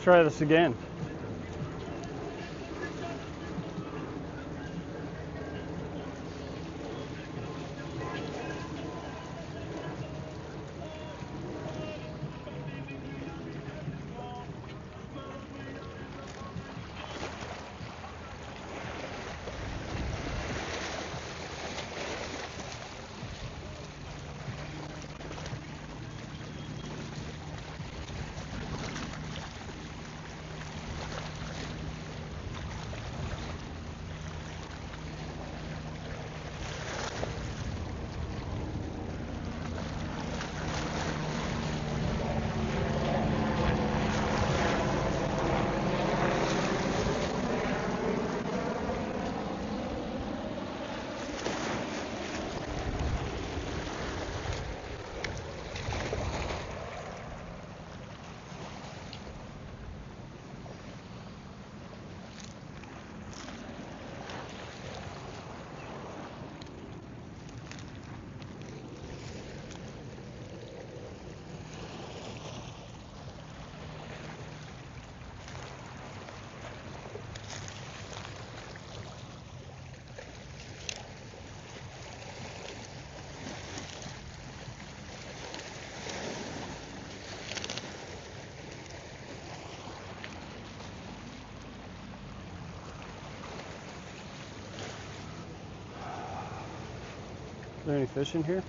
try this again. Is there any fish in here?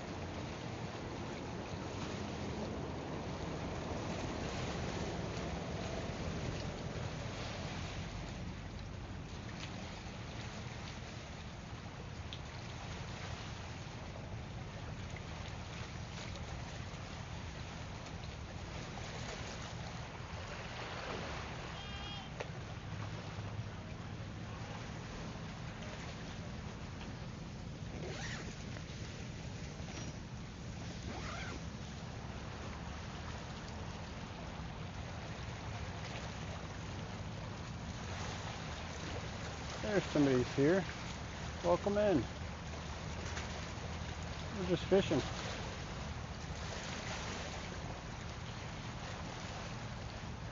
There's somebody's here. Welcome in. We're just fishing.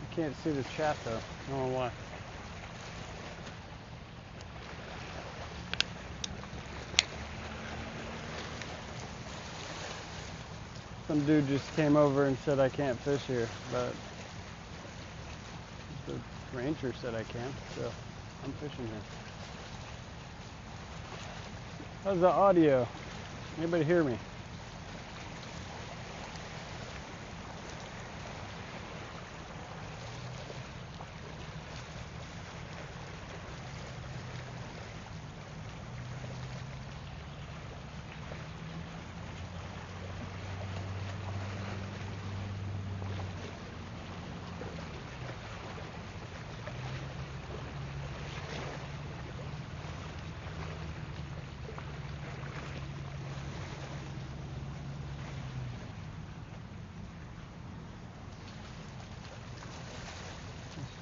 I can't see the chat though. I don't know why. Some dude just came over and said I can't fish here, but the ranger said I can, so I'm fishing here. How's the audio? Anybody hear me?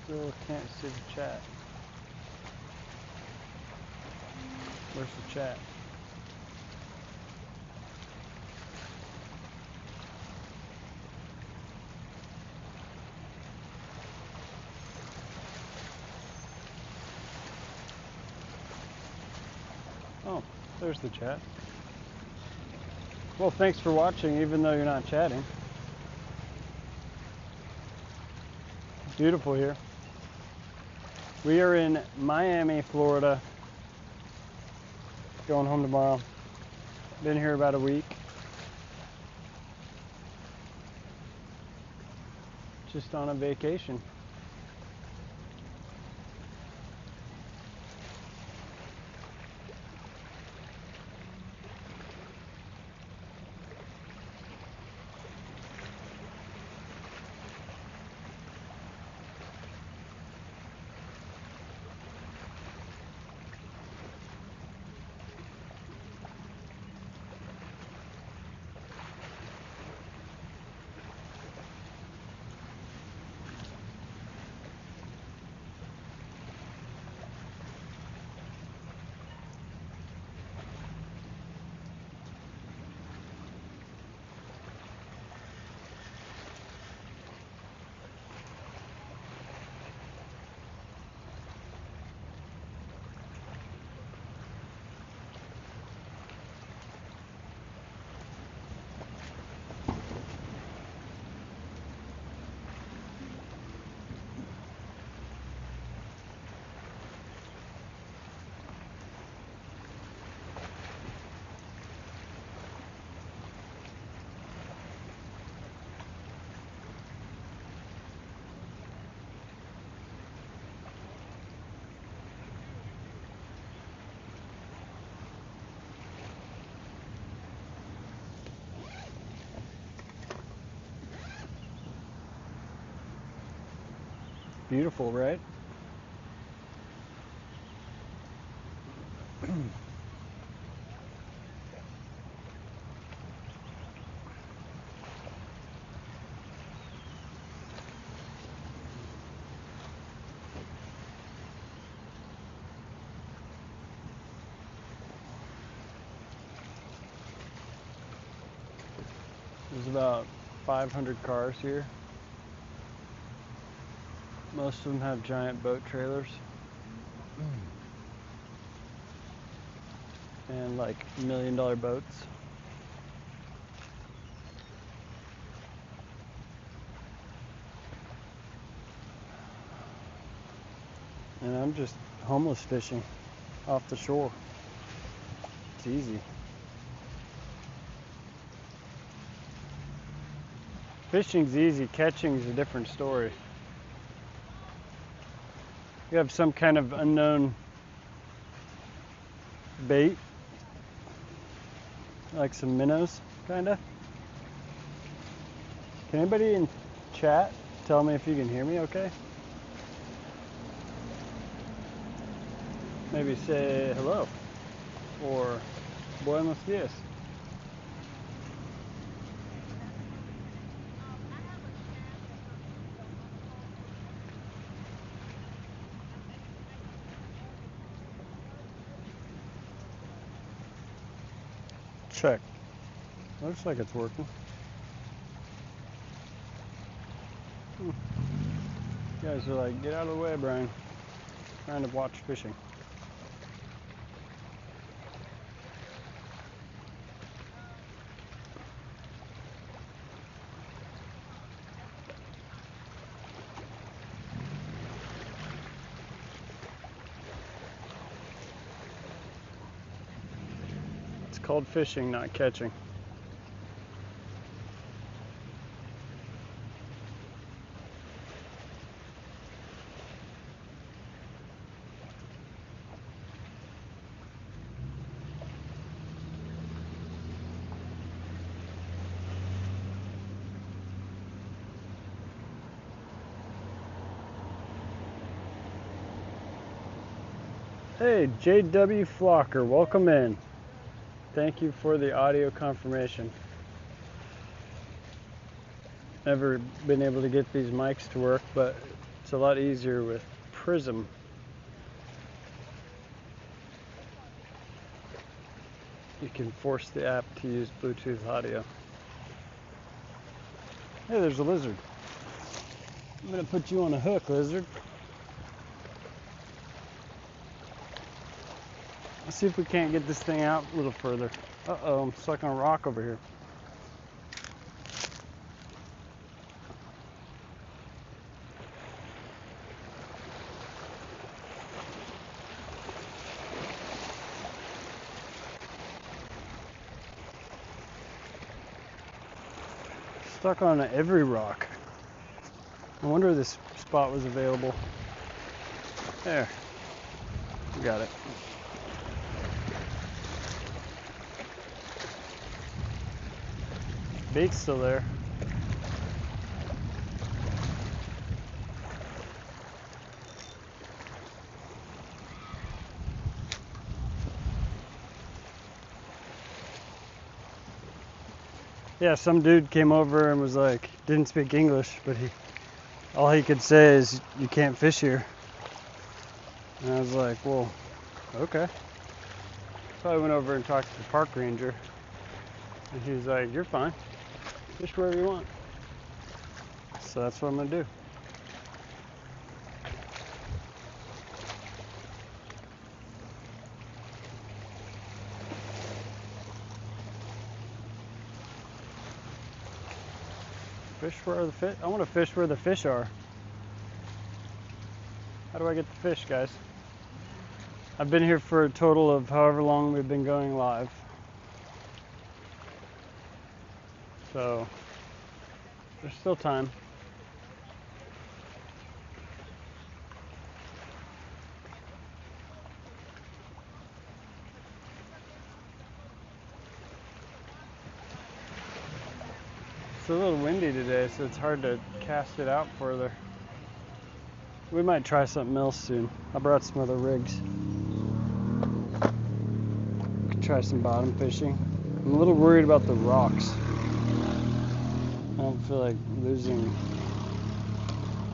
Still can't see the chat. Where's the chat? Oh, there's the chat. Well, thanks for watching, even though you're not chatting. Beautiful here. We are in Miami, Florida. Going home tomorrow. Been here about a week. Just on a vacation. beautiful, right? There's about 500 cars here. Most of them have giant boat trailers. And like $1 million boats. And I'm just homeless fishing off the shore. It's easy. Fishing's easy, catching's a different story. You have some kind of unknown bait, like some minnows, kinda. Can anybody in chat tell me if you can hear me okay? Maybe say hello, or buenos dias. Check. Looks like it's working. You guys are like, get out of the way, Brian. Trying to watch fishing. It's called fishing, not catching. Hey, JW Flocker, welcome in. Thank you for the audio confirmation. Never been able to get these mics to work, but it's a lot easier with Prism. You can force the app to use Bluetooth audio. Hey, there's a lizard. I'm gonna put you on a hook, lizard. Let's see if we can't get this thing out a little further. Uh-oh, I'm stuck on a rock over here. Stuck on every rock. I wonder this spot was available. There. Got it. Bait's still there. Yeah, some dude came over and was like, didn't speak English, but all he could say is, you can't fish here. And I was like, well, okay. So I went over and talked to the park ranger, and he was like, you're fine. Fish wherever you want. So that's what I'm gonna do. Fish where the fish. I want to fish where the fish are. How do I get the fish, guys? I've been here for a total of however long we've been going live. So there's still time. It's a little windy today, so it's hard to cast it out further. We might try something else soon. I brought some other rigs. We could try some bottom fishing. I'm a little worried about the rocks. I don't feel like losing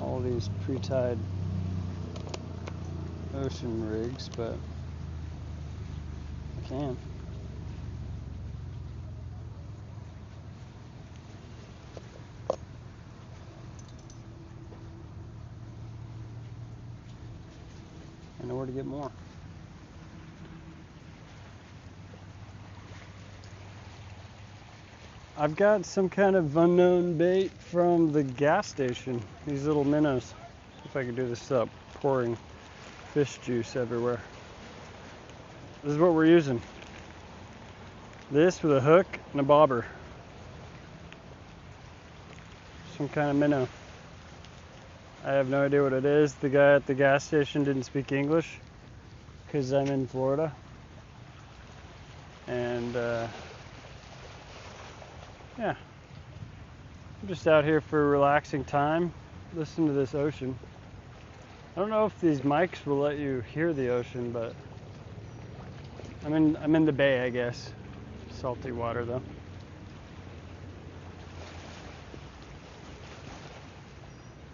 all these pre-tied ocean rigs, but I can. I know where to get more. I've got some kind of unknown bait from the gas station. These little minnows. See if I can do this up. Pouring fish juice everywhere. This is what we're using. This with a hook and a bobber. Some kind of minnow. I have no idea what it is. The guy at the gas station didn't speak English because I'm in Florida. And yeah, I'm just out here for a relaxing time. Listen to this ocean. I don't know if these mics will let you hear the ocean, but I'm in the bay, I guess. Salty water though.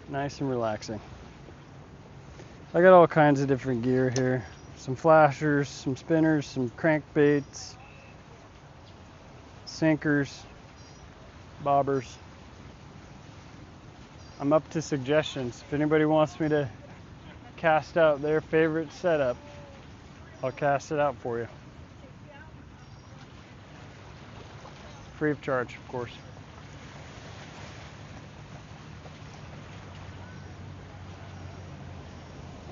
Nice and relaxing. I got all kinds of different gear here. Some flashers, some spinners, some crankbaits, sinkers, bobbers. I'm up to suggestions. If anybody wants me to cast out their favorite setup, I'll cast it out for you. Free of charge, of course.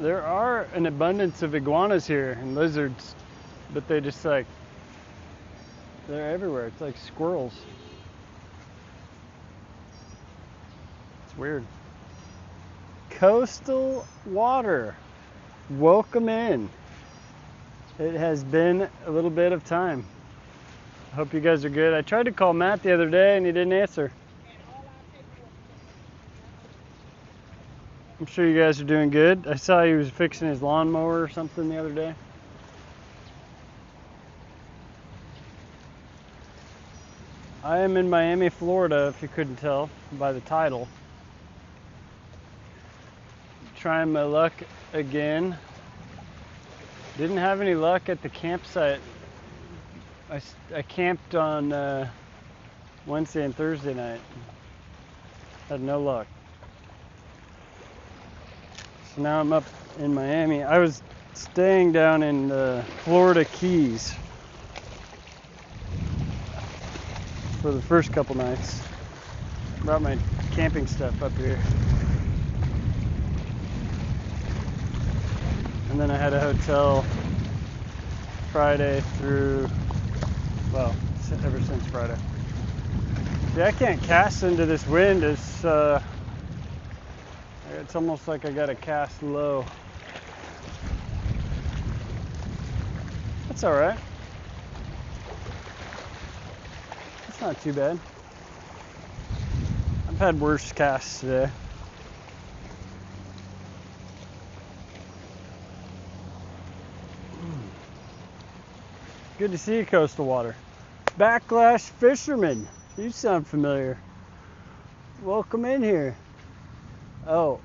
There are an abundance of iguanas here and lizards, but they're everywhere. It's like squirrels. It's weird. Coastal water. Welcome in. It has been a little bit of time. I hope you guys are good. I tried to call Matt the other day and he didn't answer. I'm sure you guys are doing good. I saw he was fixing his lawnmower or something the other day. I am in Miami, Florida, if you couldn't tell by the title. Trying my luck again. Didn't have any luck at the campsite. I camped on Wednesday and Thursday night. Had no luck. So now I'm up in Miami. I was staying down in the Florida Keys for the first couple nights. Brought my camping stuff up here. And then I had a hotel Friday through, well, ever since Friday. Yeah, I can't cast into this wind. It's almost like I gotta cast low. That's all right. That's not too bad. I've had worse casts today. Good to see you, coastal water. Backlash fisherman. You sound familiar. Welcome in here. Oh,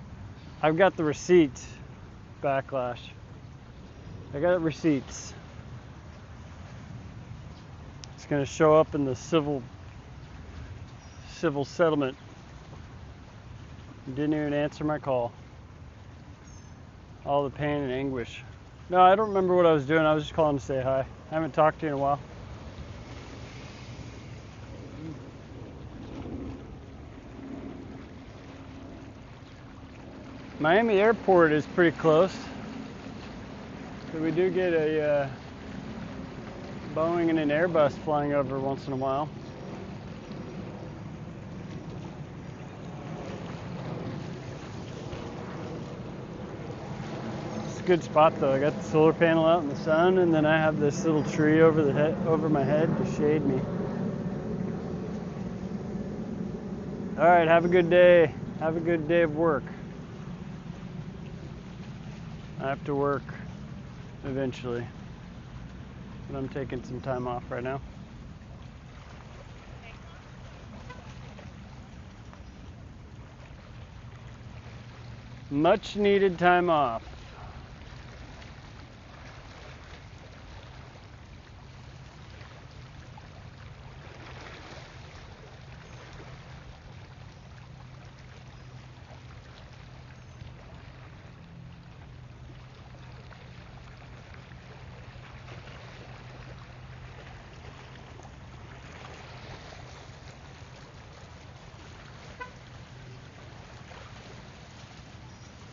I've got the receipts. Backlash. I got receipts. It's going to show up in the civil settlement. You didn't even answer my call. All the pain and anguish. No, I don't remember what I was doing. I was just calling to say hi. I haven't talked to you in a while. Miami Airport is pretty close. So we do get a Boeing and an Airbus flying over once in a while. It's a good spot though. I got the solar panel out in the sun, and then I have this little tree over my head to shade me. All right, have a good day. Have a good day of work. I have to work eventually, but I'm taking some time off right now. Much needed time off.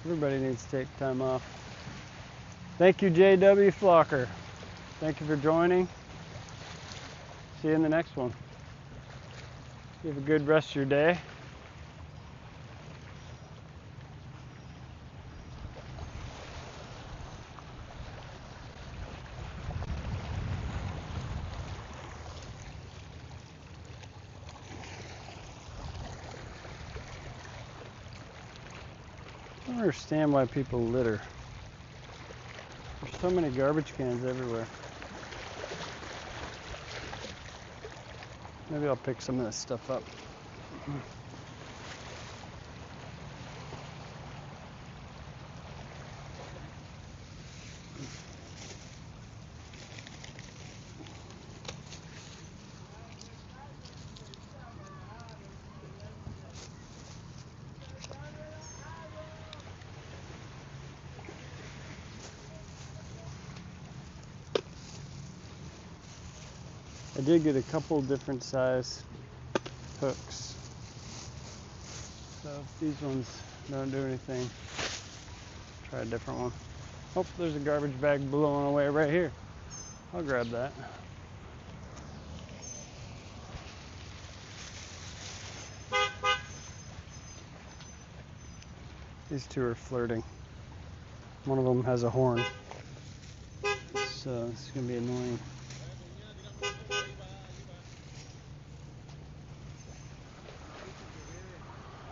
Everybody needs to take time off. Thank you, JW Flocker. Thank you for joining. See you in the next one. You have a good rest of your day. I don't understand why people litter. There's so many garbage cans everywhere. Maybe I'll pick some of this stuff up. I did get a couple different size hooks. So if these ones don't do anything, try a different one. Oh, there's a garbage bag blowing away right here. I'll grab that. These two are flirting. One of them has a horn. So it's gonna be annoying.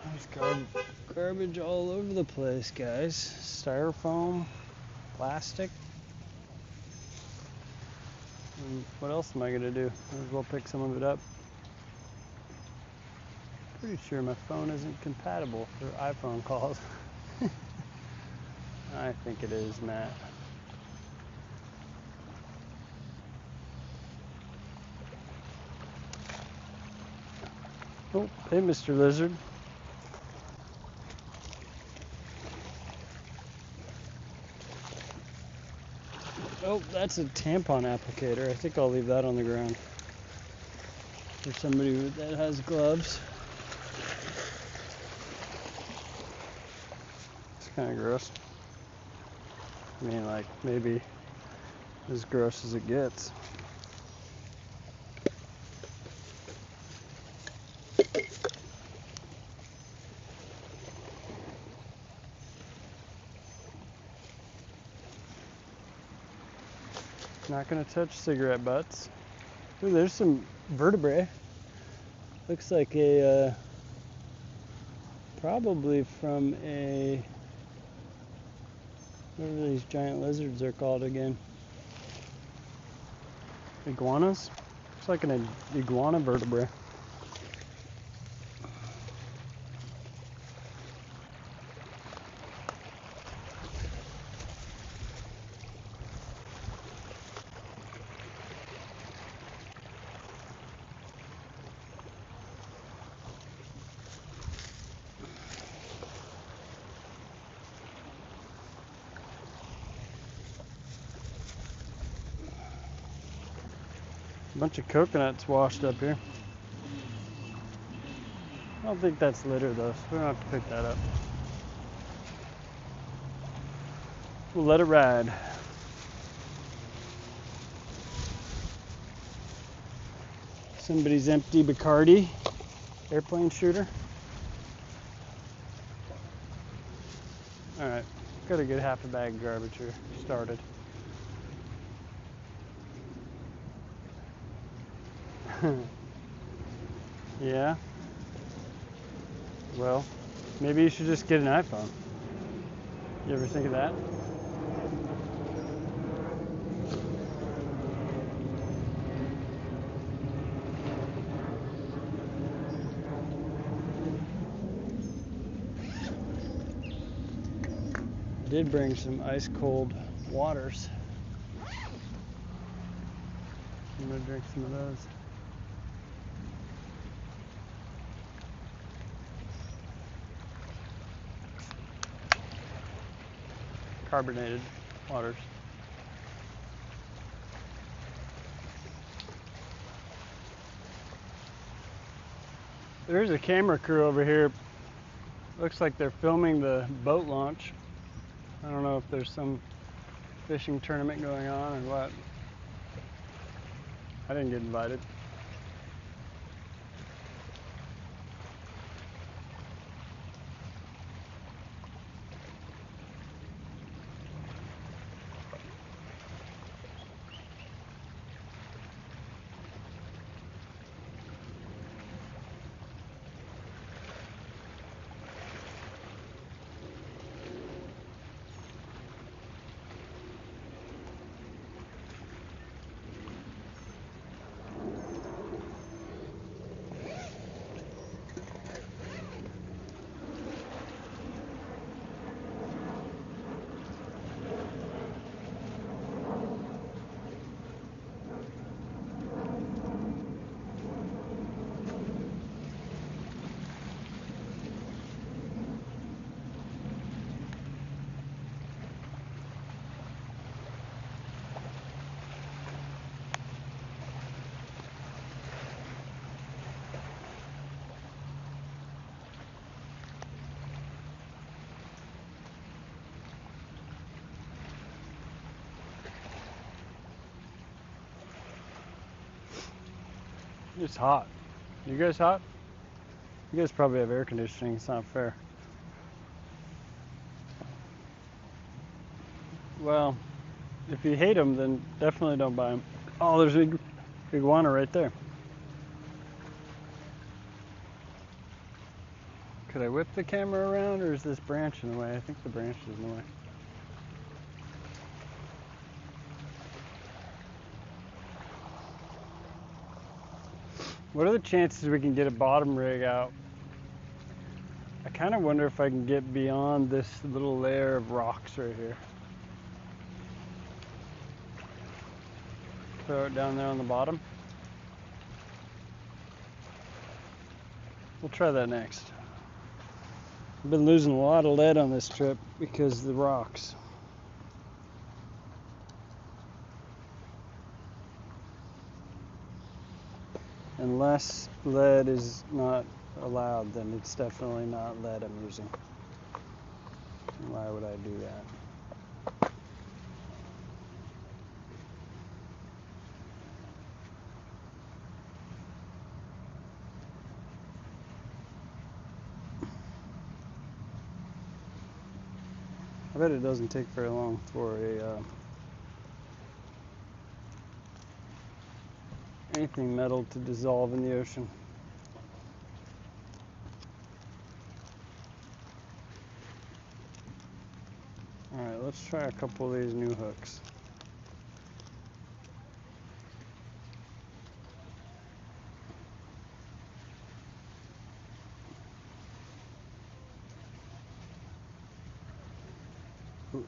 There's garbage all over the place, guys. Styrofoam, plastic. And what else am I gonna do? Might as well pick some of it up. Pretty sure my phone isn't compatible for iPhone calls. I think it is, Matt. Oh, hey, Mr. Lizard. Oh, that's a tampon applicator. I think I'll leave that on the ground. For somebody that has gloves. It's kind of gross. I mean, like, maybe as gross as it gets. Not gonna touch cigarette butts. Ooh, there's some vertebrae. Looks like a, probably from a, whatever these giant lizards are called again. Iguanas? Looks like an iguana vertebrae. A bunch of coconuts washed up here. I don't think that's litter though, so we don't have to pick that up. We'll let it ride. Somebody's empty Bacardi airplane shooter. Alright, got a good half a bag of garbage here started. Yeah. Well, maybe you should just get an iPhone. You ever think of that? did bring some ice cold waters. I'm gonna drink some of those. Carbonated waters. There's a camera crew over here. Looks like they're filming the boat launch. I don't know if there's some fishing tournament going on or what. I didn't get invited. It's hot. You guys hot? You guys probably have air conditioning. It's not fair. Well, if you hate them, then definitely don't buy them. Oh, there's a big iguana right there. Could I whip the camera around, or is this branch in the way? I think the branch is in the way. What are the chances we can get a bottom rig out? I kind of wonder if I can get beyond this little layer of rocks right here. Throw it down there on the bottom. We'll try that next. I've been losing a lot of lead on this trip because of the rocks. Unless lead is not allowed, then it's definitely not lead I'm using. Why would I do that? I bet it doesn't take very long for anything metal to dissolve in the ocean. Alright, let's try a couple of these new hooks.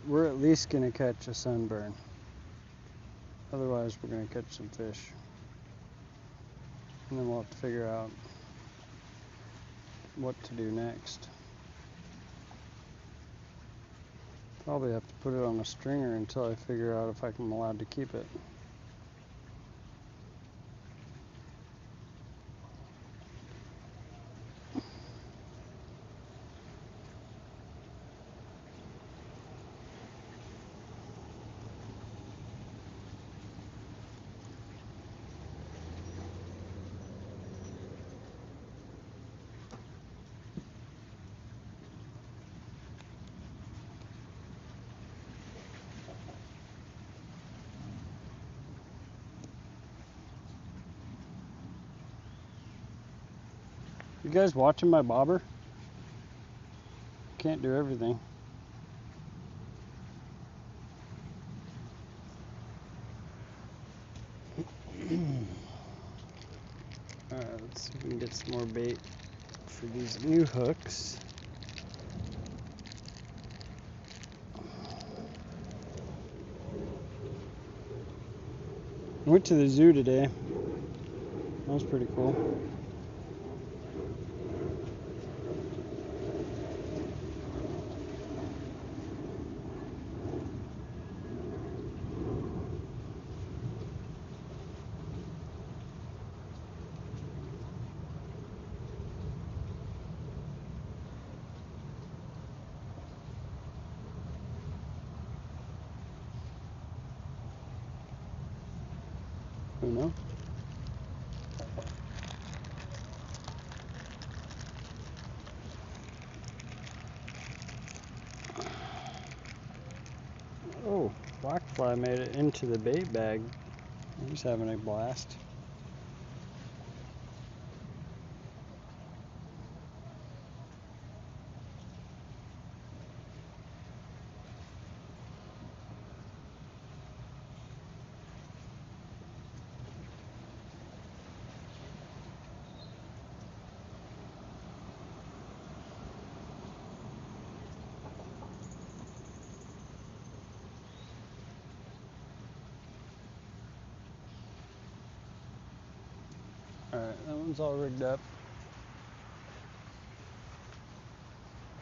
We're at least going to catch a sunburn. Otherwise, we're going to catch some fish. And then we'll have to figure out what to do next. Probably have to put it on a stringer until I figure out if I'm allowed to keep it. You guys watching my bobber? Can't do everything. Alright, let's see if we can get some more bait for these new hooks. I went to the zoo today. That was pretty cool. Who knows? Oh, blackfly made it into the bait bag. He's having a blast. Alright, that one's all rigged up.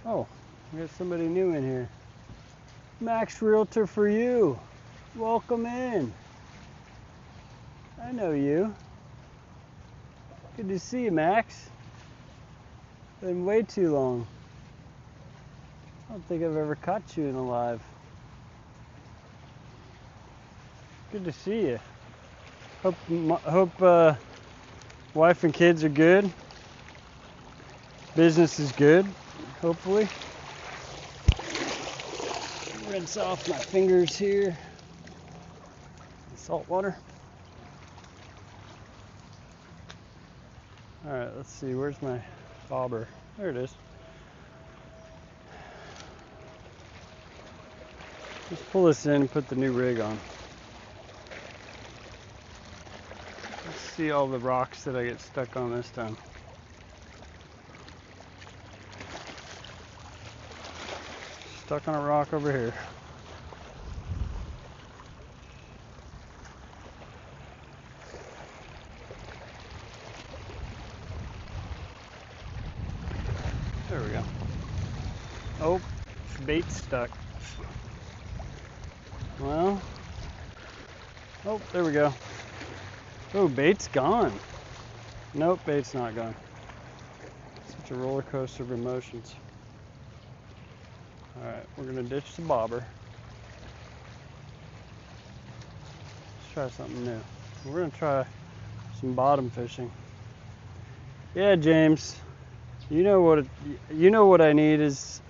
Oh, we got somebody new in here. Max Realtor for you. Welcome in. I know you. Good to see you, Max. Been way too long. I don't think I've ever caught you in a live. Good to see you. Hope wife and kids are good. Business is good, hopefully. Rinse off my fingers here. Salt water. Alright, let's see, where's my bobber? There it is. Let's pull this in and put the new rig on. Let's see all the rocks that I get stuck on this time. Stuck on a rock over here. There we go. Oh, bait's stuck. Well, oh, there we go. Oh, bait's gone. Nope, bait's not gone. Such a roller coaster of emotions. Alright, we're gonna ditch the bobber. Let's try something new. We're gonna try some bottom fishing. Yeah, James. You know what I need is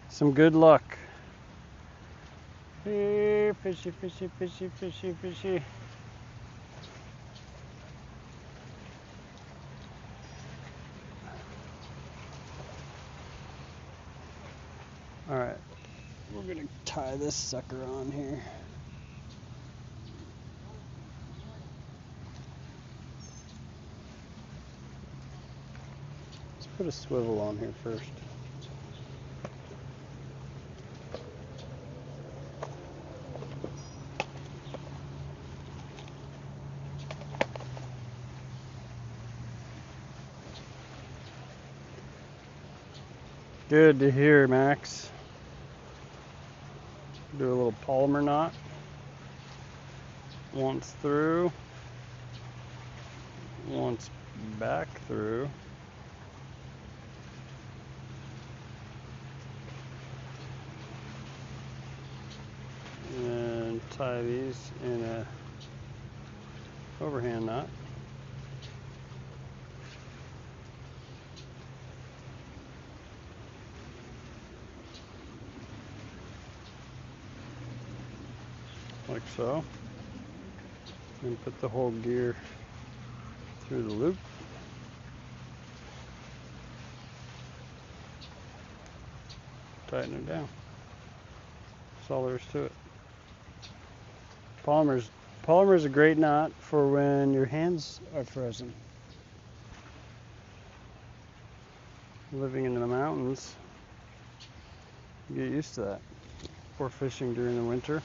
some good luck. Here, fishy, fishy, fishy, fishy, fishy. Alright, we're gonna tie this sucker on here. Let's put a swivel on here first. Good to hear, Max. Do a little polymer knot. Once through. Once back through. And tie these in a overhand knot. Like so, and put the whole gear through the loop. Tighten it down. That's all there is to it. Polymer's a great knot for when your hands are frozen. Living in the mountains, you get used to that. Or fishing during the winter.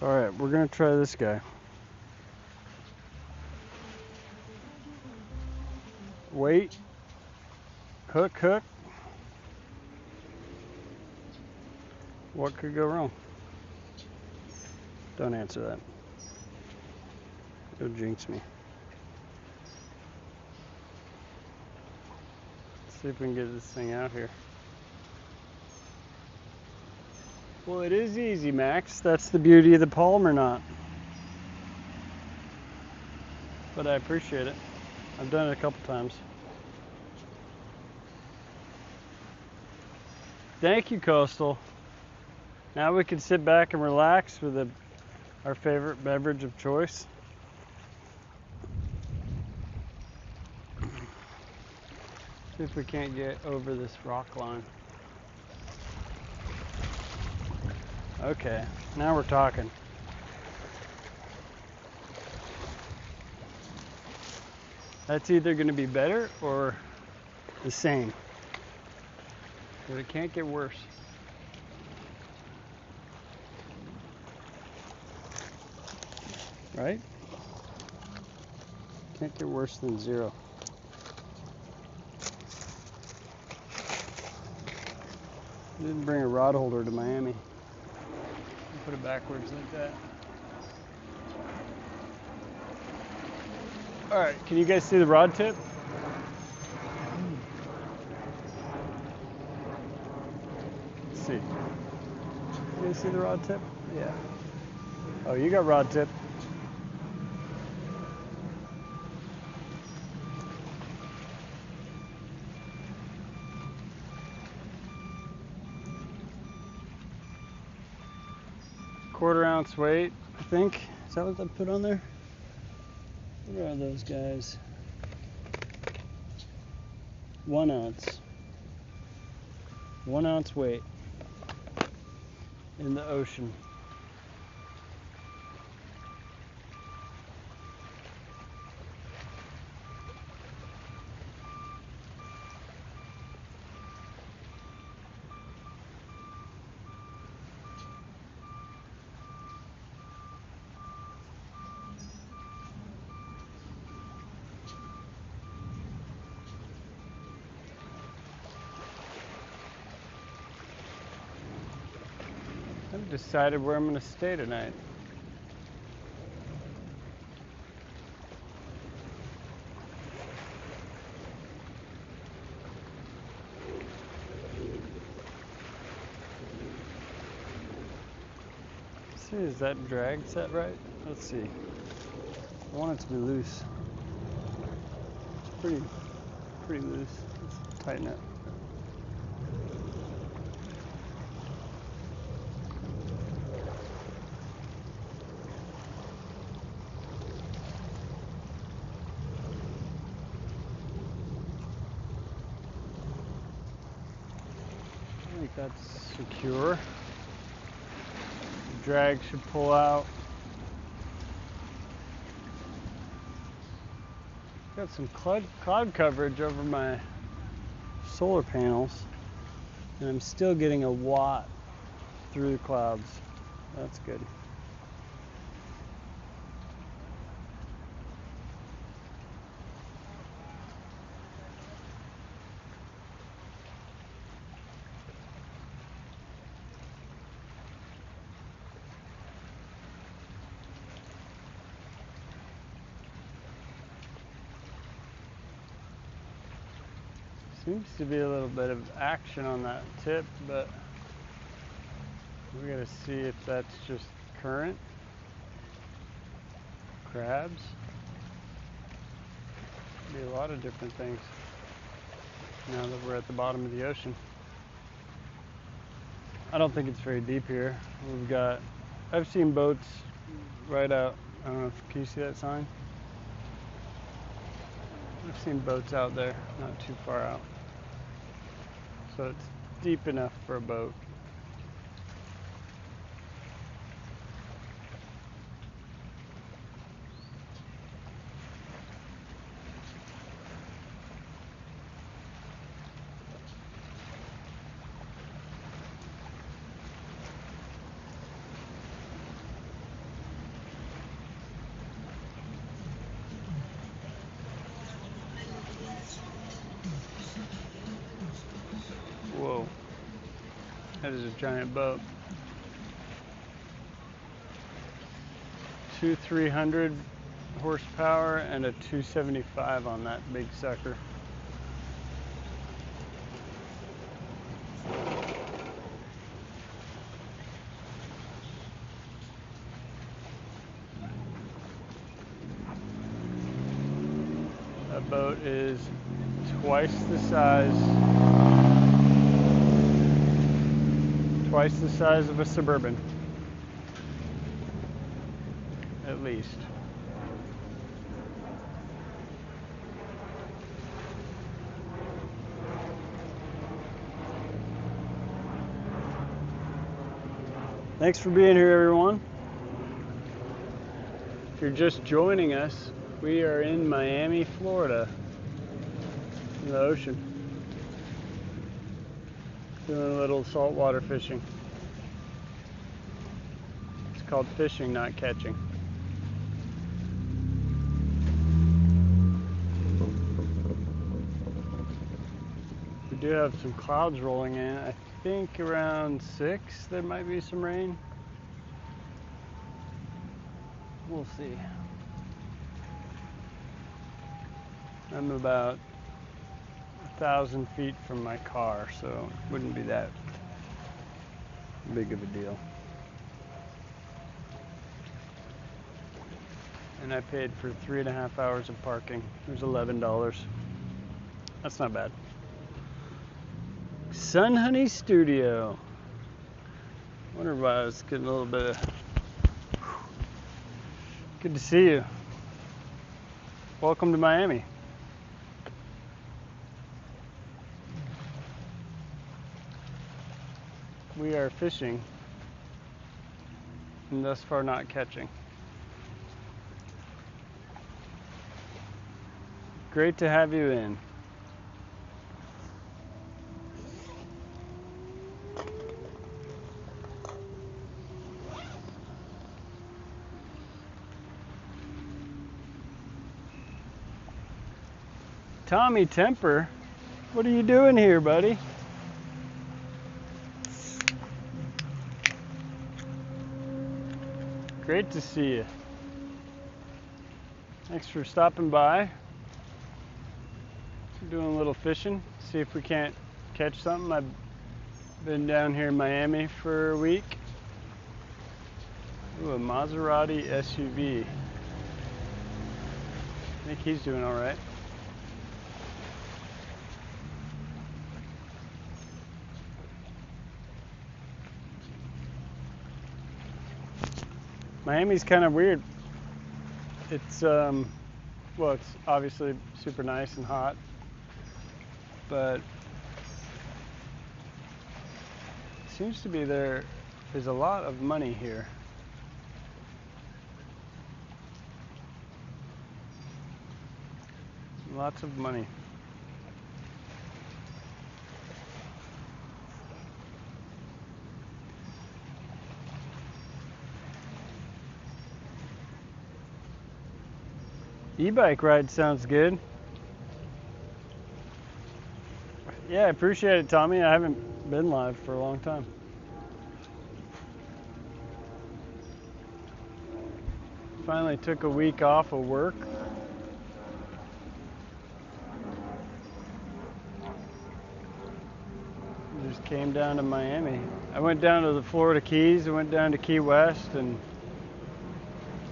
Alright, we're gonna try this guy. Wait. Hook, hook. What could go wrong? Don't answer that. It'll jinx me. Let's see if we can get this thing out here. Well, it is easy, Max. That's the beauty of the Palmer knot. But I appreciate it. I've done it a couple times. Thank you, Coastal. Now we can sit back and relax with our favorite beverage of choice. See if we can't get over this rock line. Okay, now we're talking. That's either going to be better or the same. But it can't get worse. Right? Can't get worse than 0. Didn't bring a rod holder to Miami. Put it backwards like that. Alright, can you guys see the rod tip? Let's see. Can you see the rod tip? Yeah. Oh, you got rod tip. Quarter-ounce weight, I think. Is that what I put on there? What are those guys? 1 ounce. 1 ounce weight in the ocean. I've decided where I'm going to stay tonight. Let's see, is that drag set right? Let's see. I want it to be loose. It's pretty loose. Let's tighten it. I think that's secure. The drag should pull out. Got some cloud coverage over my solar panels, and I'm still getting a watt through the clouds. That's good. Seems to be a little bit of action on that tip, but we gotta see if that's just current, crabs. Could be a lot of different things now that we're at the bottom of the ocean. I don't think it's very deep here. I've seen boats right out. I don't know can you see that sign? I've seen boats out there, not too far out. So it's deep enough for a boat. That is a giant boat. 300 horsepower and a 275 on that big sucker. That boat is twice the size of a Suburban, at least. Thanks for being here, everyone. If you're just joining us, we are in Miami, Florida, in the ocean, doing a little saltwater fishing. It's called fishing, not catching. We do have some clouds rolling in. I think around 6 there might be some rain. We'll see. I'm about 1,000 feet from my car, so it wouldn't be that big of a deal. And I paid for 3.5 hours of parking. It was $11. That's not bad. Sun Honey Studio. Wonder why I was getting a little bit of... Good to see you. Welcome to Miami. We are fishing and thus far not catching. Great to have you in. Tommy Temper, what are you doing here, buddy? Great to see you. Thanks for stopping by. Doing a little fishing, see if we can't catch something. I've been down here in Miami for a week. Ooh, a Maserati SUV. I think he's doing all right. Miami's kind of weird. It's well, it's obviously super nice and hot, but it seems to be there is a lot of money here. Lots of money. E-bike ride sounds good. Yeah, I appreciate it, Tommy. I haven't been live for a long time. Finally took a week off of work. Just came down to Miami. I went down to the Florida Keys. I went down to Key West and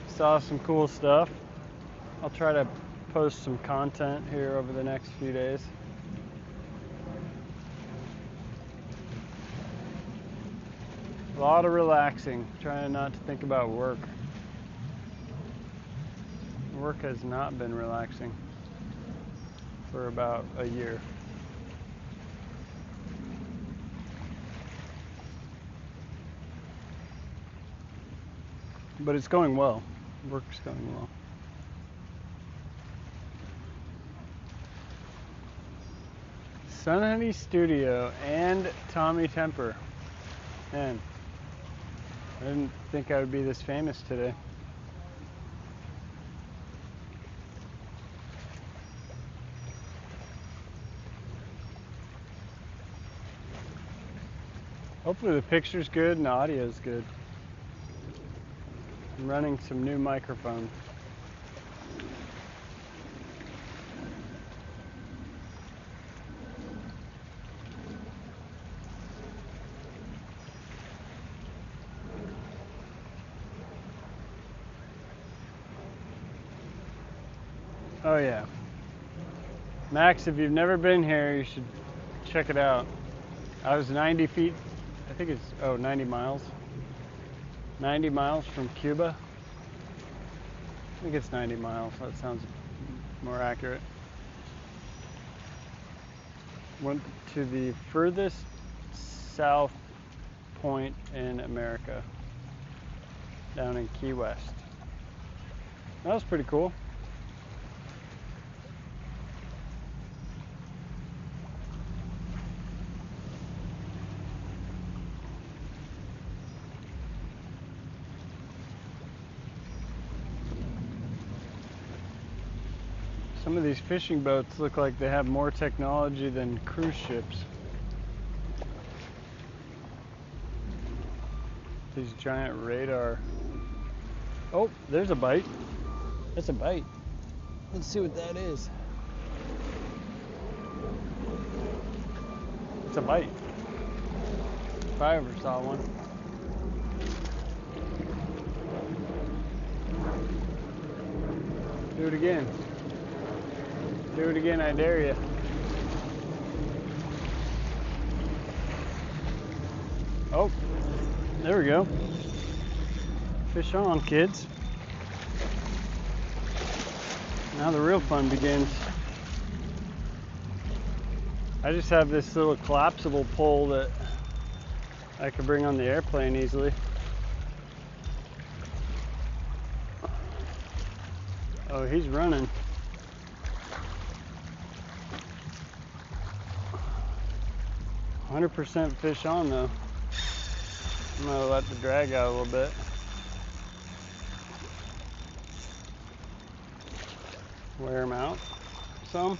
saw some cool stuff. I'll try to post some content here over the next few days. A lot of relaxing, trying not to think about work. Work has not been relaxing for about a year. But it's going well. Work's going well. Sun Honey Studio and Tommy Temper. Man, I didn't think I would be this famous today. Hopefully the picture's good and the audio's good. I'm running some new microphones. Oh yeah. Max, if you've never been here, you should check it out. I was 90 feet, I think it's, 90 miles. 90 miles from Cuba. I think it's 90 miles, that sounds more accurate. Went to the furthest south point in America, down in Key West. That was pretty cool. Some of these fishing boats look like they have more technology than cruise ships. These giant radar. Oh, there's a bite. That's a bite. Let's see what that is. It's a bite. If I ever saw one. Do it again. Do it again, I dare you. Oh, there we go. Fish on, kids. Now the real fun begins. I just have this little collapsible pole that I could bring on the airplane easily. Oh, he's running. 100% fish on though. I'm gonna let the drag out a little bit. Wear him out some.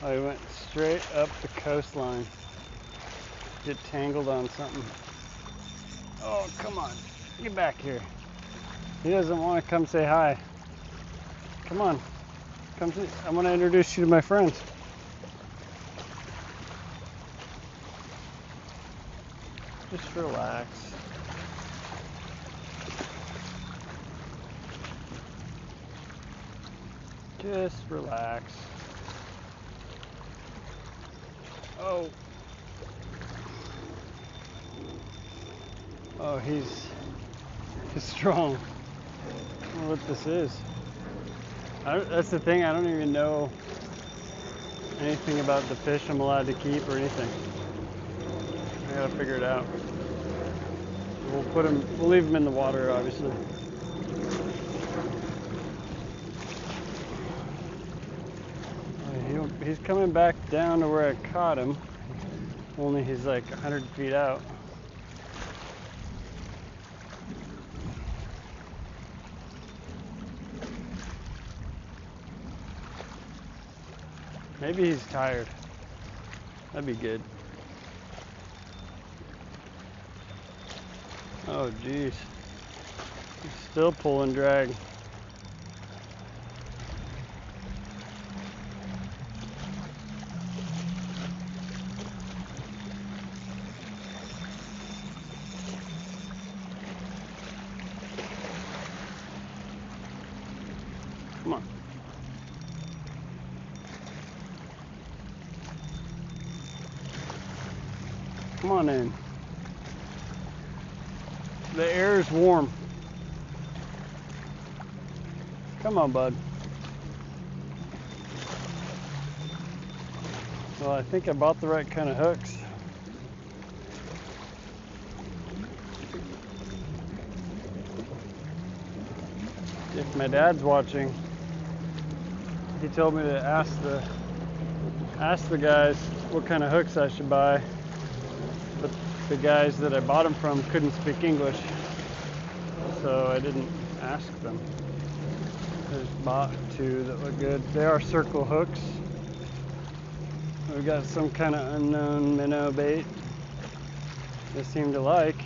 Oh, he went straight up the coastline. Get tangled on something. Oh, come on. Get back here. He doesn't want to come say hi. Come on. Come see. I want to introduce you to my friends. Just relax. Just relax. Oh. Oh, he's strong. I don't know what this is. That's the thing, I don't even know anything about the fish I'm allowed to keep or anything. I gotta figure it out. We'll leave him in the water, obviously. He's coming back down to where I caught him, only he's like 100 feet out. Maybe he's tired. That'd be good. Oh geez, he's still pulling drag. Come on. Come on in. The air is warm. Come on, bud. Well, I think I bought the right kind of hooks. If my dad's watching, he told me to ask the guys what kind of hooks I should buy, but the guys that I bought them from couldn't speak English, so I didn't ask them. I just bought two that look good. They are circle hooks. We got some kind of unknown minnow bait. they seem to like.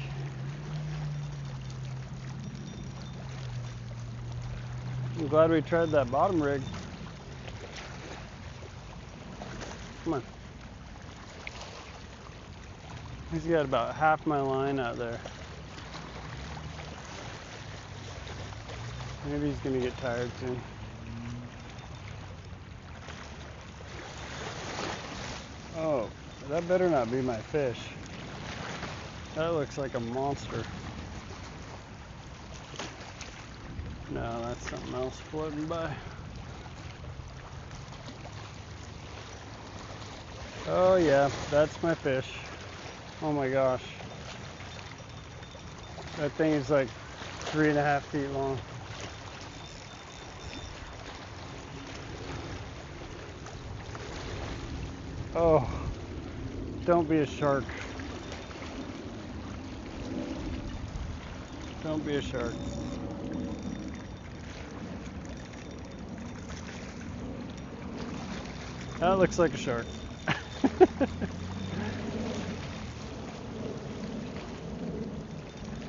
I'm glad we tried that bottom rig. Come on. He's got about half my line out there. Maybe he's gonna get tired soon. Oh, that better not be my fish. That looks like a monster. No, that's something else floating by. Oh yeah, that's my fish. Oh my gosh. That thing is like 3.5 feet long. Oh, don't be a shark. Don't be a shark. That looks like a shark.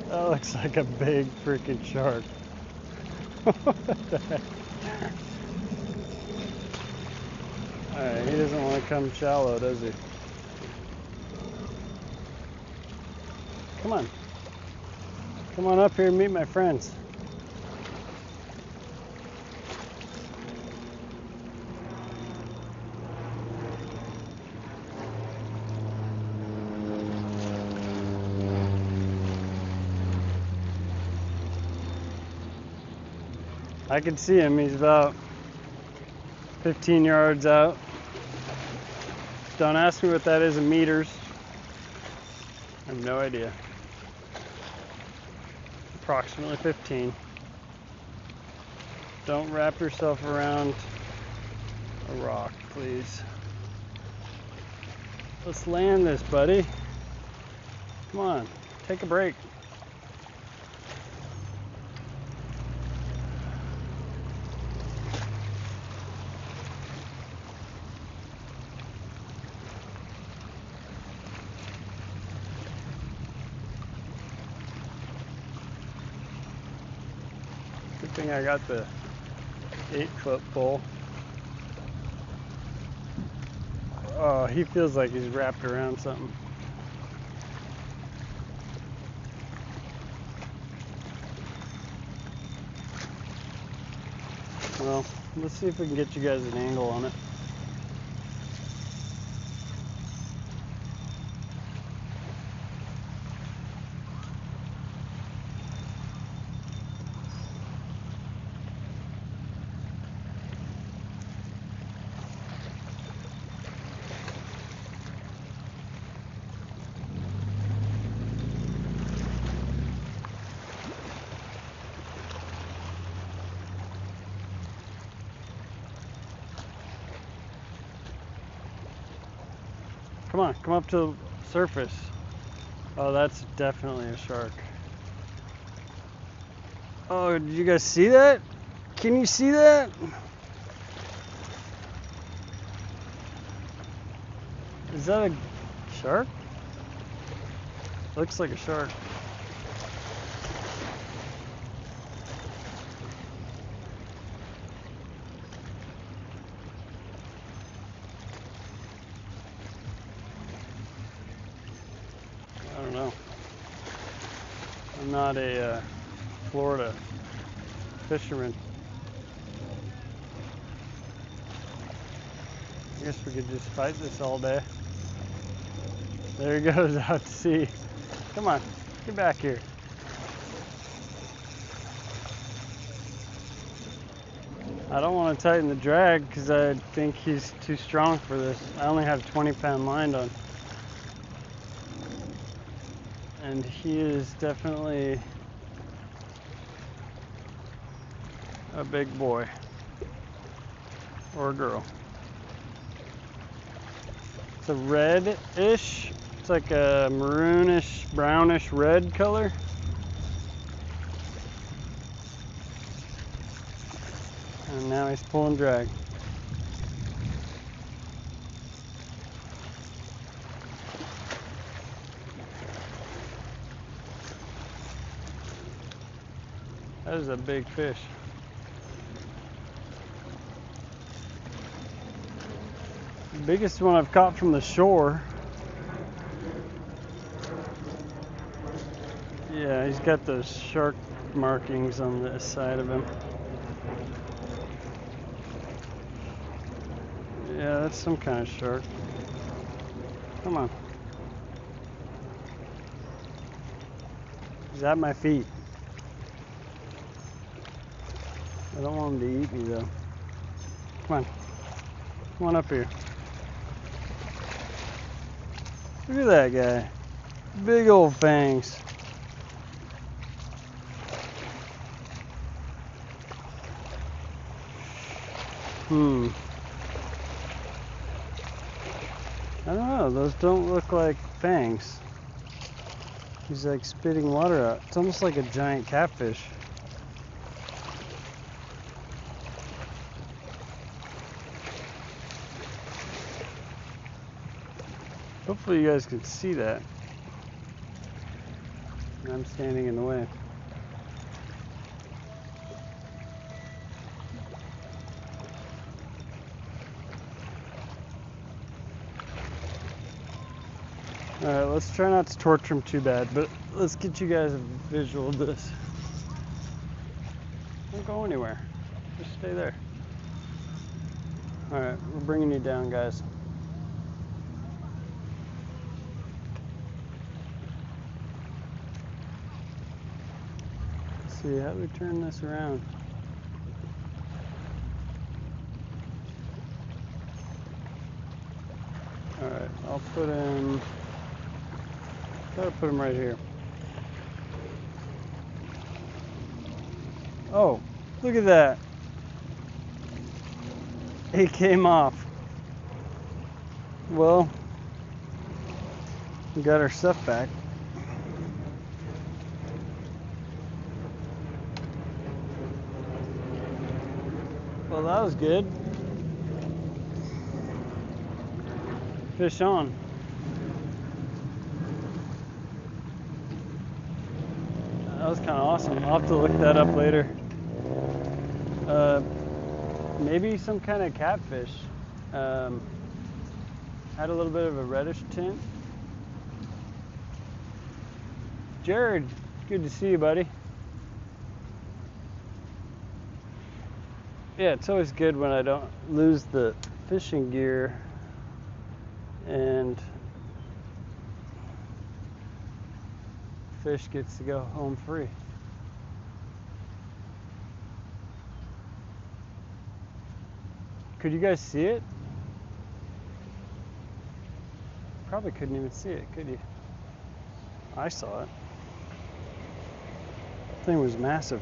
That looks like a big freaking shark. What the heck? Alright, he doesn't want to come shallow, does he? Come on. Come on up here and meet my friends. I can see him. He's about 15 yards out. Don't ask me what that is in meters. I have no idea. Approximately 15. Don't wrap yourself around a rock, please. Let's land this, buddy. Come on, take a break. Good thing I got the 8-foot pole. Oh, he feels like he's wrapped around something. Well, let's see if we can get you guys an angle on it. Come on, come up to the surface. Oh, that's definitely a shark. Oh, did you guys see that? Can you see that? Is that a shark? Looks like a shark. I don't know. I'm not a Florida fisherman. I guess we could just fight this all day. There he goes out to sea. Come on, get back here. I don't want to tighten the drag because I think he's too strong for this. I only have 20-pound line on. And he is definitely a big boy. Or a girl. It's a red-ish. It's like a maroonish, brownish red color. And now he's pulling drag. That is a big fish. The biggest one I've caught from the shore. Yeah, he's got those shark markings on the side of him. Yeah, that's some kind of shark. Come on. He's at my feet. I don't want him to eat me though. Come on. Come on up here. Look at that guy. Big old fangs. I don't know, those don't look like fangs. He's like spitting water out. It's almost like a giant catfish. Hopefully you guys can see that. I'm standing in the way. Alright, let's try not to torture him too bad, but let's get you guys a visual of this. Don't go anywhere. Just stay there. Alright, we're bringing you down, guys. Let's see, how do we turn this around? Alright, I'll put him... Gotta put him right here. Oh, look at that. He came off. Well, we got our stuff back. Well, that was good. Fish on. That was kind of awesome. I'll have to look that up later. Maybe some kind of catfish. Had a little bit of a reddish tint. Jared, good to see you, buddy. Yeah, it's always good when I don't lose the fishing gear and fish gets to go home free. Could you guys see it? Probably couldn't even see it, could you? I saw it. The thing was massive.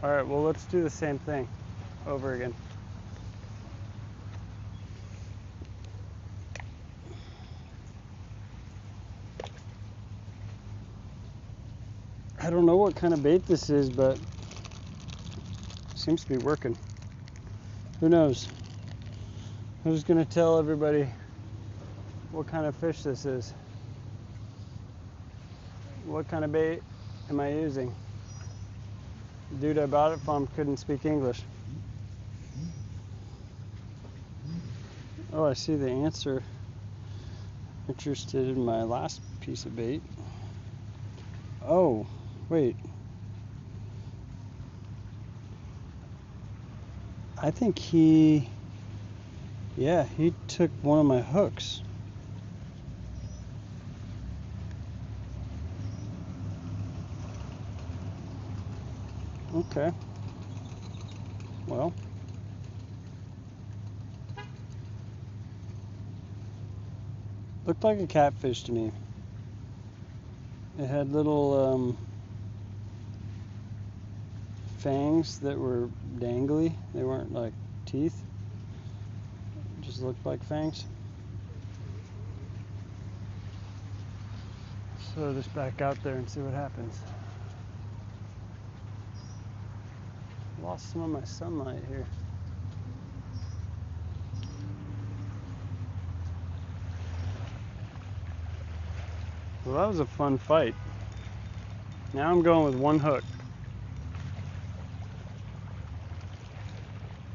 Alright, well, let's do the same thing over again. I don't know what kind of bait this is, but it seems to be working. Who knows? I'm just gonna tell everybody what kind of fish this is. What kind of bait am I using? The dude I bought it from couldn't speak English. Oh, I see the answer. Interested in my last piece of bait. Oh, wait. I think he took one of my hooks. Okay. Well. Looked like a catfish to me. It had little fangs that were dangly. They weren't like teeth. It just looked like fangs. So just back out there and see what happens. Lost some of my sunlight here. Well, that was a fun fight. Now I'm going with one hook.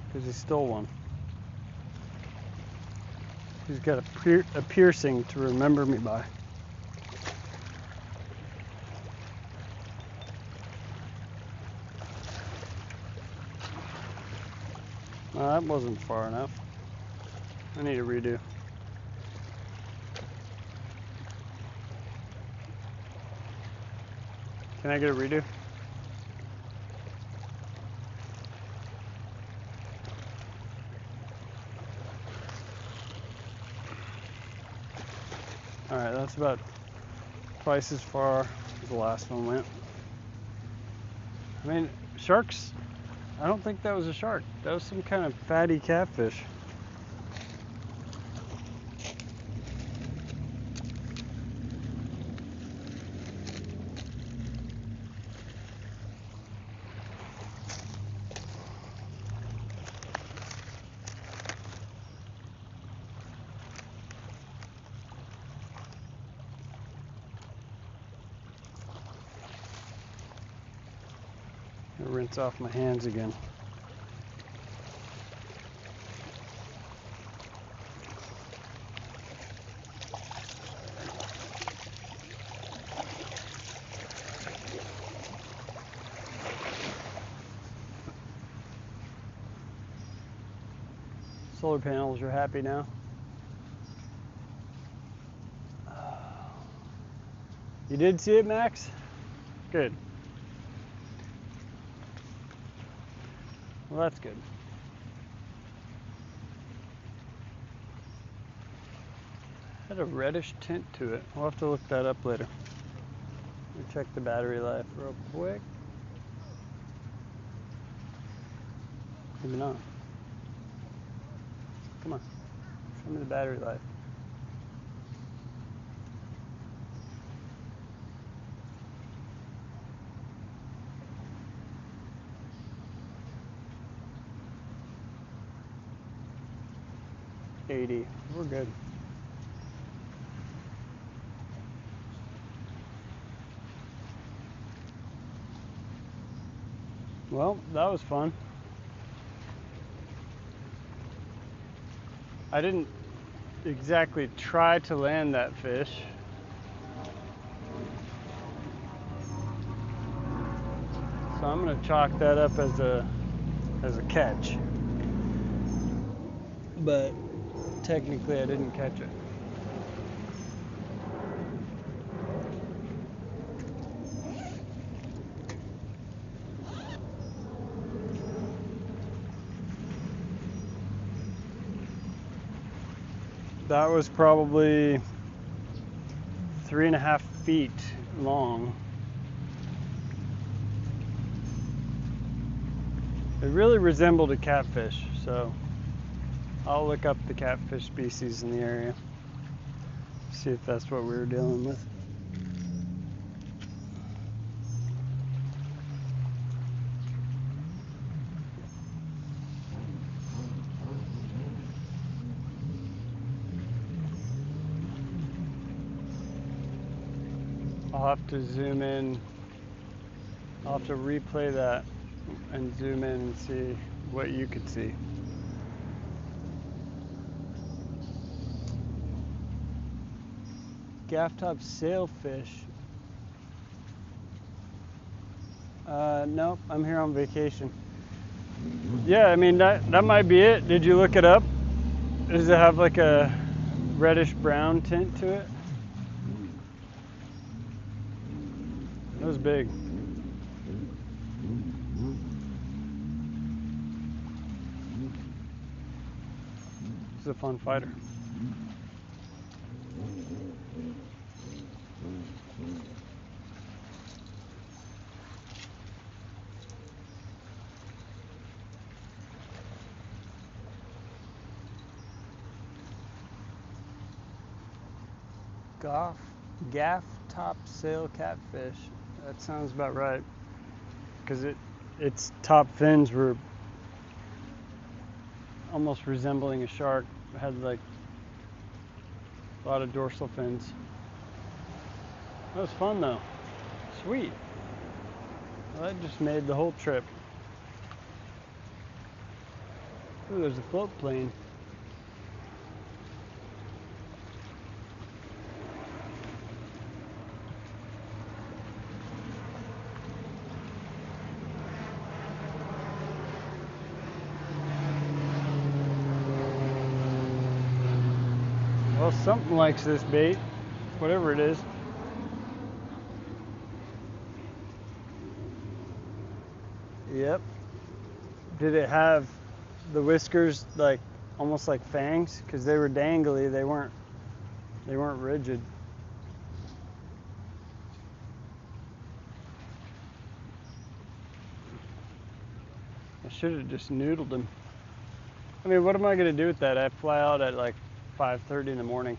Because he stole one. He's got a piercing to remember me by. That wasn't far enough. I need a redo. Can I get a redo? Alright, that's about twice as far as the last one went. I mean, sharks, I don't think that was a shark. That was some kind of fatty catfish. Rinse off my hands again. Solar panels are happy now. You did see it, Max? Good. Well, that's good. Had a reddish tint to it. We'll have to look that up later. Let me check the battery life real quick. Maybe not. Come on. Show me the battery life. $80. We're good. Well, that was fun. I didn't exactly try to land that fish. So I'm going to chalk that up as a catch. But technically I didn't catch it. That was probably 3.5 feet long. It really resembled a catfish, so I'll look up the catfish species in the area, see if that's what we were dealing with. I'll have to zoom in. I'll have to replay that and zoom in and see what you could see. Gaff-top sailfish. Nope, I'm here on vacation. Yeah, I mean, that might be it. Did you look it up? Does it have like a reddish brown tint to it? It was big. He's a fun fighter. Gaff-top sail catfish. That sounds about right. Because its top fins were almost resembling a shark. It had like a lot of dorsal fins. That was fun though. Sweet. Well, that just made the whole trip. Ooh, there's a float plane. Well, something likes this bait, whatever it is. Yep. Did it have the whiskers like almost like fangs? Because they were dangly, they weren't rigid. I should have just noodled him. I mean, what am I gonna do with that? I fly out at like 5:30 in the morning.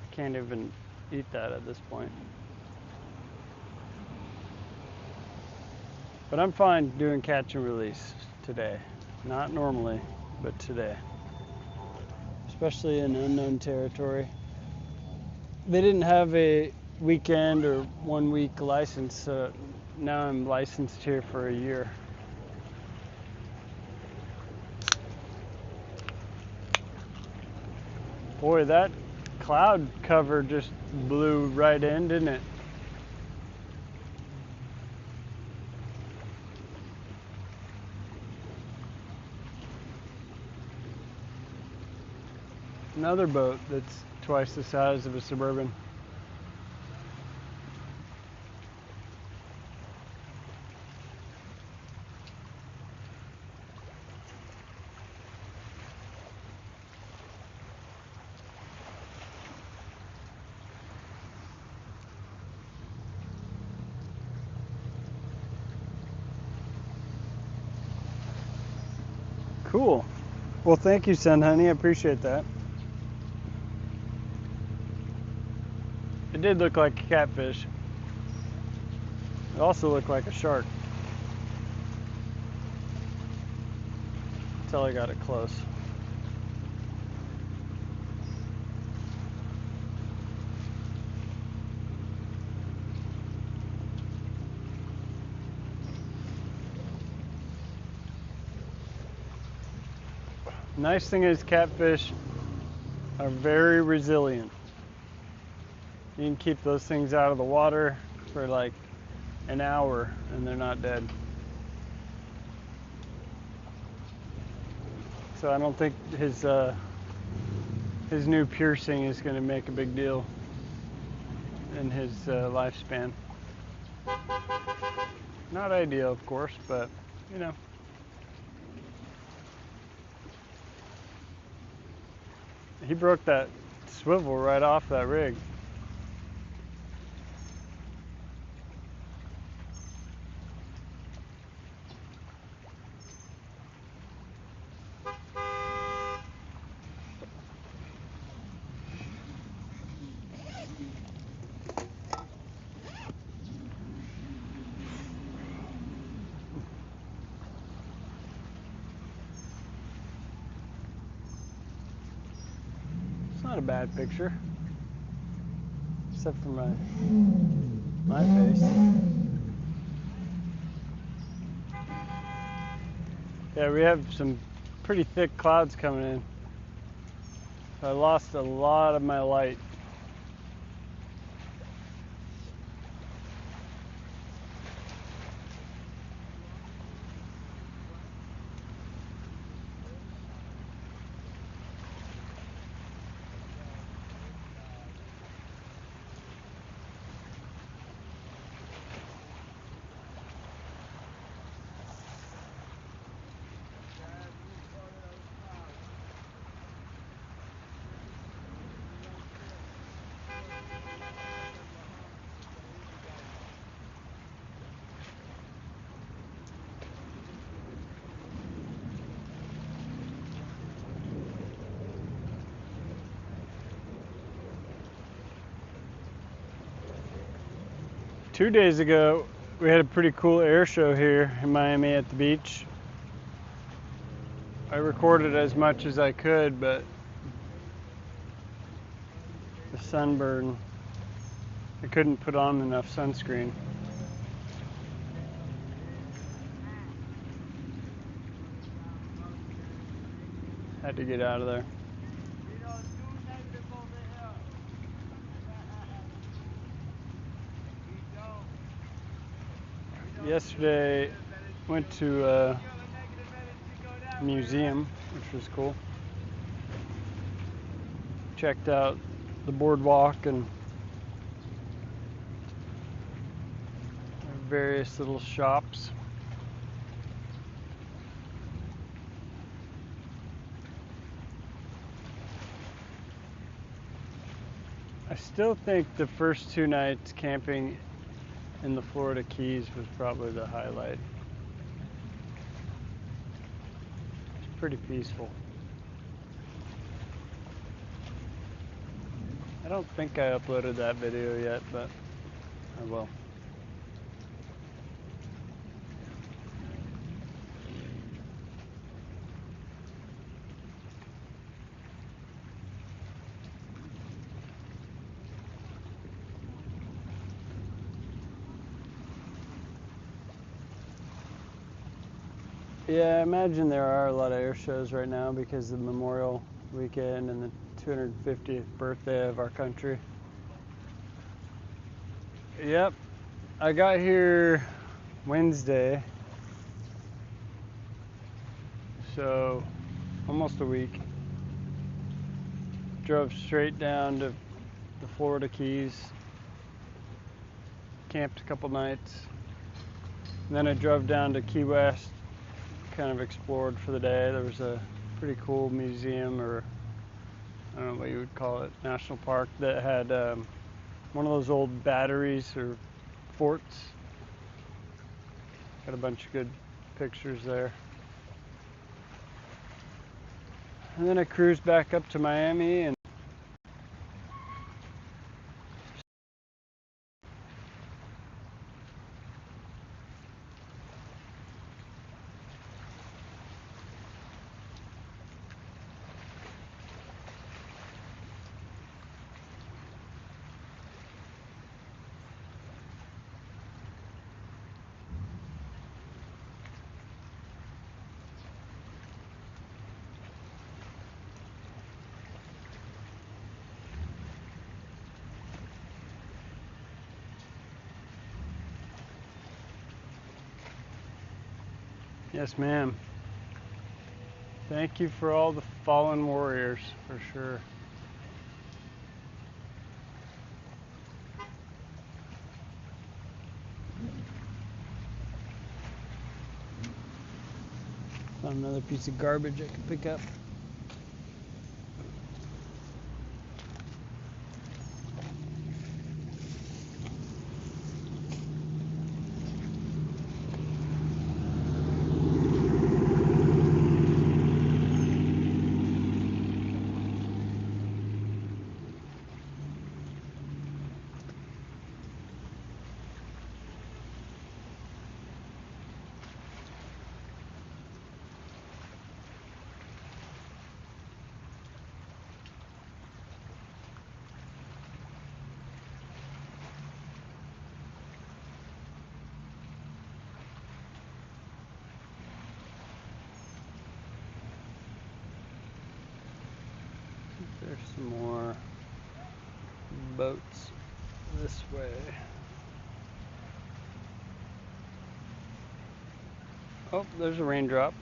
I can't even eat that at this point. But I'm fine doing catch and release today. Not normally, but today. Especially in unknown territory. They didn't have a weekend or 1 week license, so now I'm licensed here for a year. Boy, that cloud cover just blew right in, didn't it? Another boat that's twice the size of a Suburban. Cool. Well, thank you, Sun Honey. I appreciate that. It did look like a catfish. It also looked like a shark. Until I got it close. Nice thing is catfish are very resilient. You can keep those things out of the water for like an hour and they're not dead. So I don't think his new piercing is going to make a big deal in his lifespan. Not ideal, of course, but you know. He broke that swivel right off that rig. It's not a bad picture, except for my face. Yeah, we have some pretty thick clouds coming in. I lost a lot of my light. Two days ago, we had a pretty cool air show here in Miami at the beach. I recorded as much as I could, but the sunburn, I couldn't put on enough sunscreen. Had to get out of there. Yesterday, went to a museum, which was cool. Checked out the boardwalk and various little shops. I still think the first 2 nights camping in the Florida Keys was probably the highlight. It's pretty peaceful. I don't think I uploaded that video yet, but I will. Yeah, I imagine there are a lot of air shows right now because of Memorial Weekend and the 250th birthday of our country. Yep, I got here Wednesday, so almost a week. Drove straight down to the Florida Keys, camped a couple nights, and then I drove down to Key West, kind of explored for the day. There was a pretty cool museum, or I don't know what you would call it, national park, that had one of those old batteries or forts. Got a bunch of good pictures there. And then I cruised back up to Miami and yes, ma'am. Thank you for all the fallen warriors, for sure. Found another piece of garbage I can pick up. There's some more boats this way. Oh, there's a raindrop.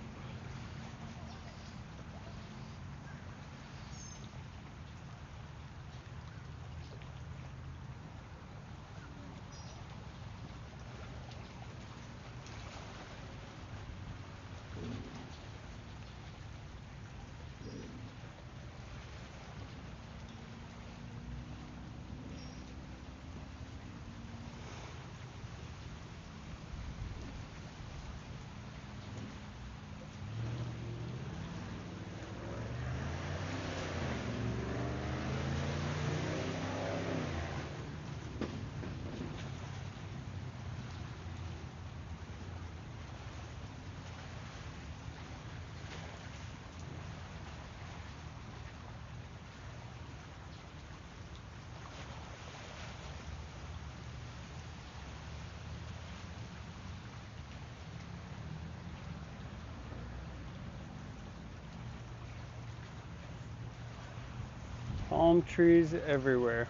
palm trees everywhere.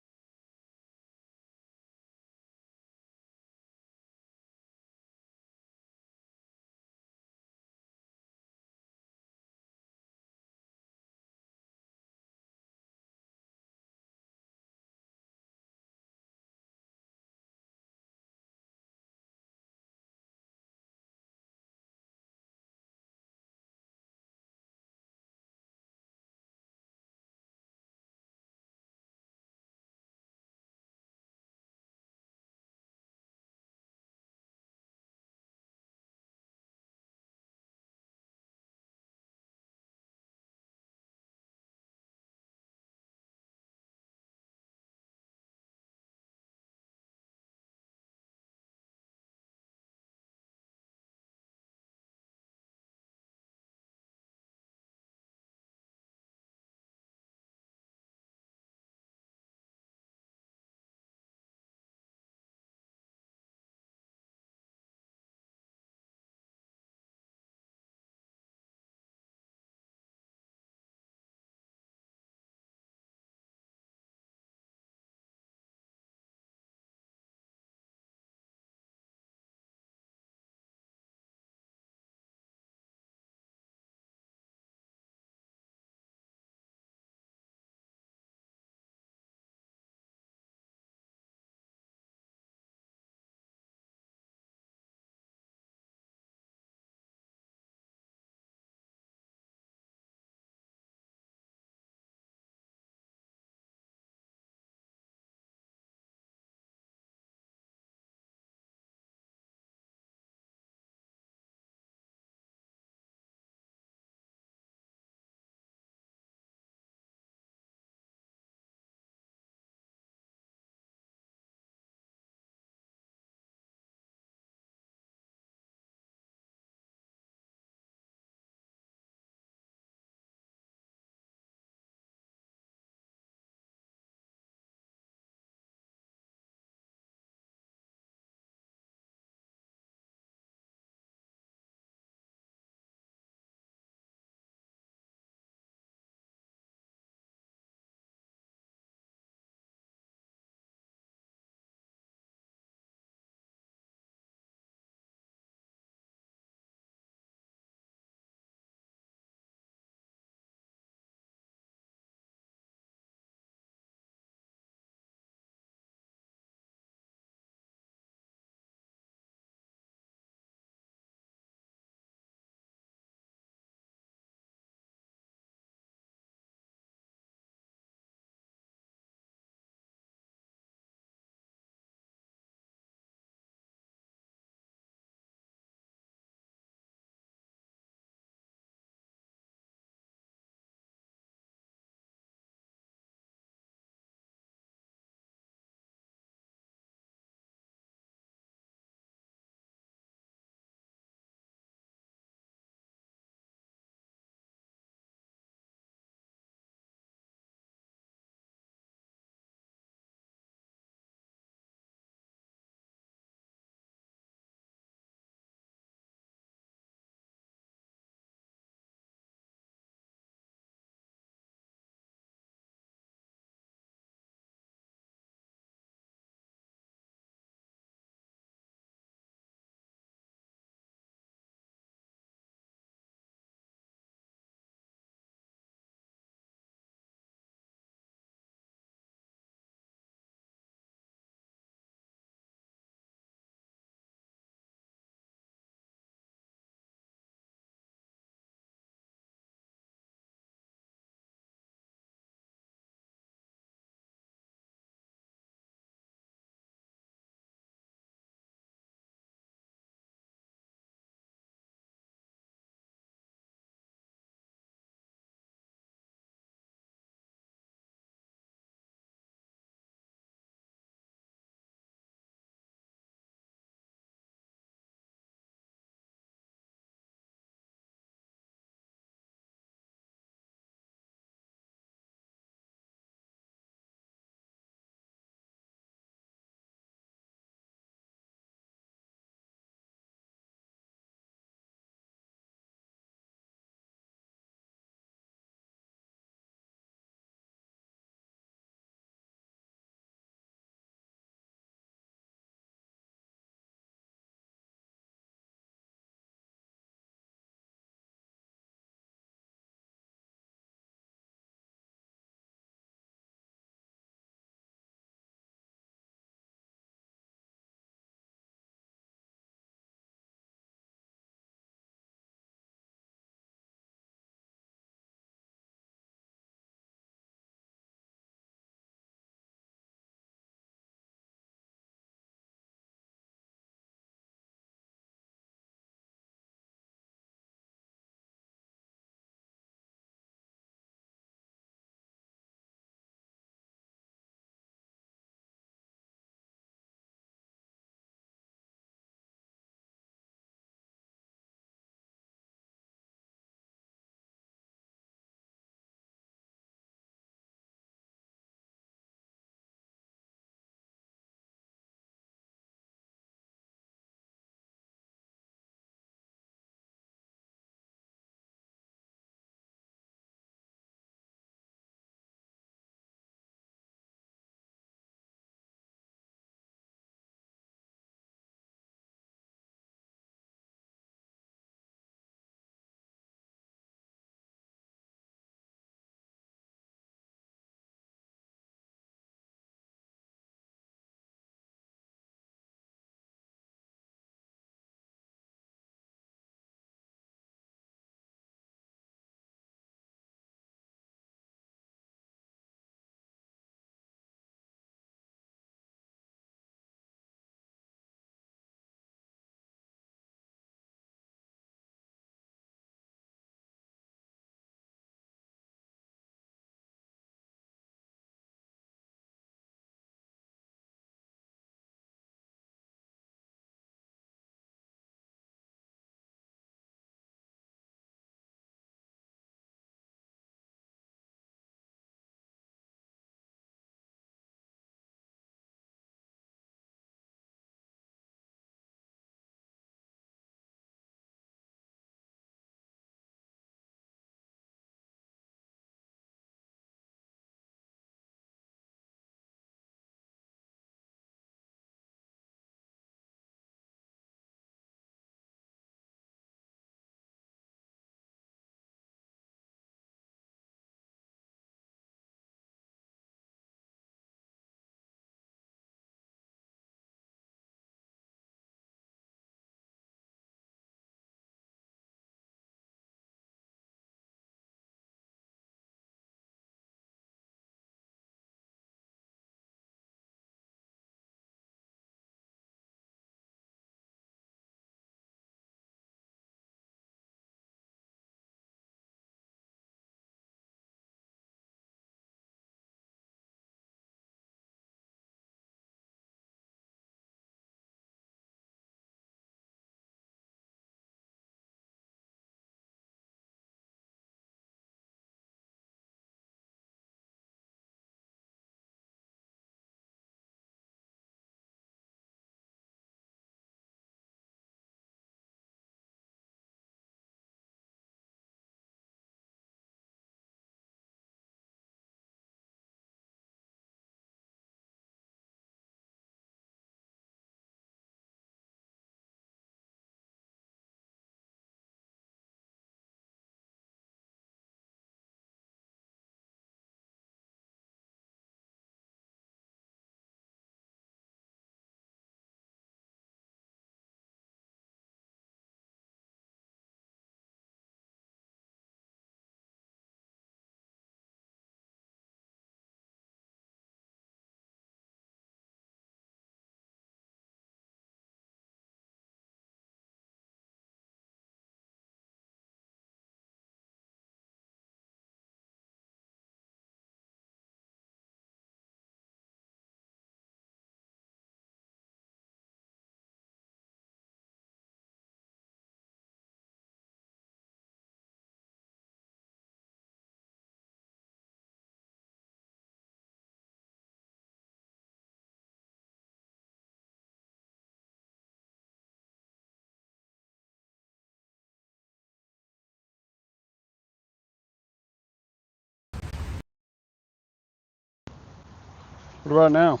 What about now?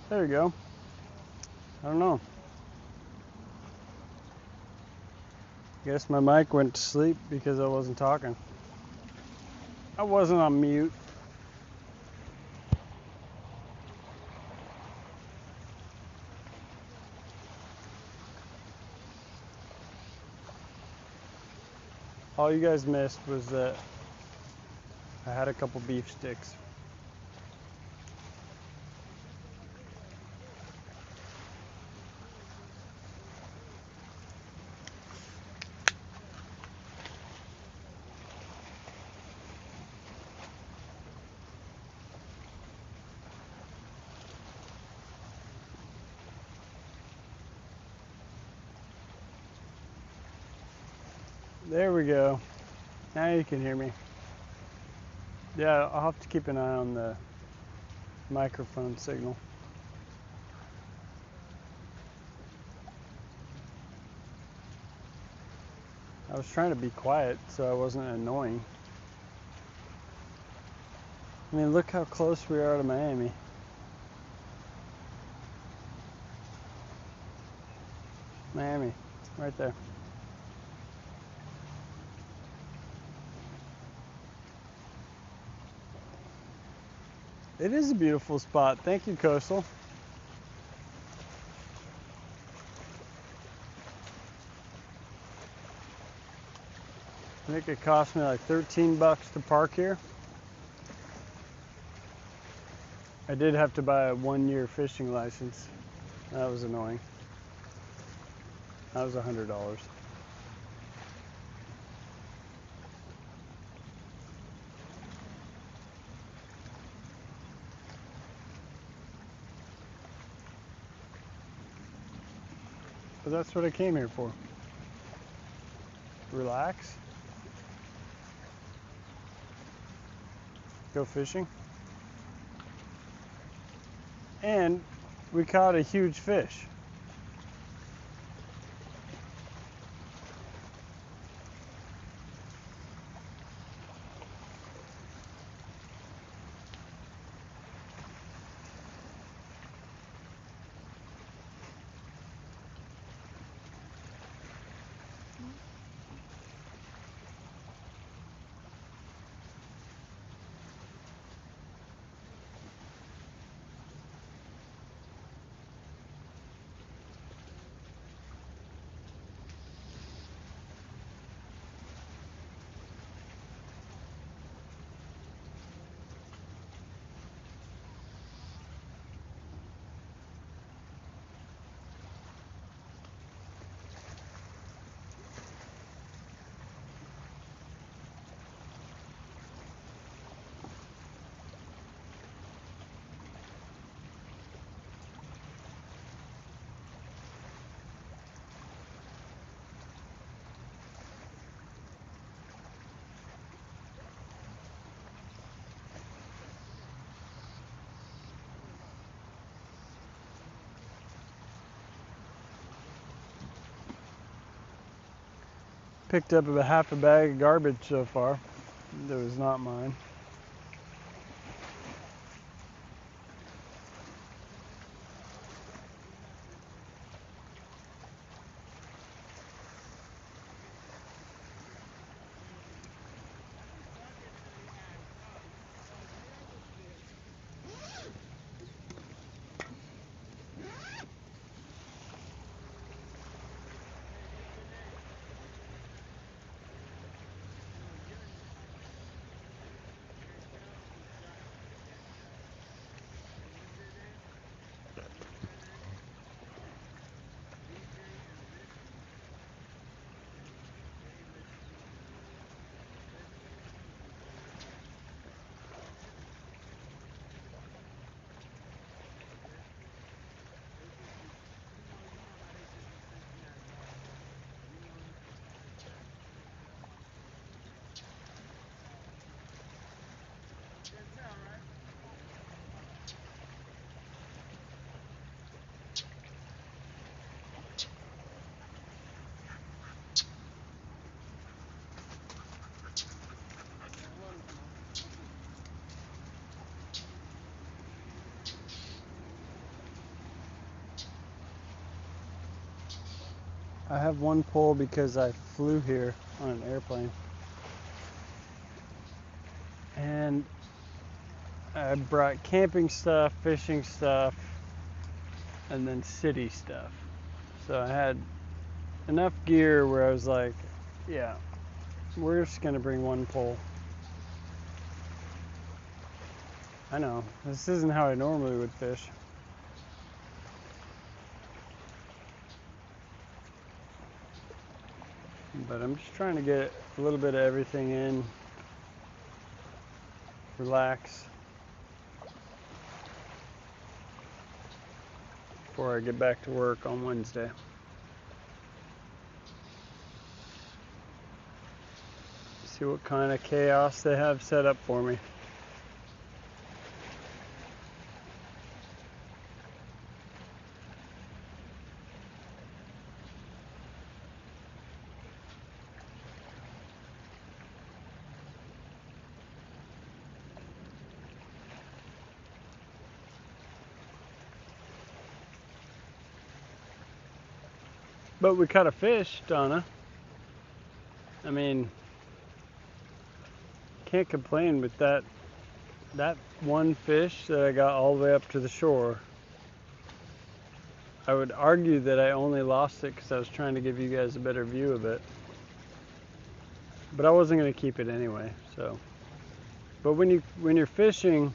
There you go. I don't know. Guess my mic went to sleep because I wasn't talking. I wasn't on mute. All you guys missed was that I had a couple beef sticks. There we go. Now you can hear me. Yeah, I'll have to keep an eye on the microphone signal. I was trying to be quiet so I wasn't annoying. I mean, look how close we are to Miami. Miami, right there. It is a beautiful spot. Thank you, Coastal. I think it cost me like 13 bucks to park here. I did have to buy a 1-year fishing license. That was annoying. That was $100. But that's what I came here for. Relax. Go fishing. And we caught a huge fish. Picked up about half a bag of garbage so far. That was not mine. I have one pole because I flew here on an airplane. And I brought camping stuff, fishing stuff, and then city stuff. So I had enough gear where I was like, yeah, we're just gonna bring one pole. I know, this isn't how I normally would fish. But I'm just trying to get a little bit of everything in, relax, before I get back to work on Wednesday. See what kind of chaos they have set up for me. But we caught a fish, Donna. I mean, can't complain with that one fish that I got all the way up to the shore. I would argue that I only lost it because I was trying to give you guys a better view of it. But I wasn't going to keep it anyway, so. But when you're fishing,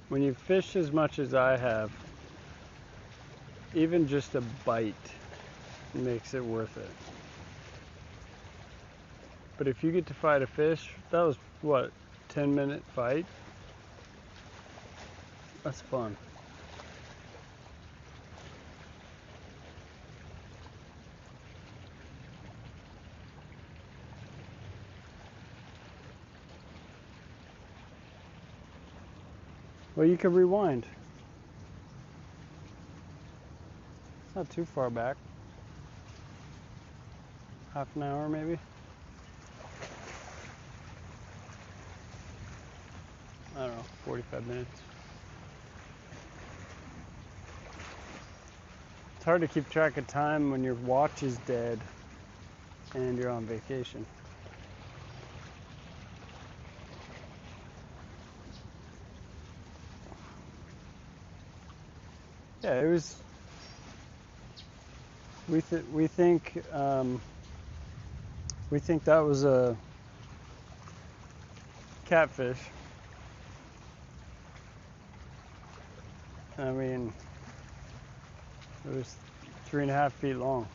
when you fish as much as I have, even just a bite makes it worth it. But if you get to fight a fish, that was what, 10-minute fight? That's fun. Well, you can rewind. It's not too far back. Half an hour maybe. I don't know, 45 minutes. It's hard to keep track of time when your watch is dead and you're on vacation. Yeah, it was. We think that was a catfish. I mean, it was 3.5 feet long.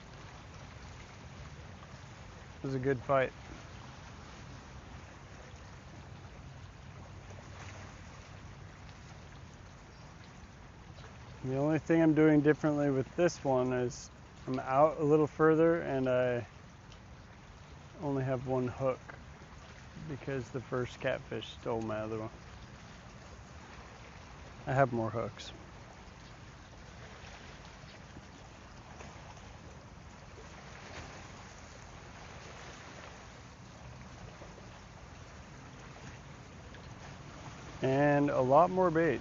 It was a good fight. The only thing I'm doing differently with this one is I'm out a little further and I only have one hook because the first catfish stole my other one. I have more hooks. And a lot more bait.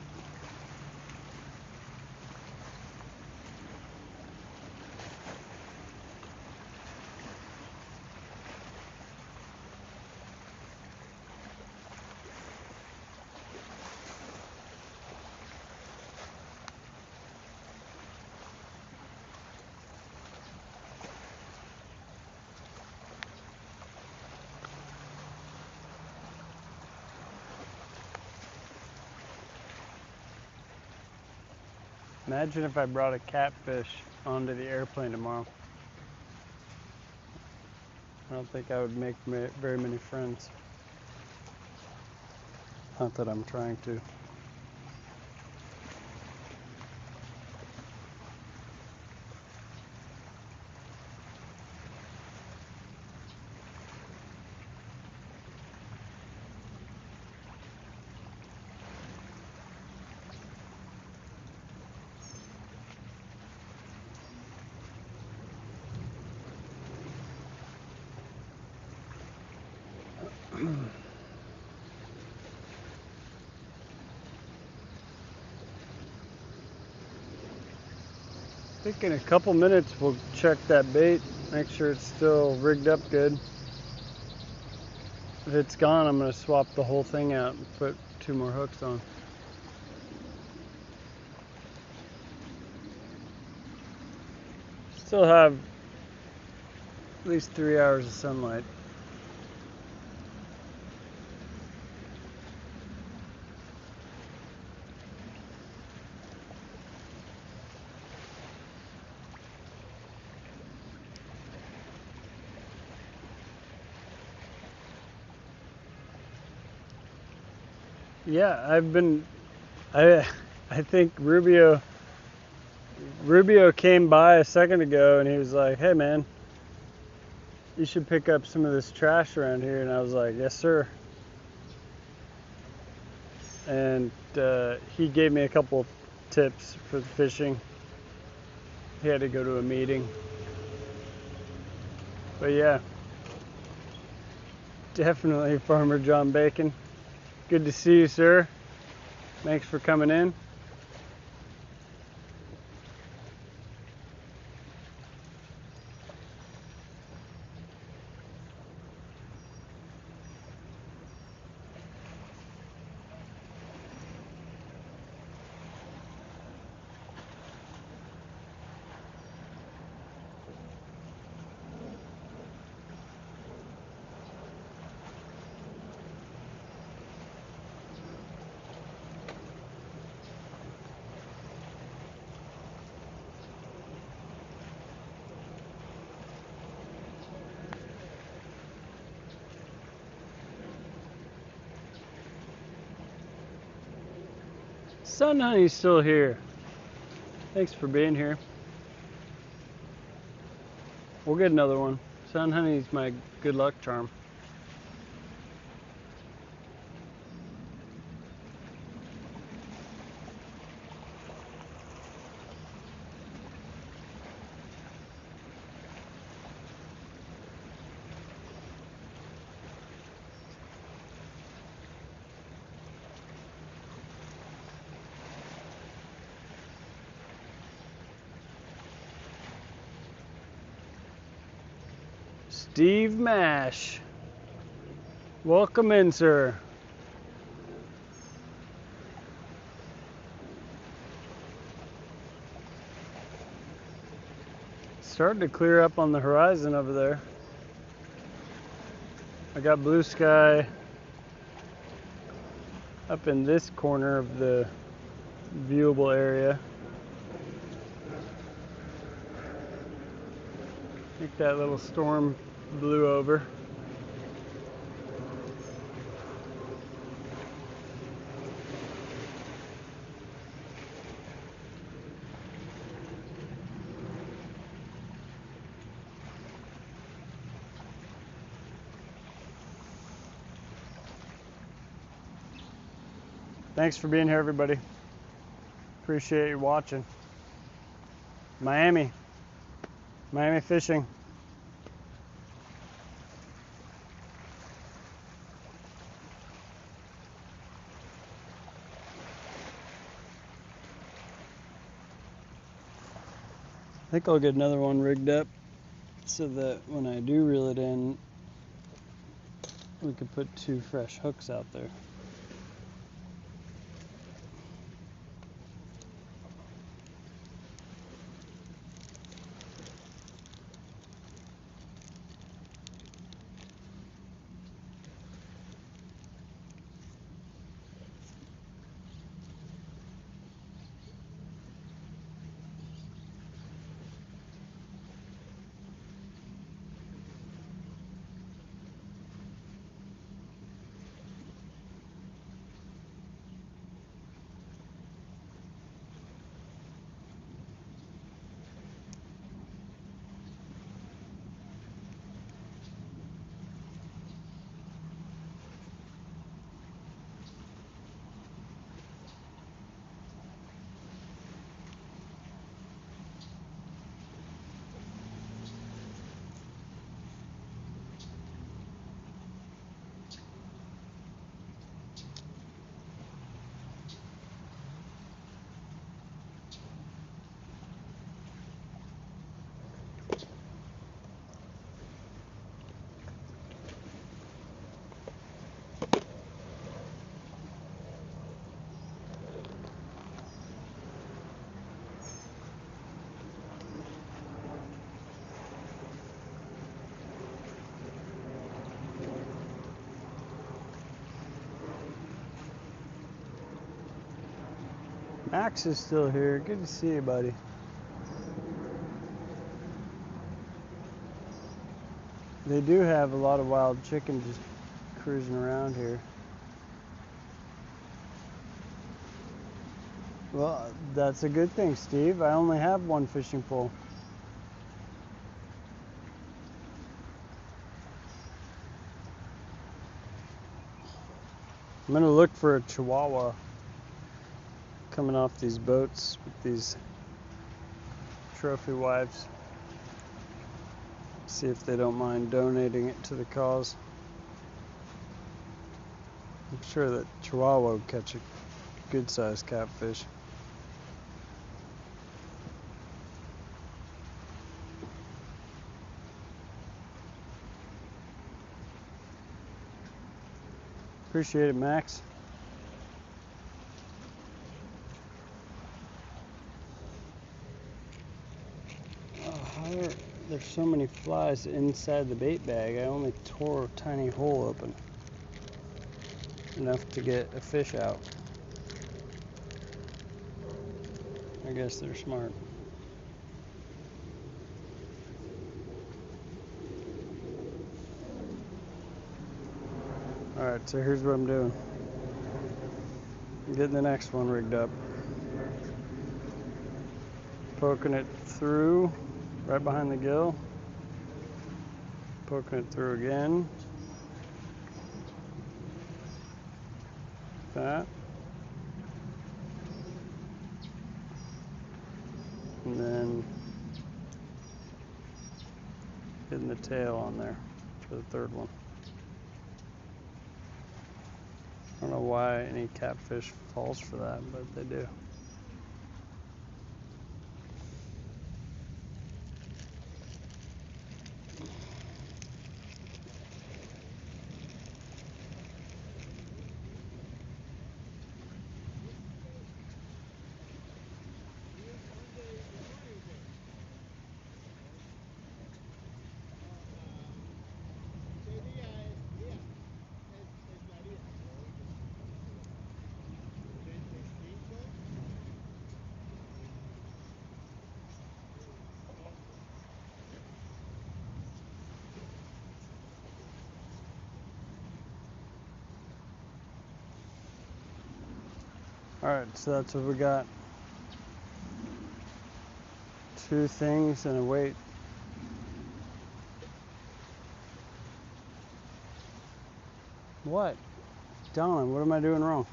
Imagine if I brought a catfish onto the airplane tomorrow. I don't think I would make very many friends. Not that I'm trying to. think in a couple minutes we'll check that bait, make sure it's still rigged up good. If it's gone, I'm going to swap the whole thing out and put 2 more hooks on. Still have at least 3 hours of sunlight. Yeah, I think Rubio came by a second ago and he was like, "Hey man, you should pick up some of this trash around here." And I was like, "Yes sir." And he gave me a couple tips for the fishing. He had to go to a meeting. But yeah, definitely Farmer John Bacon. Good to see you, sir. Thanks for coming in. Sun Honey's still here. Thanks for being here. We'll get another one. Sun Honey's my good luck charm. Steve Mash. Welcome in, sir. It's starting to clear up on the horizon over there. I got blue sky up in this corner of the viewable area. I think that little storm blew over. Thanks for being here, everybody. Appreciate you watching. Miami fishing. I think I'll get another one rigged up so that when I do reel it in, we could put 2 fresh hooks out there. Max is still here. Good to see you, buddy. They do have a lot of wild chicken just cruising around here. Well, that's a good thing, Steve. I only have one fishing pole. I'm gonna look for a chihuahua coming off these boats with these trophy wives. See if they don't mind donating it to the cause. I'm sure that chihuahua would catch a good sized catfish. Appreciate it, Max. Oh, there's so many flies inside the bait bag. I only tore a tiny hole open. Enough to get a fish out. I guess they're smart. Alright, so here's what I'm doing. I'm getting the next one rigged up. Poking it through, right behind the gill. Poking it through again. That. And then getting the tail on there for the third one. I don't know why any catfish falls for that, but they do. Alright, so that's what we got. 2 things and a weight. What? Don, what am I doing wrong?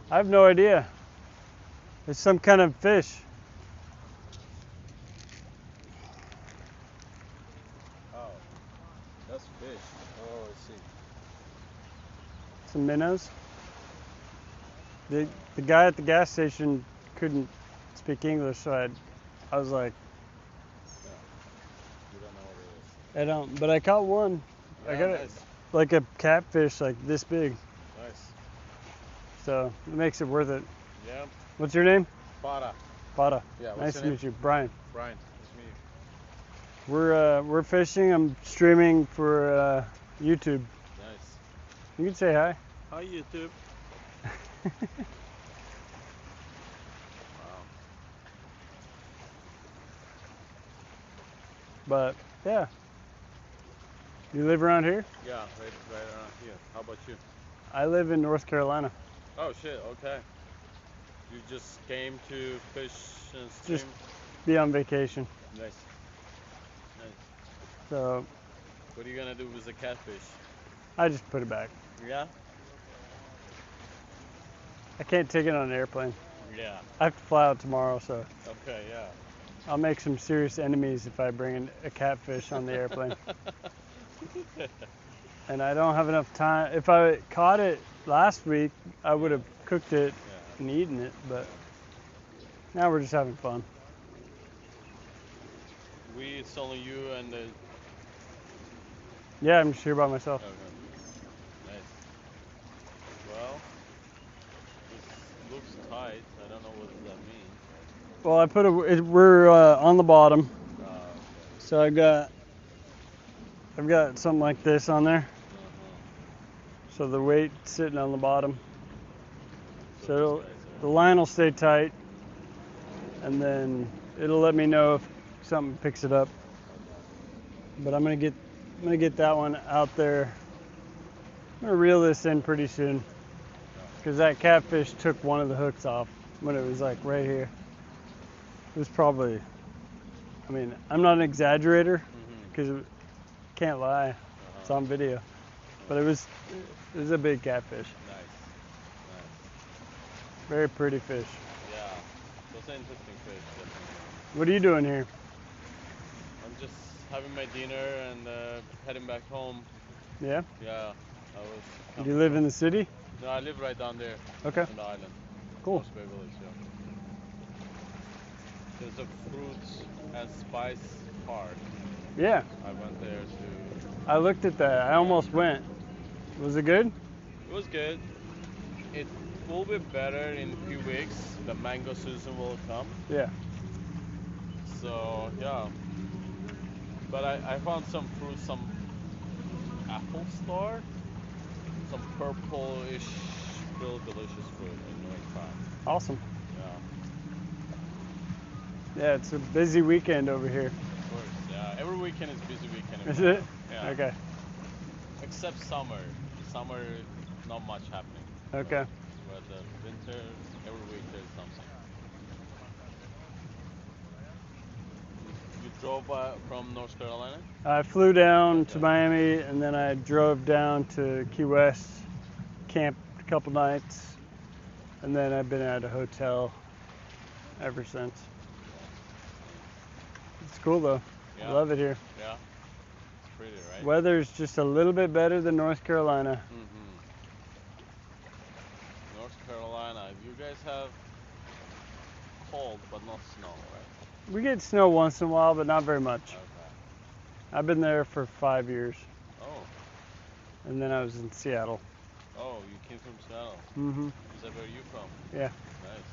I have no idea. It's some kind of fish. Oh, that's fish. Oh, I see. Some minnows. The guy at the gas station couldn't speak English, so I was like, Yeah. You don't know what it is. I don't, but I caught one. Yeah, I got nice. it like a catfish like this big. Nice. So it makes it worth it. Yeah. What's your name? Para. Bada. Yeah. Nice to meet you, Brian. Brian. It's me. We're fishing. I'm streaming for YouTube. Nice. You can say hi. Hi, YouTube. Wow. But yeah. You live around here? Yeah, right around here. How about you? I live in North Carolina. Oh shit. Okay. You just came to fish and stream. Just be on vacation. Nice. Nice. So What are you gonna do with the catfish? I just put it back. Yeah. I can't take it on an airplane. Yeah. I have to fly out tomorrow, so Okay. Yeah. I'll make some serious enemies if I bring in a catfish on the airplane. And I don't have enough time. If I caught it last week, I would have cooked it and eaten it, but now we're just having fun. It's only you and the. Yeah, I'm just here by myself. Okay. Nice. Well, this looks tight. I don't know what does that mean. Well, I put we're on the bottom, Okay. so I've got something like this on there. So the weight sitting on the bottom. So So this guy's the line will stay tight, and then it'll let me know if something picks it up. But I'm gonna get that one out there. I'm gonna reel this in pretty soon, because that catfish took one of the hooks off when it was like right here. It was probably, I mean, I'm not an exaggerator, because can't lie, it's on video. But it was a big catfish. Nice. Very pretty fish. Yeah. Those are interesting fish, definitely. What are you doing here? I'm just having my dinner and heading back home. Yeah? Yeah. Do you live in the city? No, I live right down there. Okay. On the island. Cool. North Bay Village, yeah. There's a fruits and spice park. Yeah. I went there to. I looked at that. I almost went. Was it good? It was good. It will be better in a few weeks. The mango season will come. Yeah. So yeah. But I found some fruit, some apple star, some purplish, really delicious fruit in New York Farm. Awesome. Yeah. Yeah, it's a busy weekend over here. Of course, yeah. Every weekend is busy weekend. Is it? Yeah. Okay. Except summer. Summer, not much happening. Okay. But the winter, every week there's something. You drove from North Carolina? I flew down to Miami, and then I drove down to Key West, camped a couple nights, and then I've been at a hotel ever since. It's cool though. Yeah. I love it here. Yeah. It's pretty, right? Weather's just a little bit better than North Carolina. North Carolina, you guys have cold but not snow, right? We get snow once in a while, but not very much. Okay. I've been there for 5 years, Oh. and then I was in Seattle. Oh, you came from Seattle. Mm-hmm. Is that where you from? Yeah. Nice.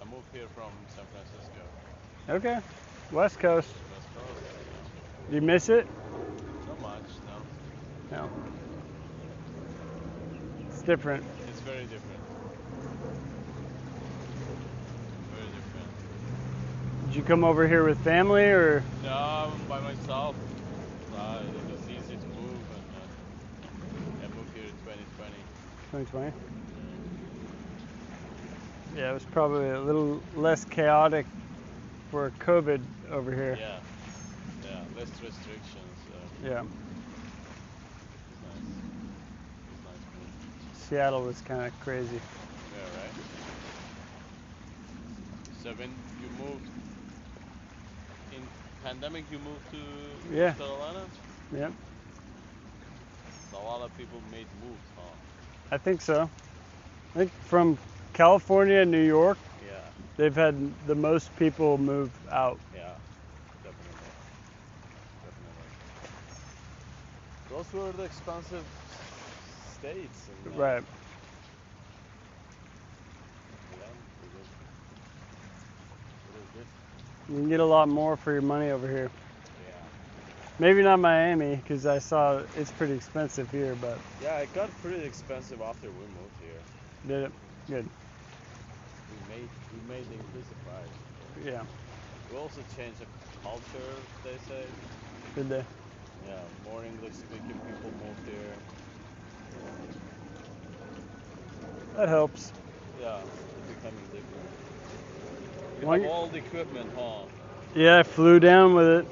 I moved here from San Francisco. Okay. West Coast. West Coast. Do you miss it? Not much, no. No. It's different. It's very different. Very different. Did you come over here with family or? No, I'm by myself. It was easy to move, and I moved here in 2020. 2020? Yeah, it was probably a little less chaotic for COVID over here. Yeah, yeah, less restrictions. Yeah. It's nice. It's nice move. Seattle was kind of crazy. Yeah, right. So when you moved in pandemic, you moved to Yeah. North Carolina. Yep. A lot of people made moves, huh? I think so. I think from California and New York, Yeah, they've had the most people move out. yeah, definitely, definitely. Those were the expensive states. And, Right. Yeah, it is this. You can get a lot more for your money over here. Yeah. Maybe not Miami, because I saw it's pretty expensive here, but Yeah, it got pretty expensive after we moved here. did it? Good. We made the increase the price. Yeah. We also changed the culture, they say. Did they? Yeah, more English speaking people moved here. That helps. Yeah, it's becoming different. You Well, have all the equipment, huh? Yeah, I flew down with it.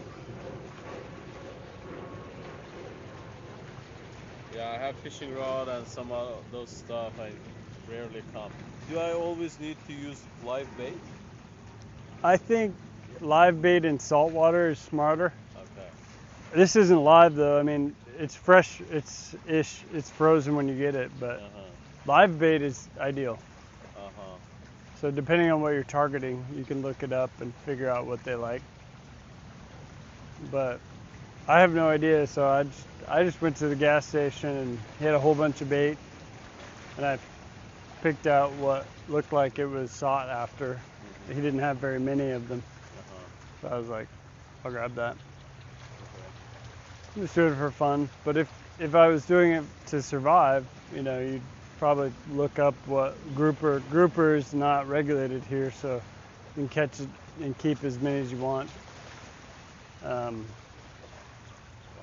Yeah, I have fishing rod and some of those stuff. I rarely come. Do I always need to use live bait? I think live bait in saltwater is smarter. Okay. This isn't live though. I mean, it's fresh. It's frozen when you get it, but live bait is ideal. So depending on what you're targeting, you can look it up and figure out what they like. But I have no idea, so I just went to the gas station and hit a whole bunch of bait, and I picked out what looked like it was sought after. He didn't have very many of them, so I was like, I'll grab that. I'm just doing it for fun. But if if I was doing it to survive, you'd probably look up what grouper is not regulated here, so you can catch it and keep as many as you want.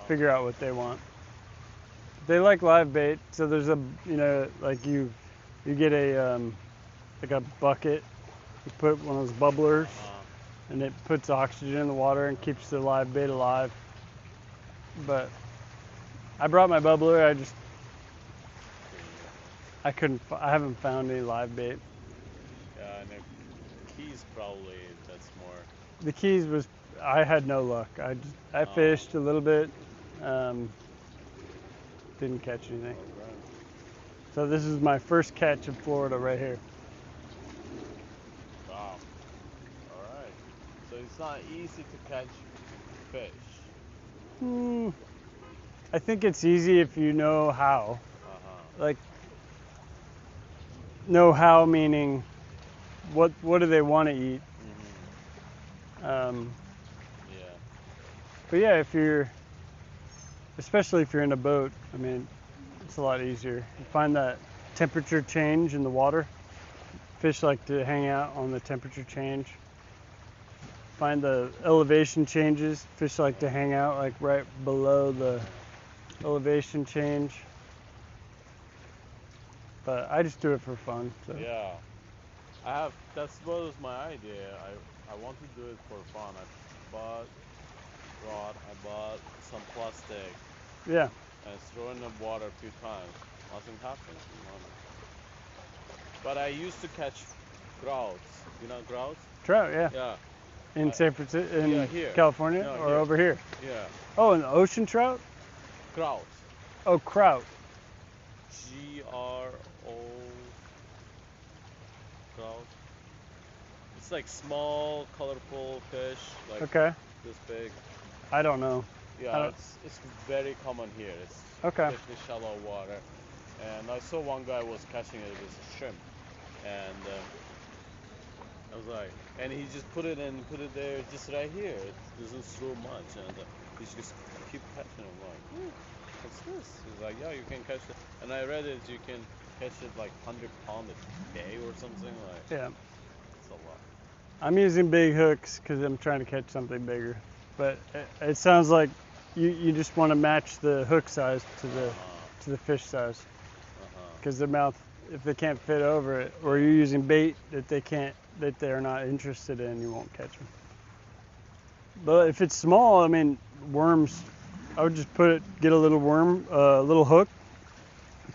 Figure out what they want. They like live bait, so there's like you get a like a bucket, you put one of those bubblers, and it puts oxygen in the water and keeps the live bait alive. But I brought my bubbler. I haven't found any live bait. Yeah, and the keys probably that's more. The keys I had no luck. I fished a little bit, didn't catch anything. Right. So this is my first catch in Florida right here. Wow. All right. So it's not easy to catch fish. I think it's easy if you know how. Like, know how meaning what do they want to eat. Yeah. But yeah, especially if you're in a boat, I mean, it's a lot easier. You find that temperature change in the water. Fish like to hang out on the temperature change. Find the elevation changes. Fish like to hang out like right below the elevation change. But I just do it for fun. So. Yeah. That was my idea. I want to do it for fun. I bought rod, I bought some plastic. Yeah. And throw in the water a few times. Nothing happens. But I used to catch grouse. You know grouse? Trout, yeah. Yeah. In San Francisco, in California, or here. over here? Yeah. Oh, an ocean trout? Grouse. Oh, kraut. G-R-O. Grouse. It's like small, colorful fish, like this big. I don't know. Yeah, it's very common here. It's especially shallow water. And I saw one guy was catching it with shrimp, and I was like, and he just put it there, just right here. It doesn't throw much, and he just keep catching it. I'm like, what's this? He's like, yeah, you can catch it. And I read it, you can catch it like 100 pounds a day or something like. Yeah. It's a lot. I'm using big hooks because I'm trying to catch something bigger. But it sounds like you just want to match the hook size to the fish size. Because their mouth, if they can't fit over it, or you're using bait that they're not interested in, you won't catch them. But if it's small, I mean, worms, I would just get a little worm, little hook,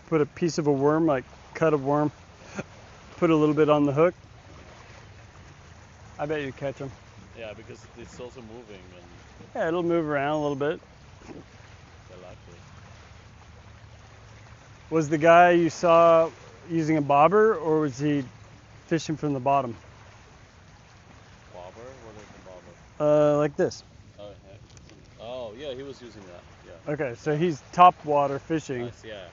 put a piece of a worm, like cut a worm, put a little bit on the hook. I bet you catch them. Yeah, because it's also moving. Yeah, it'll move around a little bit. I like it. Was the guy you saw using a bobber, or was he fishing from the bottom? Bobber? What is a bobber? Like this. Oh, yeah, he was using that. Yeah. Okay, so he's top water fishing. Nice, yeah.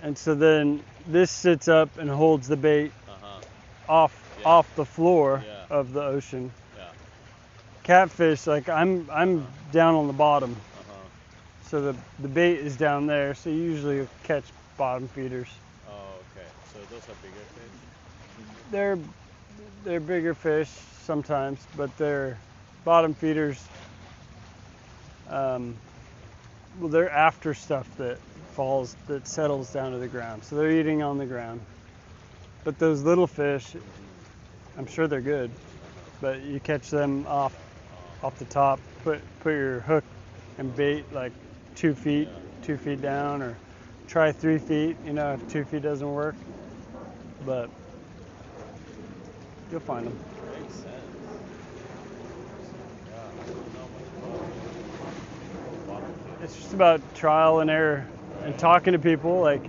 And so then this sits up and holds the bait off the floor of the ocean. Yeah. Catfish, like I'm down on the bottom. So the bait is down there, so you usually catch bottom feeders. Oh, okay. So those are bigger fish? They're bigger fish sometimes, but they're bottom feeders. Well, they're after stuff that settles down to the ground. So they're eating on the ground. But those little fish, I'm sure they're good, but you catch them off the top. Put your hook and bait like 2 feet down, or try 3 feet. If 2 feet doesn't work, but you'll find them. Makes sense. It's just about trial and error and talking to people. Like,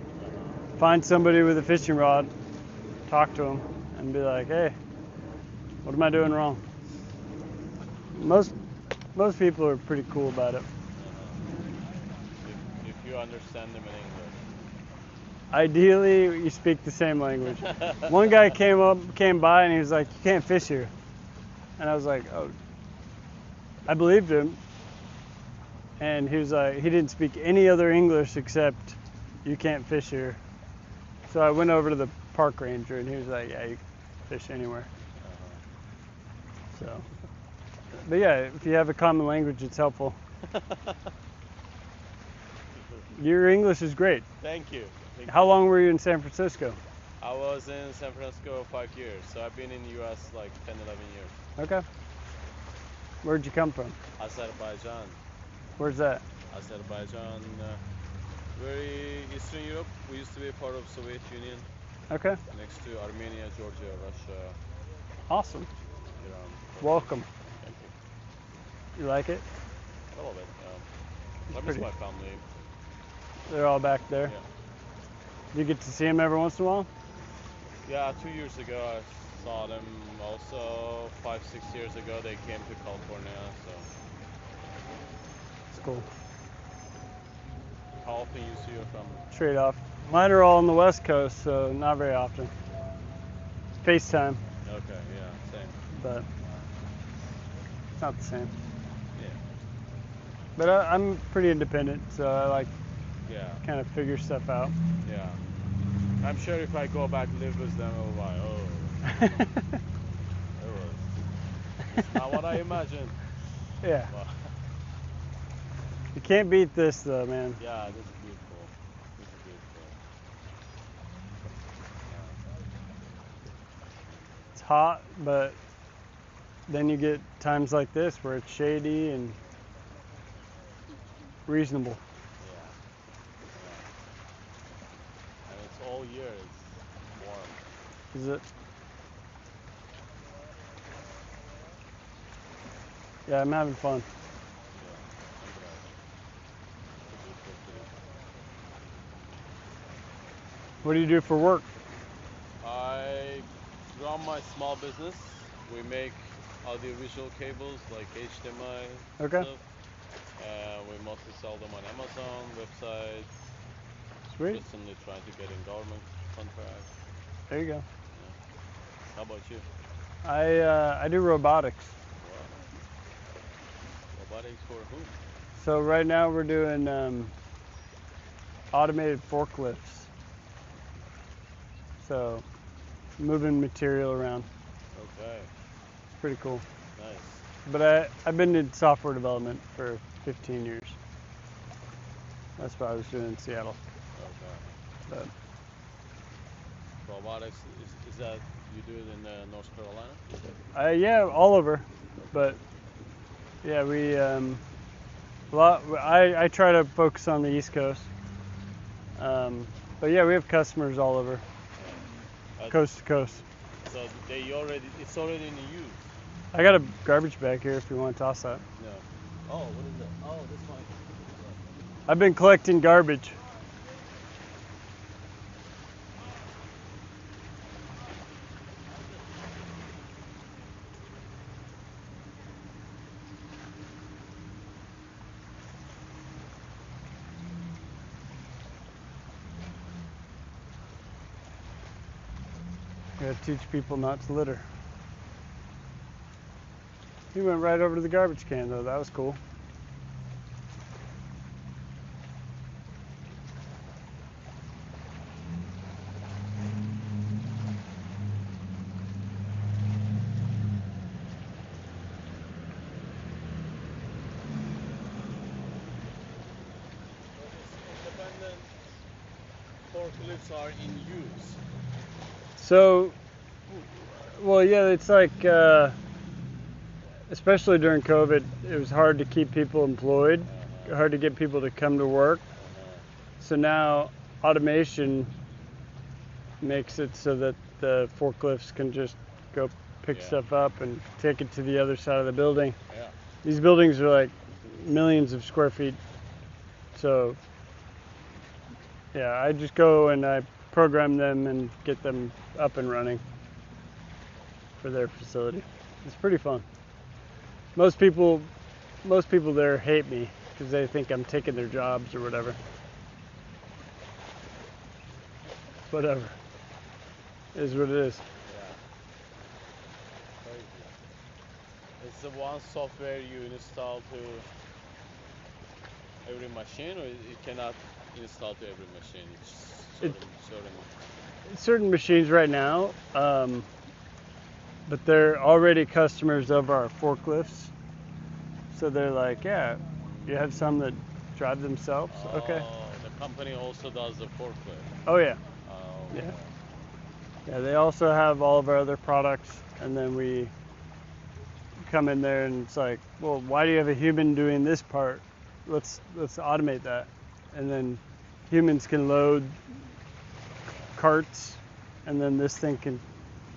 find somebody with a fishing rod, talk to them, and be like, "Hey, what am I doing wrong?" Most people are pretty cool about it. If you understand them in English. Ideally, you speak the same language. One guy came by and he was like, "You can't fish here," and I was like, "Oh." I believed him, and he was like, he didn't speak any other English except you can't fish here. So I went over to the park ranger, and he was like, yeah, you can fish anywhere. So, but yeah, if you have a common language, it's helpful. Your English is great. Thank you. Thank How you. long were you in San Francisco? I was in San Francisco 5 years, so I've been in the US like 10, 11 years. Okay. Where'd you come from? Azerbaijan. Where's that? Azerbaijan, very Eastern Europe. We used to be a part of Soviet Union, Okay. next to Armenia, Georgia, Russia, Awesome. Iran. Welcome. Thank you. You like it? A little bit. I miss pretty- my family. They're all back there. Yeah. You get to see them every once in a while? Yeah, 2 years ago I saw them. Also, 5, 6 years ago they came to California. So, It's cool. how often you see your family? Trade off. Mine are all on the West Coast, so not very often. FaceTime, Okay, yeah, same. but it's not the same. Yeah, But I'm pretty independent, so I like yeah, kind of figure stuff out. yeah. I'm sure if I go back live with them, I'll be like, oh, it's not what I imagined. Yeah. But, You can't beat this though, man. yeah, this is beautiful. This is beautiful. It's hot, but then you get times like this where it's shady and reasonable. Yeah, yeah. And it's all year. It's warm. Is it? Yeah, I'm having fun. Yeah, I'm glad. It's a beautiful city. What do you do for work? I run my small business. We make audiovisual cables like HDMI Okay. stuff. We mostly sell them on Amazon website. Sweet. Recently trying to get in government contracts. There you go. How about you? I do robotics. Wow. Robotics for whom? So right now we're doing automated forklifts. So moving material around. Okay, Pretty cool. nice. But I've been in software development for 15 years. That's what I was doing in Seattle. Okay. But Robotics, is that you do it in North Carolina? yeah, all over. But yeah, we I try to focus on the East Coast. But yeah, we have customers all over, coast to coast. So it's already in use. I got a garbage bag here if you want to toss that. No. Oh, what is it? Oh, this one. I've been collecting garbage. Gotta teach people not to litter. He went right over to the garbage can though, that was cool. Independent forklifts are in use. So, well, yeah, it's like, especially during COVID, it was hard to keep people employed, hard to get people to come to work. So now automation makes it so that the forklifts can just go pick Yeah. stuff up and take it to the other side of the building. Yeah. These buildings are like millions of square feet. So, yeah, I just go and I program them and get them up and running for their facility. It's pretty fun. Most people there hate me because they think I'm taking their jobs or whatever. Whatever. It is what it is. Yeah. Crazy. It's the one software you install to every machine, or you cannot install to every machine? It's It, certain. certain machines right now, but they're already customers of our forklifts. So they're like, yeah, you have some that drive themselves. Okay. Oh, the company also does the forklift. Oh yeah. Oh, Yeah. okay. Yeah. They also have all of our other products, and then we come in there and it's like, well, why do you have a human doing this part? Let's automate that, and then humans can load carts, and then this thing can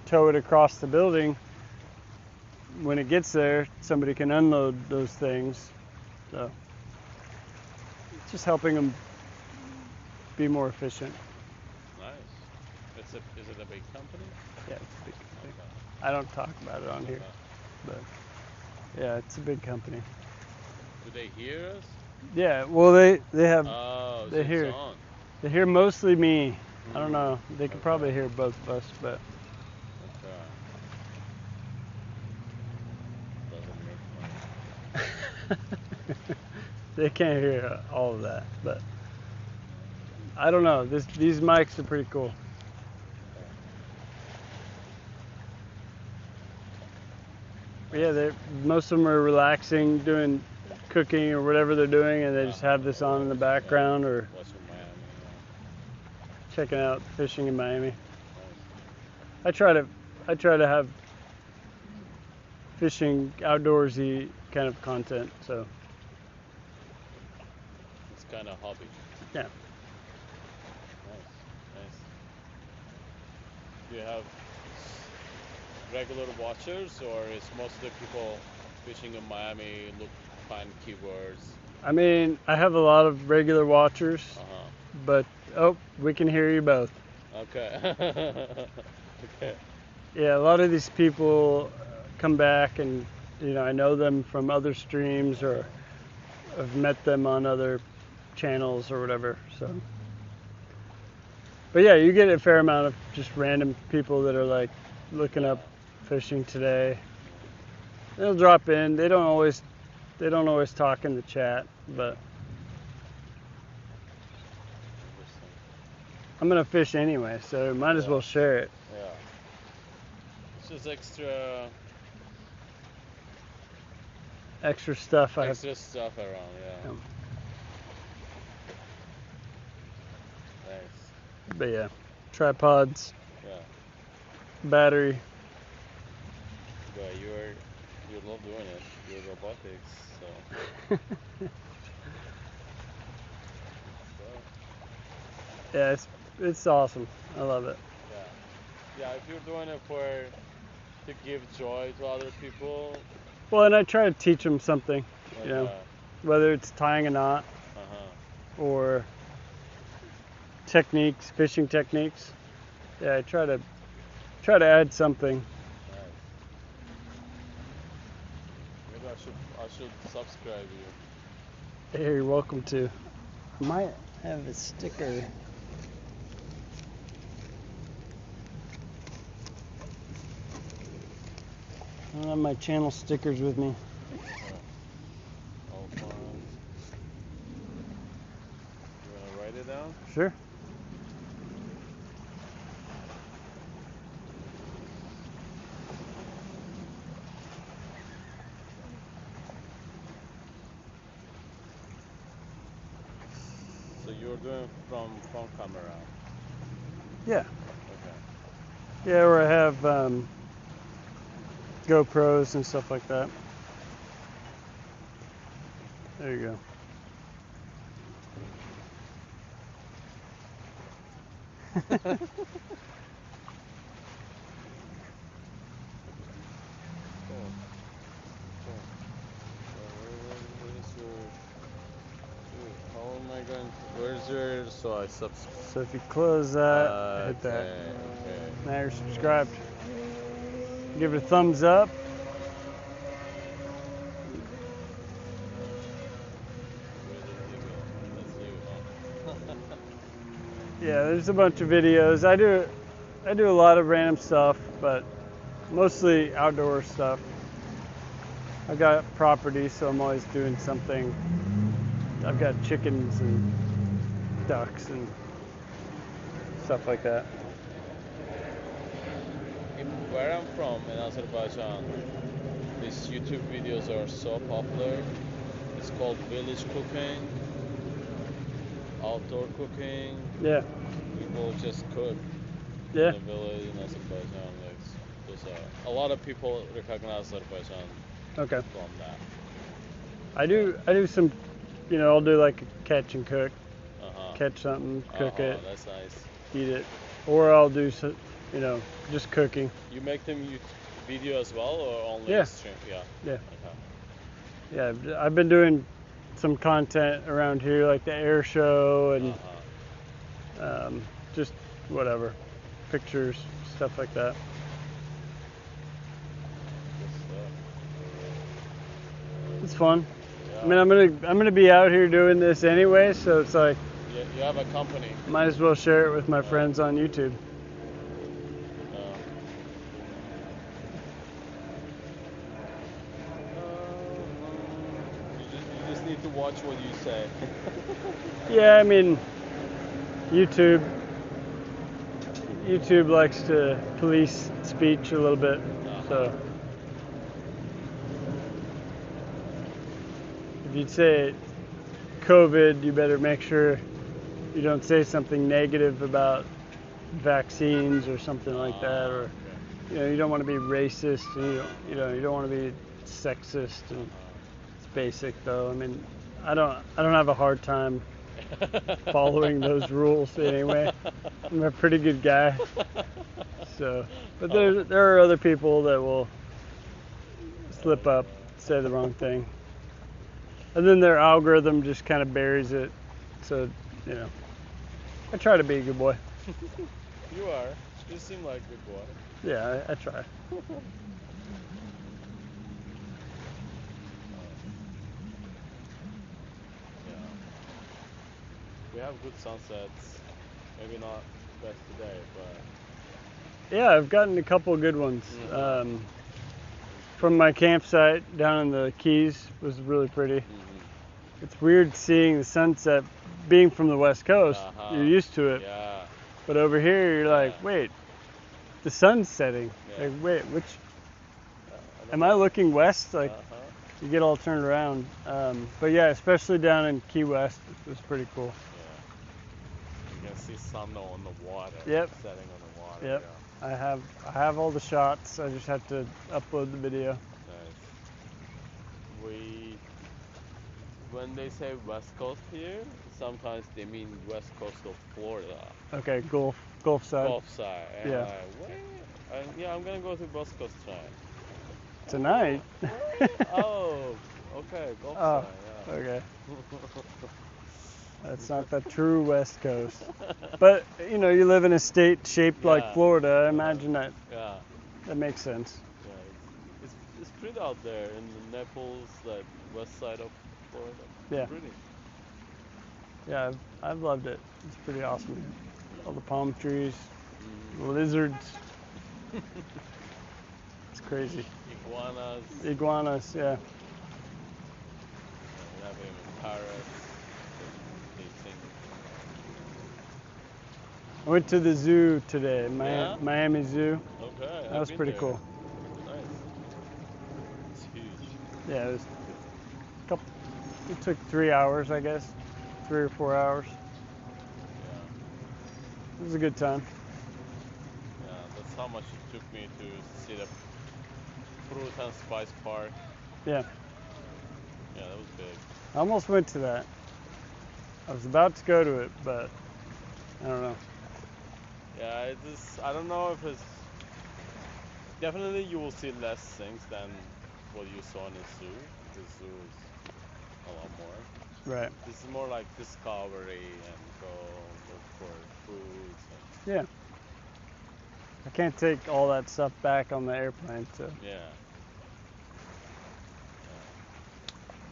tow it across the building. When it gets there, somebody can unload those things. So it's just helping them be more efficient. Nice. Is it a big company? Yeah, it's a big company. Okay. I don't talk about it on here, Okay. but yeah, it's a big company. Do they hear us? Yeah, well they have Oh, they so hear it's on. they hear mostly me. I don't know. They could Okay. probably hear both of us, but Okay. Doesn't make noise. they can't hear all of that. But I don't know. These mics are pretty cool. But yeah, most of them are relaxing, doing cooking or whatever they're doing, and they just have this on in the background or Watching Miami. checking out fishing in Miami. Nice. I try to have fishing outdoorsy kind of content. So It's kind of hobby. yeah. Nice. Nice. Do you have regular watchers, or is most of the people fishing in Miami find keywords? I mean, I have a lot of regular watchers, but we can hear you both. Okay. Okay. Yeah, a lot of these people come back, and I know them from other streams or I've met them on other channels or whatever. So, but yeah, you get a fair amount of just random people that are like looking up fishing today. They'll drop in. They don't always talk in the chat, but I'm gonna fish anyway, so might as well share it. Yeah. It's just Extra stuff stuff around, yeah. Nice. But yeah, tripods, Yeah. battery. Yeah, you love doing it. You're robotics, so. Yeah, it's awesome. I love it. Yeah. Yeah, if you're doing it to give joy to other people. Well, and I try to teach them something, whether it's tying a knot or techniques, fishing techniques. Yeah, I try to add something. Nice. Maybe I should subscribe you. Hey, you're welcome to. I might have a sticker. I don't have my channel stickers with me. All fun. You wanna write it down? Sure. So you're doing from camera? Yeah. Okay. Yeah, where I have GoPros and stuff like that. There you go. Cool. How am I going to, where's your, so I subscribe. So if you close that, hit that. Okay. Now you're subscribed. Give it a thumbs up. Yeah, there's a bunch of videos. I do a lot of random stuff, but mostly outdoor stuff. I've got property, so I'm always doing something I've got chickens and ducks and stuff like that. Where I'm from in Azerbaijan, these YouTube videos are so popular. It's called village cooking, outdoor cooking. Yeah. People just cook Yeah. in a village in Azerbaijan. Like, there's a lot of people recognize Azerbaijan Okay. from that. I do some, I'll do like a catch and cook. Uh-huh. Catch something, cook it, That's nice. eat it, or I'll do some, just cooking. You make them video as well, or only Yeah. stream? Yeah. Yeah. Okay. Yeah, I've been doing some content around here, like the air show and just whatever, pictures, stuff like that. Good stuff. It's fun. Yeah. I mean, I'm gonna be out here doing this anyway, so it's like You have a company. might as well share it with my friends on YouTube. You just need to watch what you say. Yeah, I mean, YouTube likes to police speech a little bit, so if you'd say COVID, you better make sure you don't say something negative about vaccines or something like that, or you don't want to be racist, and you don't want to be sexist, and it's basic though. I mean, I don't have a hard time following those rules anyway. I'm a pretty good guy. So, but there are other people that will slip up, say the wrong thing, and then their algorithm just kind of buries it. So, I try to be a good boy. You are. You seem like a good boy. Yeah, I try. We have good sunsets. Maybe not best today, but Yeah, I've gotten a couple of good ones. From my campsite down in the Keys was really pretty. It's weird seeing the sunset. Being from the West Coast, you're used to it. Yeah. But over here, you're like, wait, the sun's setting. Yeah. Like, wait, which? Am I looking west? Like, you get all turned around. But yeah, especially down in Key West, it was pretty cool. Yeah. You can see sun on the water. Yep. Setting on the water. Yep. Yeah. I have all the shots. I just have to upload the video. Nice. When they say West Coast here, sometimes they mean West Coast of Florida. Okay, Gulf side. Gulf side. And Yeah. I'm like, yeah, I'm gonna go to West Coast tonight. Tonight. Oh, okay, Gulf side. Yeah. Okay. That's not the true West Coast. But you live in a state shaped like Florida. I imagine that makes sense. Yeah, it's pretty out there in the Naples, that west side of Florida. Yeah. Pretty. Yeah, I've loved it. It's pretty awesome. All the palm trees, the lizards. It's crazy. Iguanas, yeah. We have even parrots. They sing. I went to the zoo today, Miami Zoo. Okay. That was pretty cool. Nice. It's huge. Yeah, it took 3 hours, I guess. 3 or 4 hours. Yeah. It was a good time. Yeah, that's how much it took me to see the Fruit and Spice Park. Yeah. Yeah, that was big. I almost went to that. I was about to go to it, but I don't know. Yeah, I don't know if it's... Definitely you will see less things than what you saw in the zoo. The zoo is a lot more. Right. This is more like discovery and go look for foods. Yeah. I can't take all that stuff back on the airplane, so. Yeah.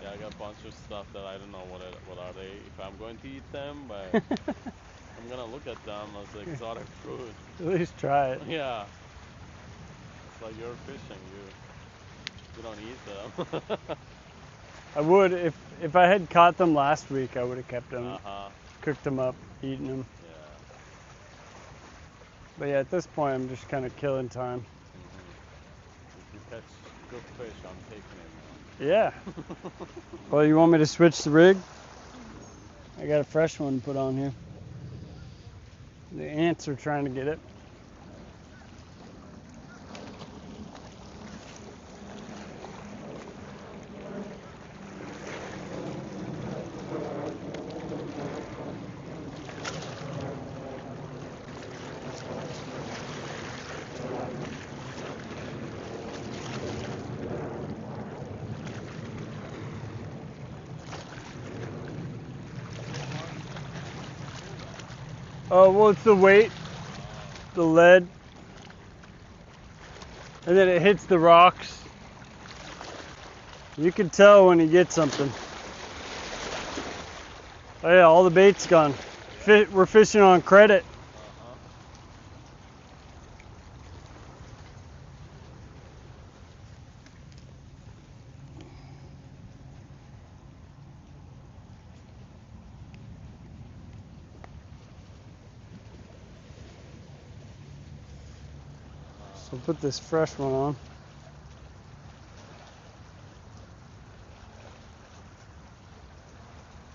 Yeah, I got a bunch of stuff that I don't know what are they, if I'm going to eat them, but I'm gonna look at them as exotic fruit. At least try it. Yeah. It's like you're fishing, you don't eat them. I would if I had caught them last week. I would have kept them, Uh-huh. cooked them up, eaten them. Yeah. But yeah, at this point, I'm just kind of killing time. If you catch good fish, I'm taking it, man. Yeah. Well, you want me to switch the rig? I got a fresh one put on here. The ants are trying to get it. Oh, well, it's the weight, the lead, and then it hits the rocks. You can tell when you get something. Oh yeah, all the bait's gone. We're fishing on credit. So put this fresh one on.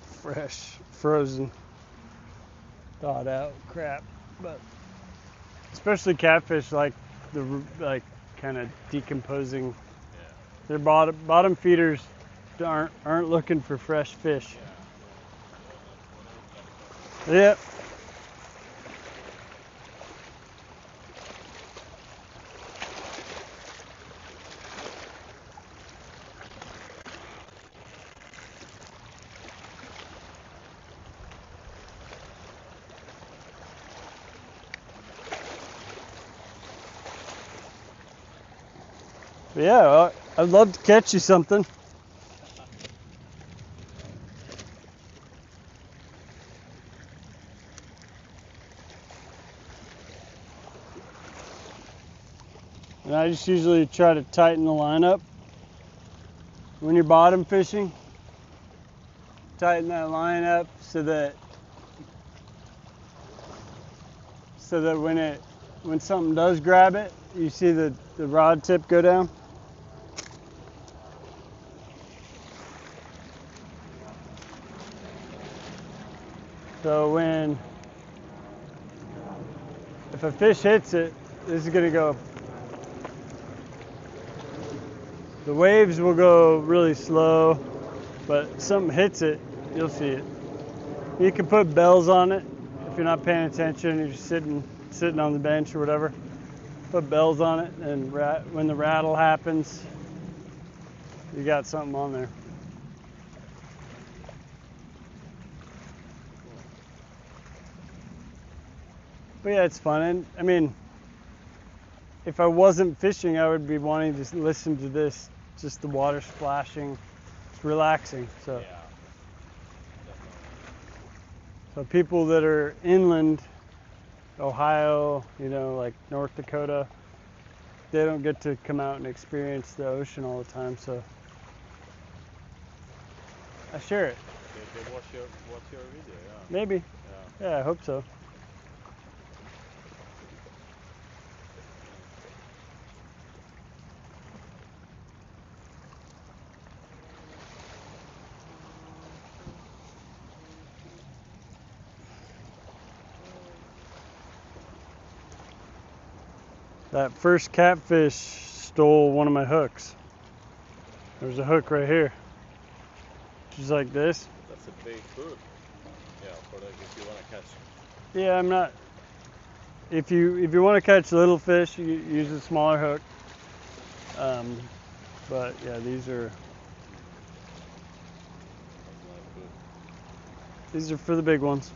Fresh, frozen, thawed out crap. But especially catfish like kind of decomposing. Yeah. Their bottom feeders aren't looking for fresh fish. Yep. Yeah, I'd love to catch you something. And I just usually try to tighten the line up. When you're bottom fishing, tighten that line up so that when something does grab it, you see the rod tip go down. So if a fish hits it, this is gonna go. The waves will go really slow, but something hits it, you'll see it. You can put bells on it if you're not paying attention. You're just sitting on the bench or whatever. Put bells on it, and when the rattle happens, you got something on there. But yeah, it's fun. And I mean, if I wasn't fishing, I would be wanting to listen to this. Just the water splashing. It's relaxing. So, Yeah. so people that are inland, Ohio, like North Dakota, they don't get to come out and experience the ocean all the time. So I share it. They watch your video, yeah. Maybe. Yeah. Yeah, I hope so. That first catfish stole one of my hooks. There's a hook right here. Just like this. That's a big hook. Yeah, for like if you want to catch. Yeah, I'm not. If you want to catch little fish, you use a smaller hook. But yeah, these are for the big ones.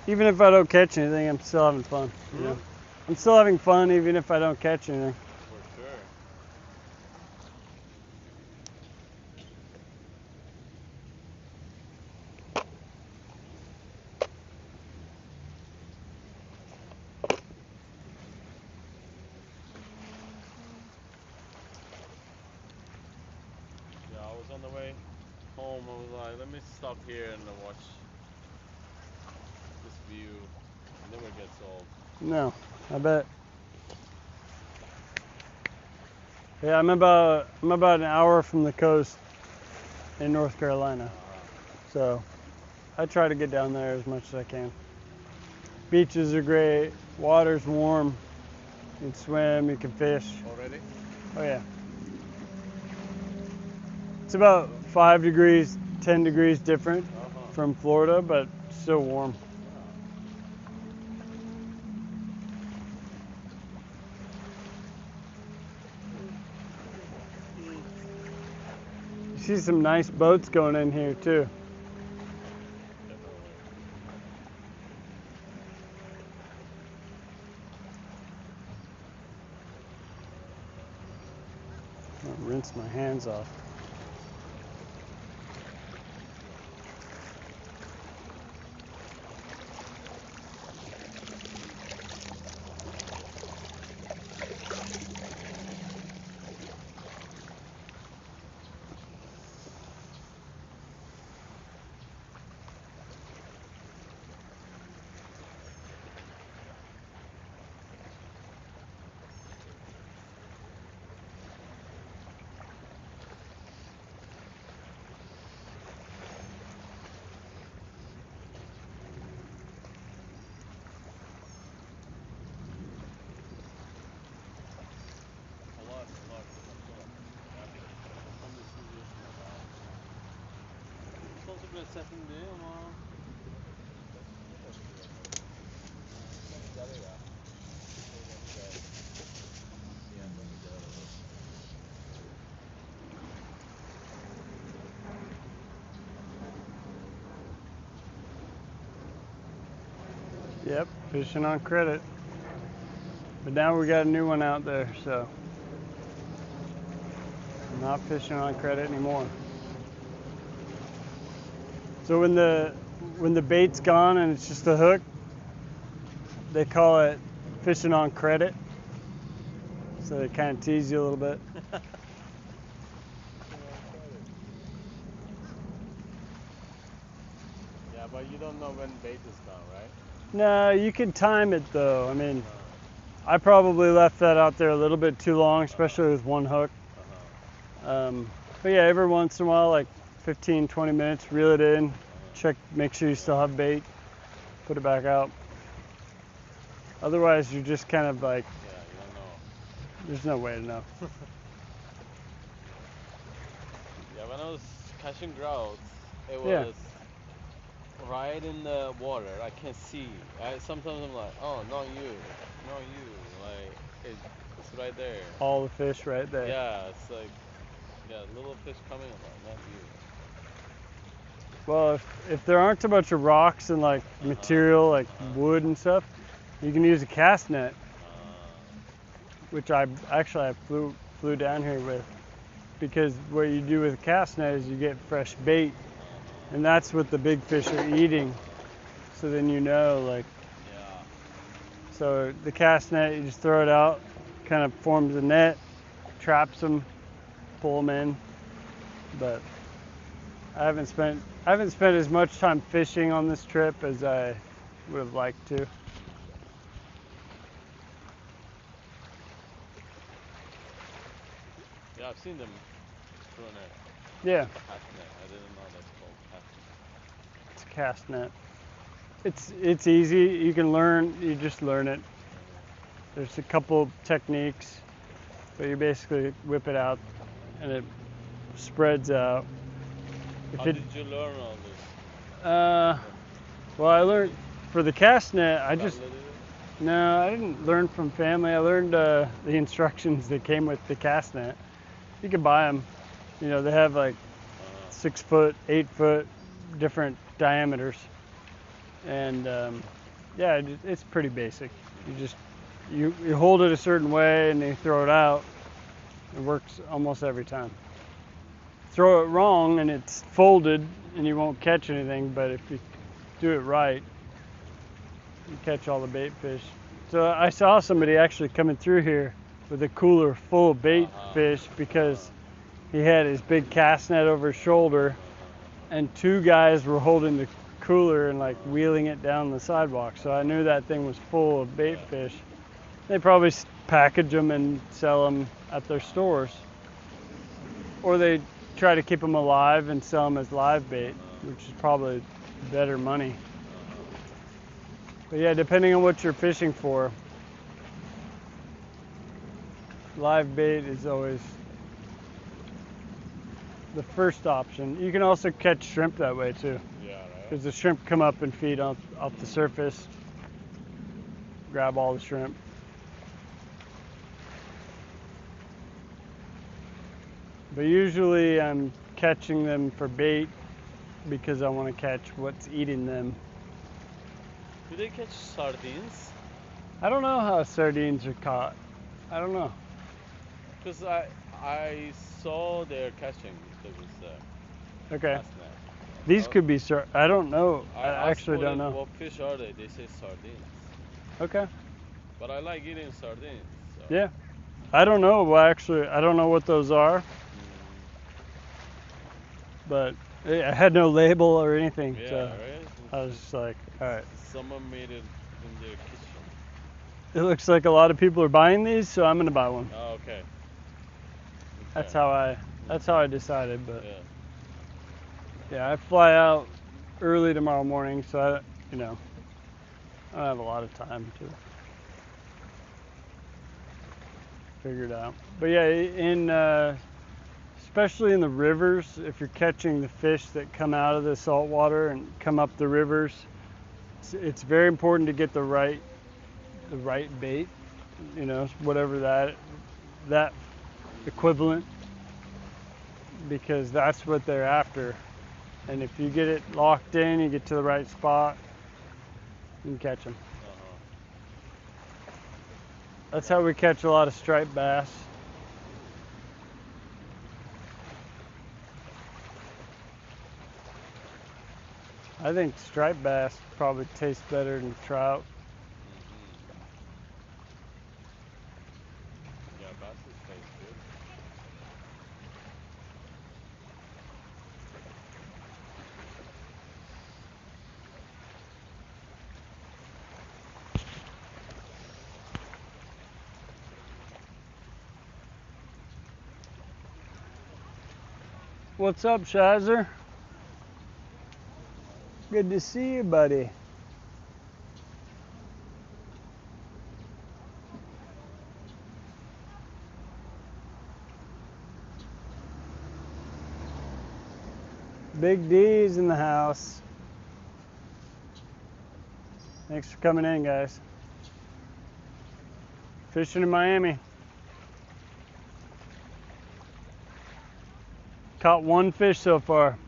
Even if I don't catch anything, I'm still having fun. You know? I'm still having fun even if I don't catch anything. For sure. on the way home. I was like, let me stop here and watch this view. It never gets old. No, I bet. Yeah, I'm about an hour from the coast in North Carolina, so I try to get down there as much as I can. Beaches are great, water's warm, you can swim, you can fish. Already? Oh yeah. It's about 5 degrees, 10 degrees different from Florida, but still warm. You see some nice boats going in here too. I'll rinse my hands off. Sefinde ama Yep, fishing on credit. But now we got a new one out there, so I'm not fishing on credit anymore. So when the bait's gone and it's just a hook, they call it fishing on credit. So they kind of tease you a little bit. yeah, but you don't know when bait is gone, right? No, you can time it though. I mean, I probably left that out there a little bit too long, especially with one hook. But yeah, every once in a while, like 15, 20 minutes, reel it in, check, make sure you still have bait, put it back out. Otherwise, you're just kind of like, Yeah, you don't know. there's no way to know. Yeah, when I was catching grouse, it was right in the water. I can see. Sometimes I'm like, oh, not you, not you. Like it's right there. All the fish right there. Yeah, it's like little fish coming. I'm like, not you. Well, if there aren't a bunch of rocks and like material, like wood and stuff, you can use a cast net, which I flew down here with, because what you do with a cast net is you get fresh bait, and that's what the big fish are eating. So then you know, like, so the cast net, you just throw it out, kind of forms a net, traps them, pull them in. But I haven't spent as much time fishing on this trip as I would have liked to. Yeah, I've seen them through a net. Yeah, Cast net. I didn't know that's called cast net. it's a cast net. It's easy. You can learn. You just learn it. There's a couple techniques, but you basically whip it out, and it spreads out. How did you learn all this? Well, I learned for the cast net. I didn't learn from family. I learned the instructions that came with the cast net. You can buy them. You know, they have like 6 foot, 8 foot, different diameters, and yeah, it's pretty basic. You just you hold it a certain way and you throw it out. It works almost every time. Throw it wrong and it's folded and you won't catch anything, but if you do it right, you catch all the bait fish. So I saw somebody actually coming through here with a cooler full of bait fish because he had his big cast net over his shoulder, and two guys were holding the cooler and like wheeling it down the sidewalk. So I knew that thing was full of bait fish. They probably package them and sell them at their stores, or they try to keep them alive and sell them as live bait, which is probably better money. But yeah, depending on what you're fishing for, live bait is always the first option. You can also catch shrimp that way too. Yeah, right. Because the shrimp come up and feed off the surface. Grab all the shrimp. But usually I'm catching them for bait because I want to catch what's eating them. Do they catch sardines? I don't know how sardines are caught. I don't know. Because I saw they're catching. There was Okay. cast net. These could be I don't know. I asked actually don't know. What fish are they? They say sardines. Okay. But I like eating sardines. So. Yeah. I don't know. Well, actually, I don't know what those are. But I had no label or anything. Yeah, So right? I was just like, all right. Someone made it in their kitchen. It looks like a lot of people are buying these, so I'm gonna buy one. Oh, okay. That's how I decided. But Yeah. yeah, I fly out early tomorrow morning, so I don't have a lot of time to figure it out. But yeah, especially in the rivers, if you're catching the fish that come out of the salt water and come up the rivers, it's very important to get the right bait, whatever that equivalent, because that's what they're after. And if you get it locked in, you get to the right spot, you can catch them. That's how we catch a lot of striped bass. I think striped bass probably taste better than trout. Yeah, bass tastes good. What's up, Shizer? Good to see you, buddy. Big D's in the house. Thanks for coming in, guys. Fishing in Miami. Caught one fish so far.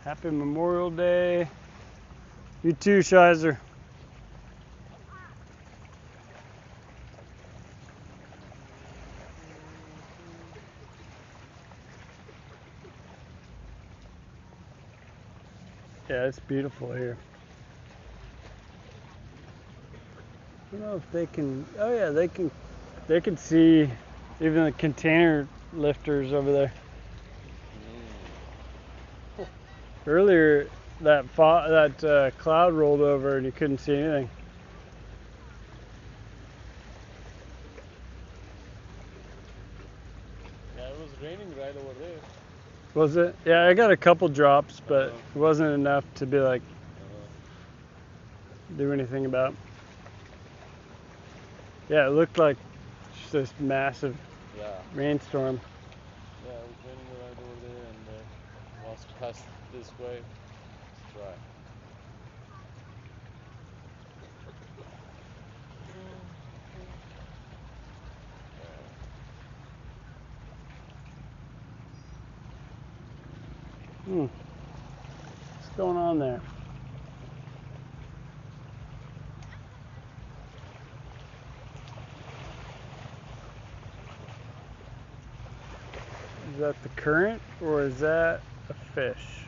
Happy Memorial Day. You too, Shizer. Yeah, it's beautiful here. I don't know if they can. Oh yeah, they can. They can see even the container lifters over there. Earlier, that cloud rolled over and you couldn't see anything. Yeah, it was raining right over there. Was it? Yeah, I got a couple drops, but it wasn't enough to be like do anything about. Yeah, it looked like just this massive rainstorm. Yeah, it was raining right over there, and once passed this way, it's dry. What's going on there? Is that the current or is that a fish?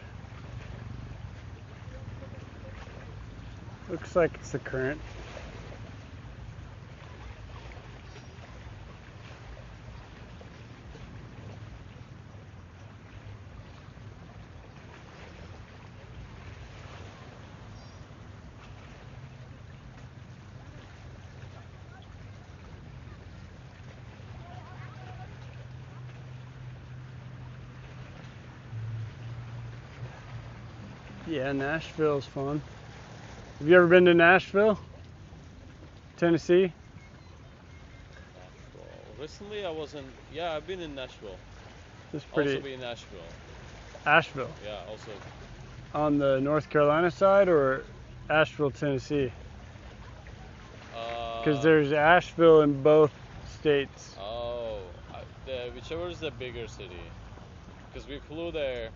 Looks like it's the current. Yeah, Nashville's fun. Have you ever been to Nashville, Tennessee? Nashville. Recently, I wasn't. Yeah, I've been in Nashville. It's Also pretty. been in Nashville. Asheville, Yeah, also. on the North Carolina side, or Asheville, Tennessee? Because there's Asheville in both states. Oh, whichever is the bigger city. Because we flew there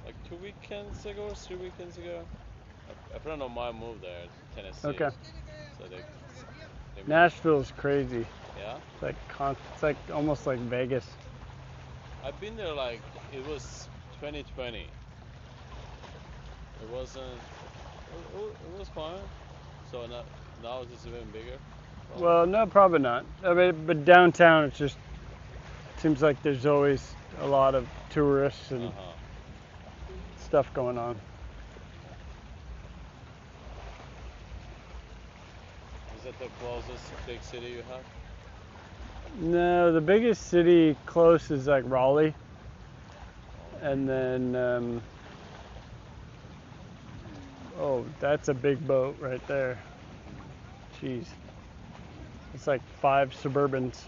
like 2 weekends ago or 3 weekends ago. A friend of mine moved there, Tennessee. Okay. So they moved. Nashville's crazy. Yeah. It's like almost like Vegas. I've been there like it was 2020. It wasn't. It was fine. So now it's even bigger. Probably. Well, no, probably not. I mean, but downtown, it just seems like there's always a lot of tourists and stuff going on. Is that the closest big city you have? No, the biggest city close is like Raleigh, and then oh, that's a big boat right there. Jeez, it's like 5 Suburbans.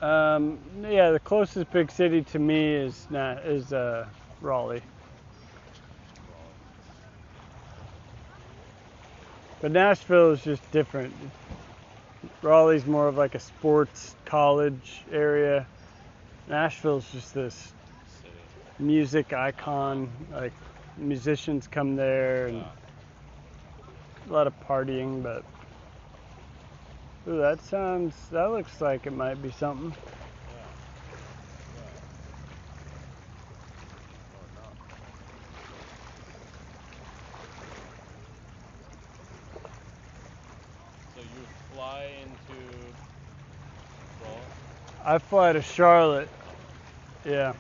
Yeah, the closest big city to me is Raleigh. But Nashville is just different. Raleigh's more of like a sports college area. Nashville's just this music icon. Like musicians come there and a lot of partying. But ooh, that looks like it might be something. So you fly into Raleigh? I fly to Charlotte, yeah,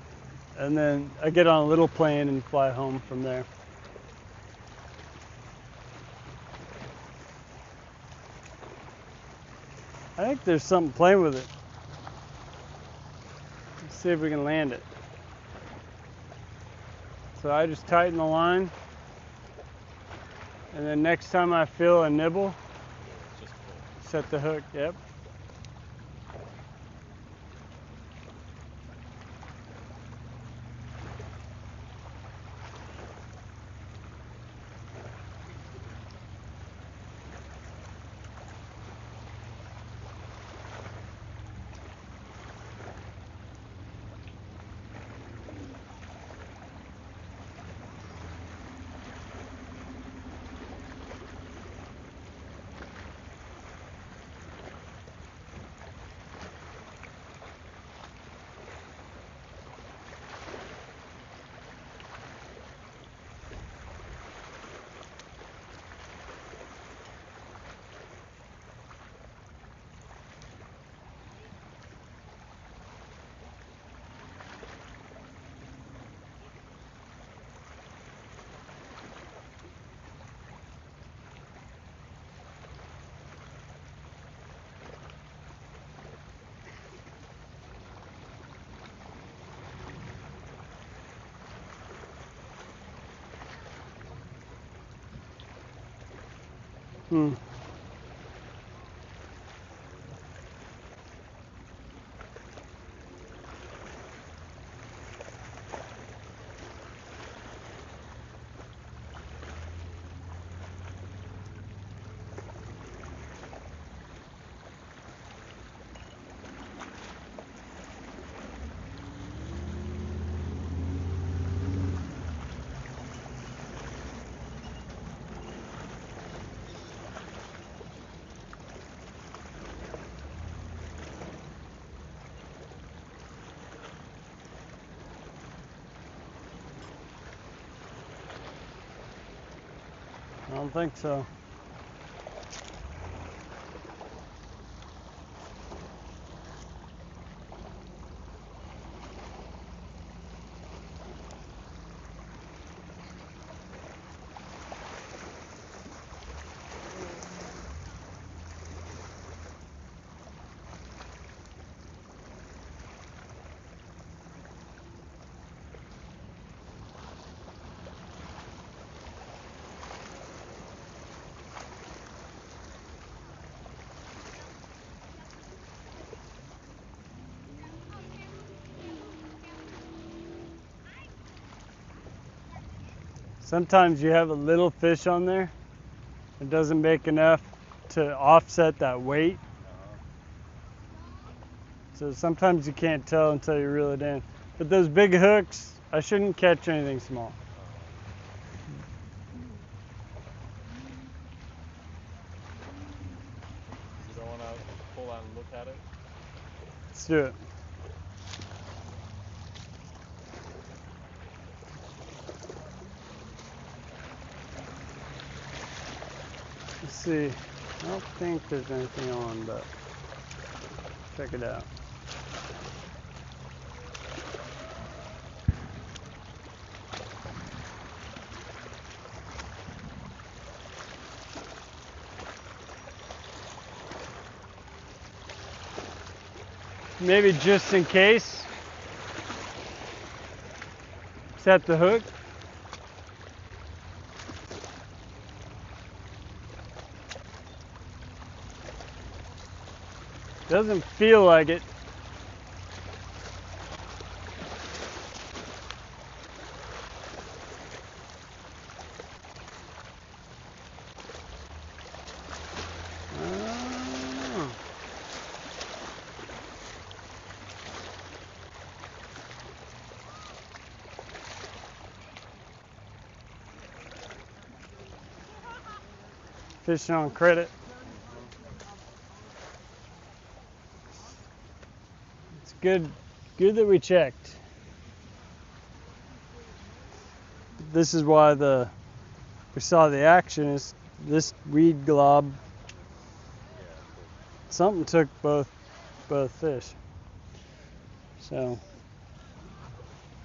and then I get on a little plane and fly home from there. I think there's something playing with it. Let's see if we can land it. So I just tighten the line, and then next time I feel a nibble, set the hook. Yep. Hmm. I don't think so. Sometimes you have a little fish on there. It doesn't make enough to offset that weight. So sometimes you can't tell until you reel it in. But those big hooks, I shouldn't catch anything small. You don't want to pull and look at it? Let's do it. Let's see. I don't think there's anything on, but check it out. Maybe just in case, set the hook. Doesn't feel like it. Fishing on credit. It's good that we checked. This is why we saw the action is this weed glob. Something took both fish. So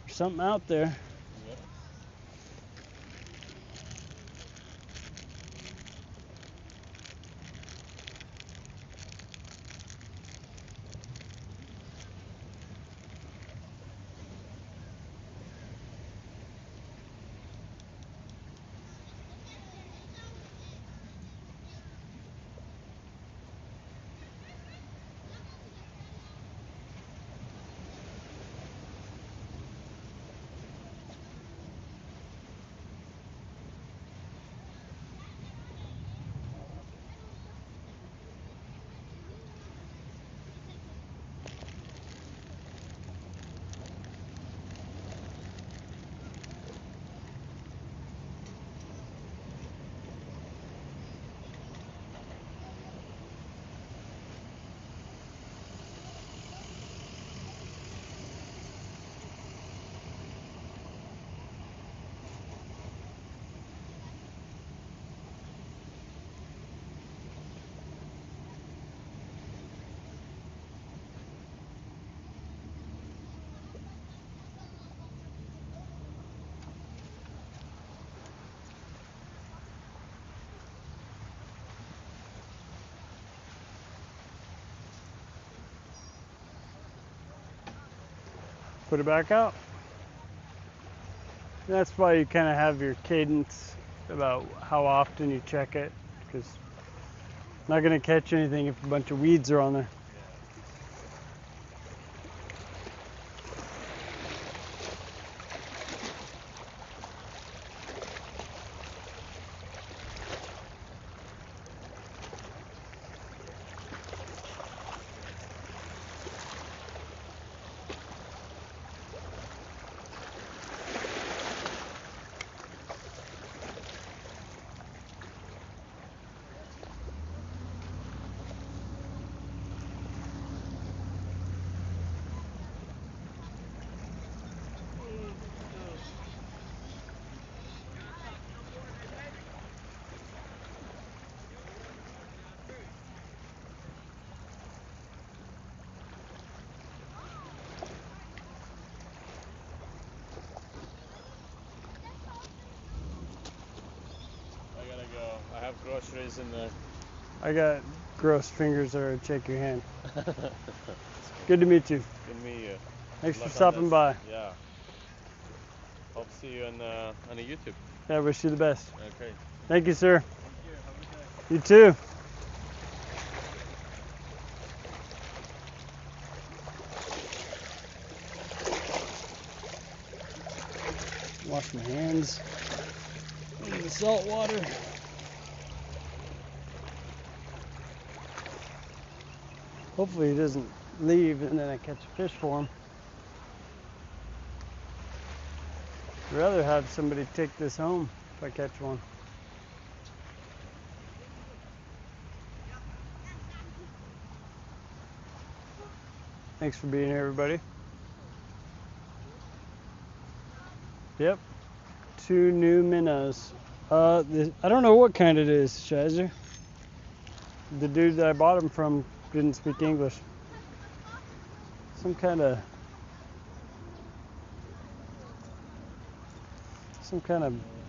there's something out there. Put it back out. That's why you kind of have your cadence about how often you check it, because not going to catch anything if a bunch of weeds are on there. groceries in there. I got gross fingers that would shake your hand. Good to meet you. Good to meet you. Thanks Good luck for on stopping this. by. Yeah. Hope to see you on the YouTube. Yeah, I wish you the best. Okay. Thank you, sir. Thank you. Have a good day. You too. Wash my hands in the salt water. Hopefully he doesn't leave and then I catch a fish for him. I'd rather have somebody take this home if I catch one. Thanks for being here, everybody. Yep, 2 new minnows. I don't know what kind it is, Shizer. The dude that I bought them from didn't speak English. Some kind of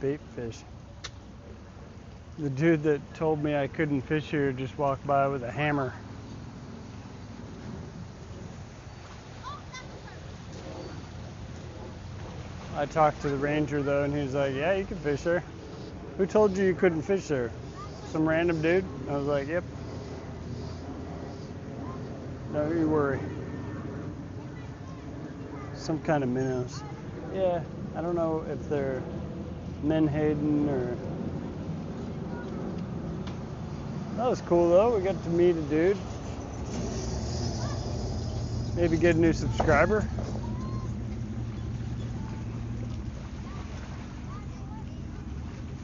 bait fish. The dude that told me I couldn't fish here just walked by with a hammer. I talked to the ranger though, and he was like, "Yeah, you can fish there." Who told you couldn't fish there? Some random dude? I was like, "Yep." Don't you worry. Some kind of minnows. Yeah, I don't know if they're menhaden or... That was cool though. We got to meet a dude. Maybe get a new subscriber.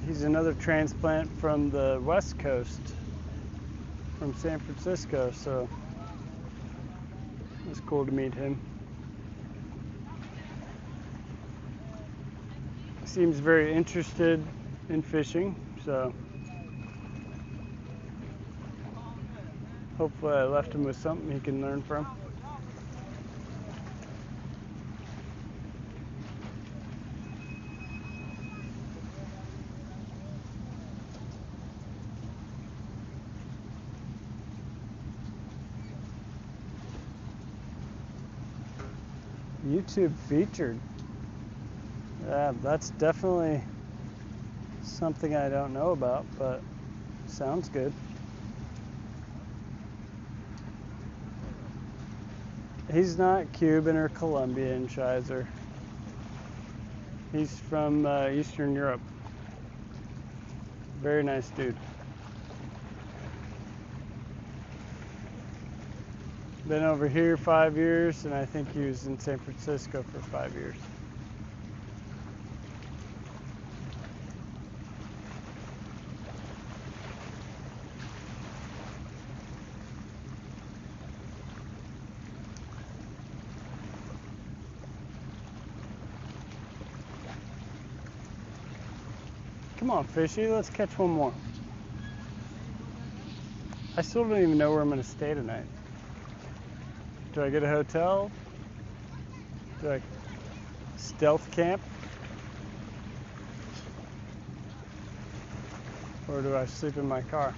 He's another transplant from the West Coast, from San Francisco, so it was cool to meet him. Seems very interested in fishing, so hopefully I left him with something he can learn from. YouTube featured. Yeah, that's definitely something I don't know about, but sounds good. He's not Cuban or Colombian, Shizer. He's from Eastern Europe. Very nice dude. Been over here 5 years, and I think he was in San Francisco for 5 years. Come on, fishy, let's catch one more. I still don't even know where I'm going to stay tonight. Do I get a hotel? Do I stealth camp? Or do I sleep in my car?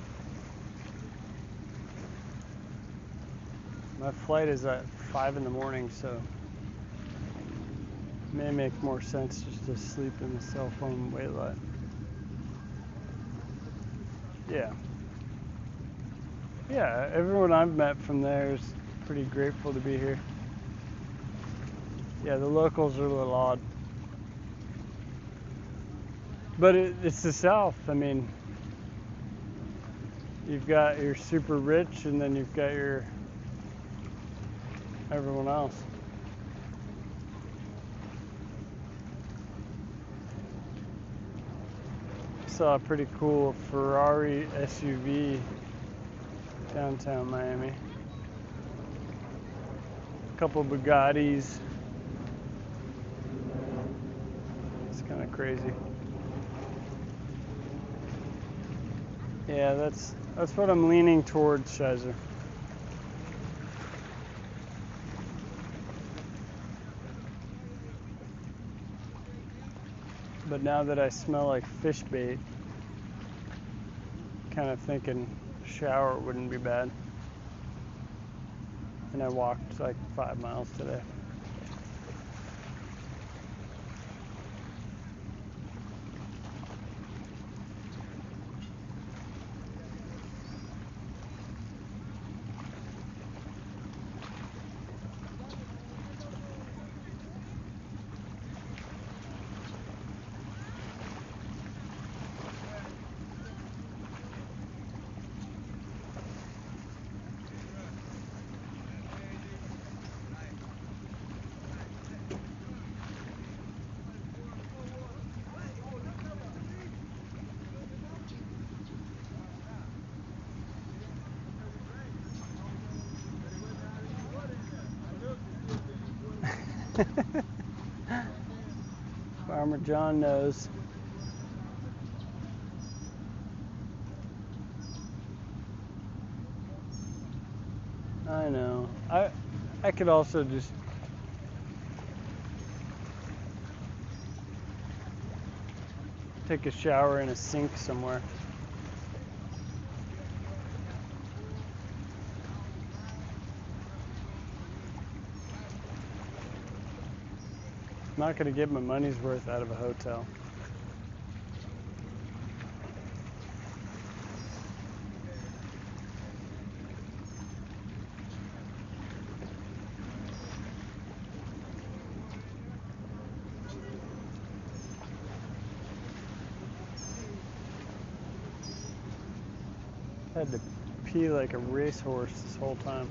My flight is at 5 in the morning, so it may make more sense just to sleep in the cell phone waylight. Yeah. Yeah, everyone I've met from there is pretty grateful to be here. Yeah, the locals are a little odd. But it's the South. I mean, you've got your super rich and then you've got your everyone else. Saw a pretty cool Ferrari SUV downtown Miami. A couple Bugattis. It's kind of crazy. Yeah, that's what I'm leaning towards, Shizer. But now that I smell like fish bait, kind of thinking a shower wouldn't be bad. And I walked like 5 miles today. Farmer John knows. I know. I could also just take a shower in a sink somewhere. I'm not going to get my money's worth out of a hotel. Had to pee like a racehorse this whole time.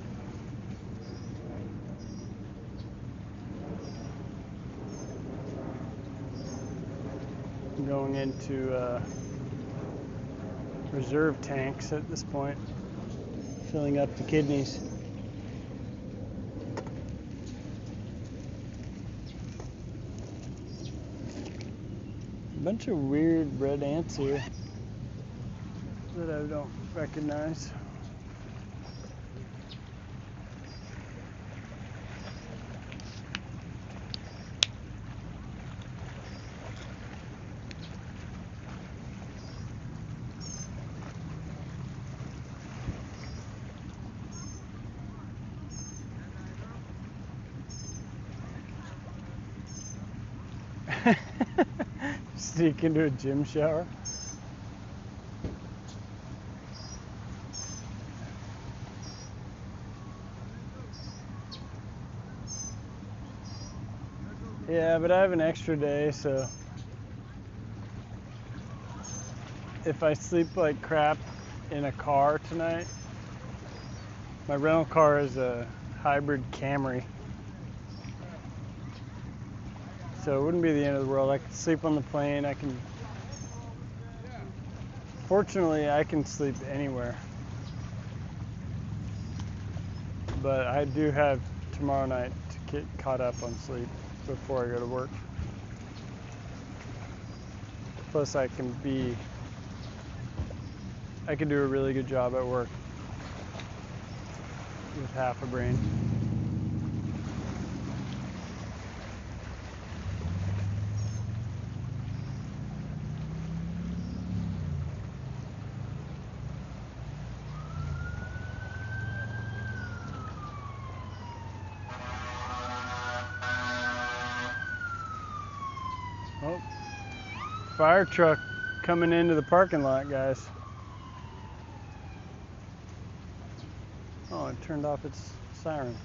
I'm going into reserve tanks at this point, filling up the kidneys. A bunch of weird red ants here that I don't recognize. Sneak into a gym shower. Yeah, but I have an extra day, so if I sleep like crap in a car tonight, my rental car is a hybrid Camry. So it wouldn't be the end of the world. I could sleep on the plane. Fortunately, I can sleep anywhere. But I do have tomorrow night to get caught up on sleep before I go to work. Plus I can do a really good job at work with half a brain. Oh, fire truck coming into the parking lot, guys. Oh, it turned off its siren.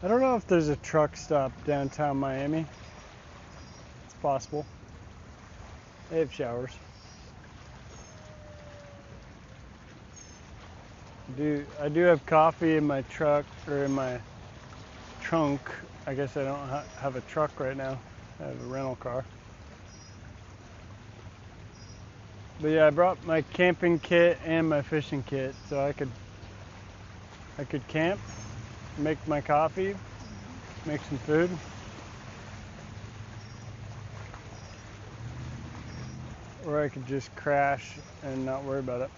I don't know if there's a truck stop downtown Miami. It's possible. They have showers. I do have coffee in my truck, or in my trunk. I guess I don't have a truck right now. I have a rental car. But yeah, I brought my camping kit and my fishing kit, so I could camp, make my coffee, make some food. Or I could just crash and not worry about it.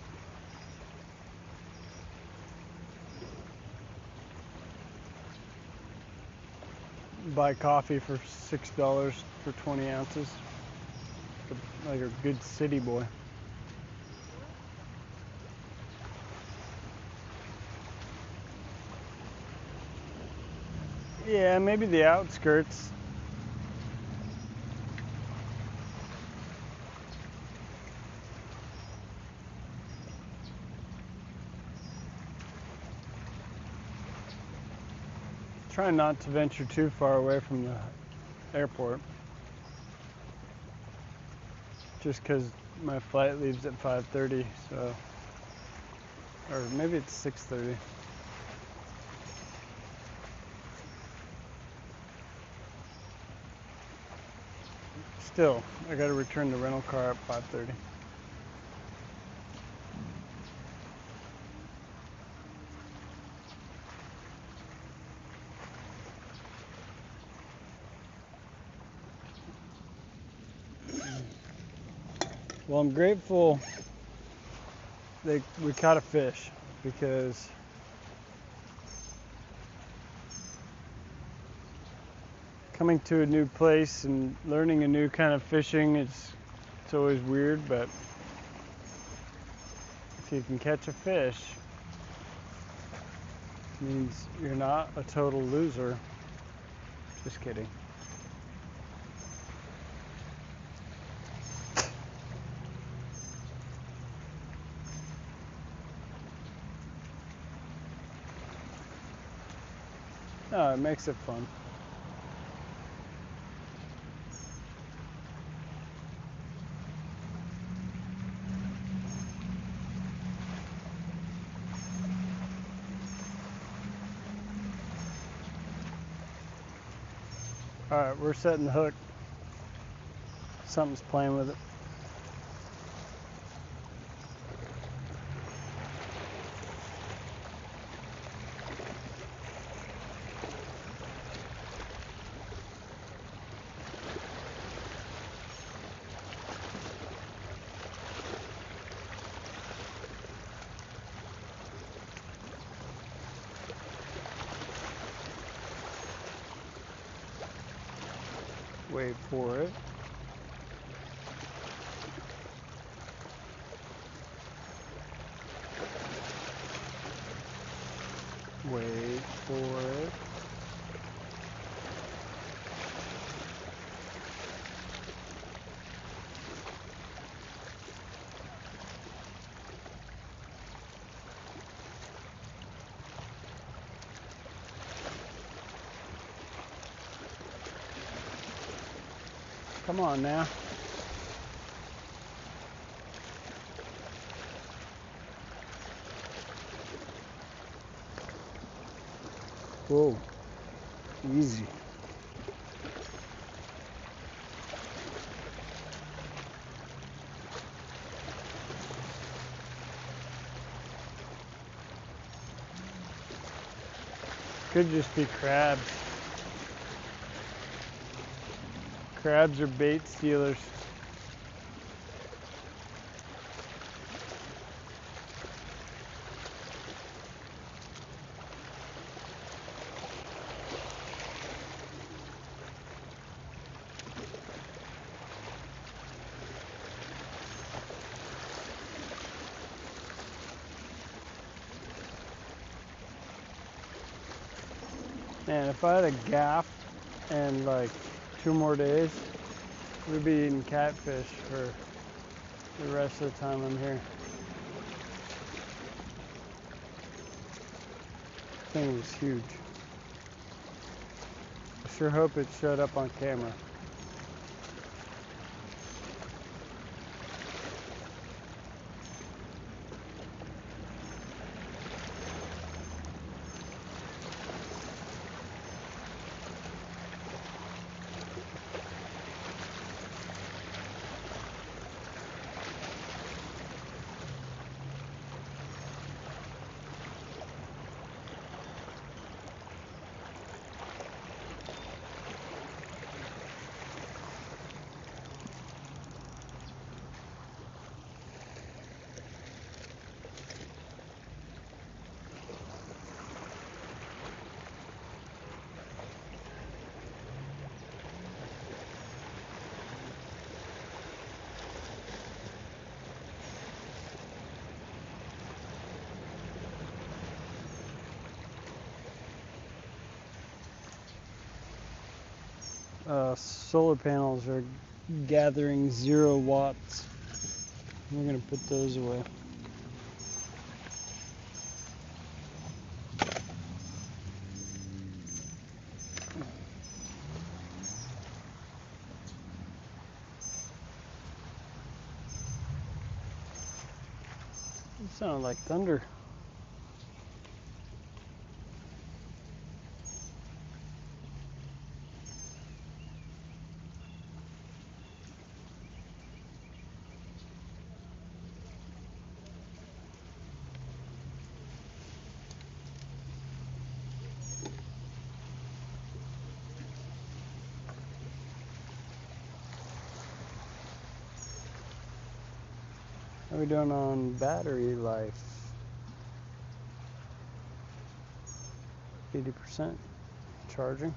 buy coffee for $6 for 20 ounces. Like a good city boy. Yeah, maybe the outskirts. Try not to venture too far away from the airport. Just because my flight leaves at 5:30, so, or maybe it's 6:30. Still, I gotta return the rental car at 5:30. Well, I'm grateful that we caught a fish, because coming to a new place and learning a new kind of fishing, it's always weird, but if you can catch a fish, it means you're not a total loser. Just kidding. No, it makes it fun. Alright, we're setting the hook. Something's playing with it. Wait for it. Wait for it. Come on now. Whoa. Easy. Could just be crabs. Crabs are bait stealers. Man, if I had a gaff and like 2 more days, we'd be eating catfish for the rest of the time I'm here. Thing was huge. I sure hope it showed up on camera. solar panels are gathering 0 watts. We're gonna put those away. It sounded like thunder. How are we doing on battery life? 80% charging.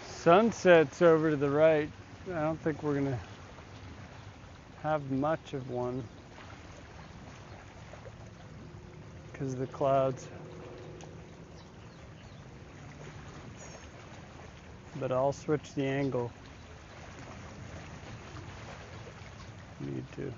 Sunset's over to the right. I don't think we're gonna have much of one because of the clouds. But I'll switch the angle. Need to.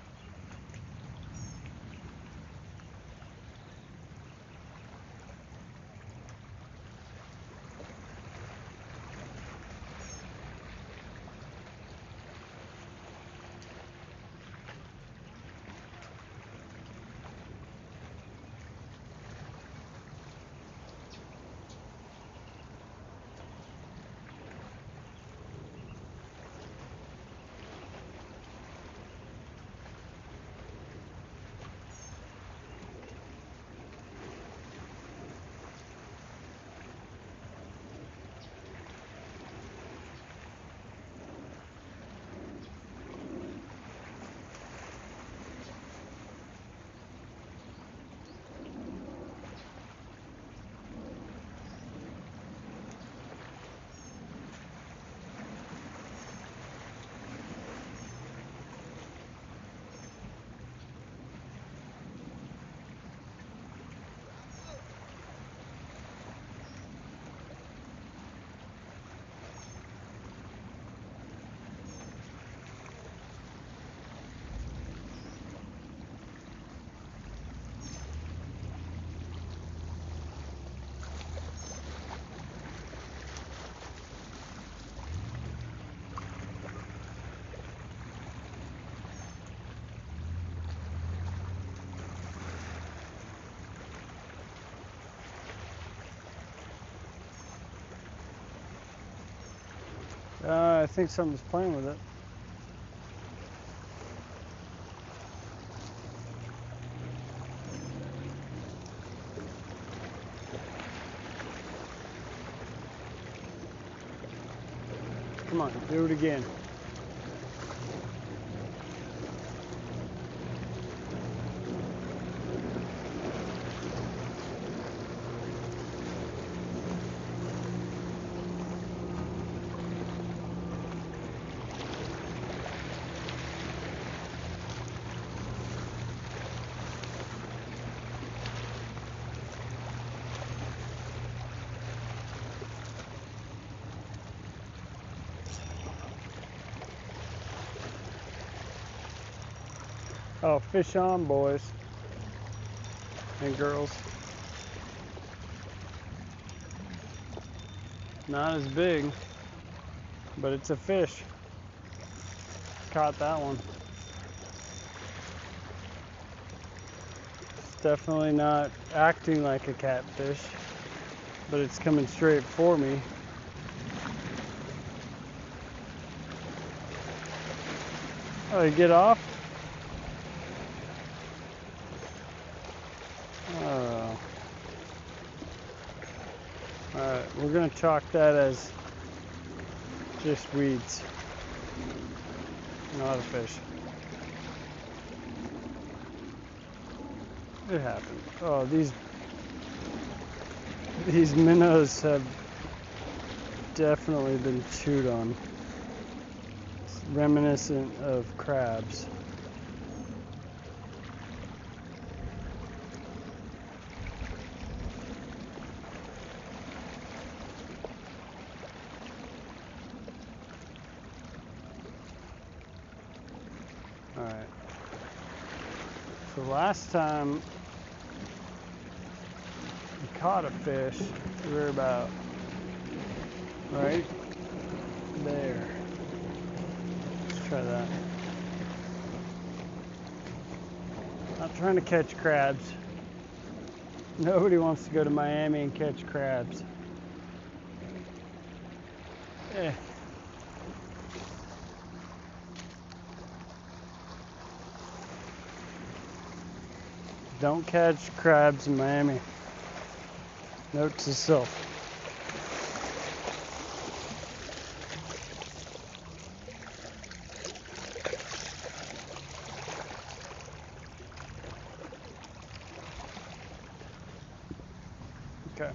I think something's playing with it. Come on, do it again. Oh, fish on, boys and girls. Not as big, but it's a fish. Caught that one. It's definitely not acting like a catfish, but it's coming straight for me. Oh, you get off? Oh. Alright, we're gonna chalk that as just weeds, not a fish. It happened. Oh, these These minnows have definitely been chewed on. It's reminiscent of crabs. Alright. So last time we caught a fish, we were about right there. Let's try that. Not trying to catch crabs. Nobody wants to go to Miami and catch crabs. Eh. Don't catch crabs in Miami. Note to self. Okay.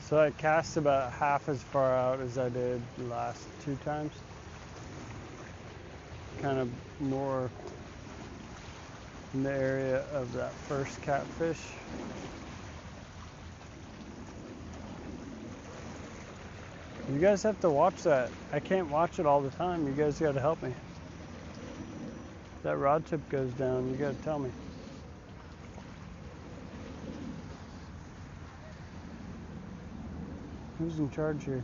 So I cast about half as far out as I did the last 2 times. Kind of more in the area of that first catfish. You guys have to watch that. I can't watch it all the time. You guys got to help me. If that rod tip goes down, you got to tell me. Who's in charge here?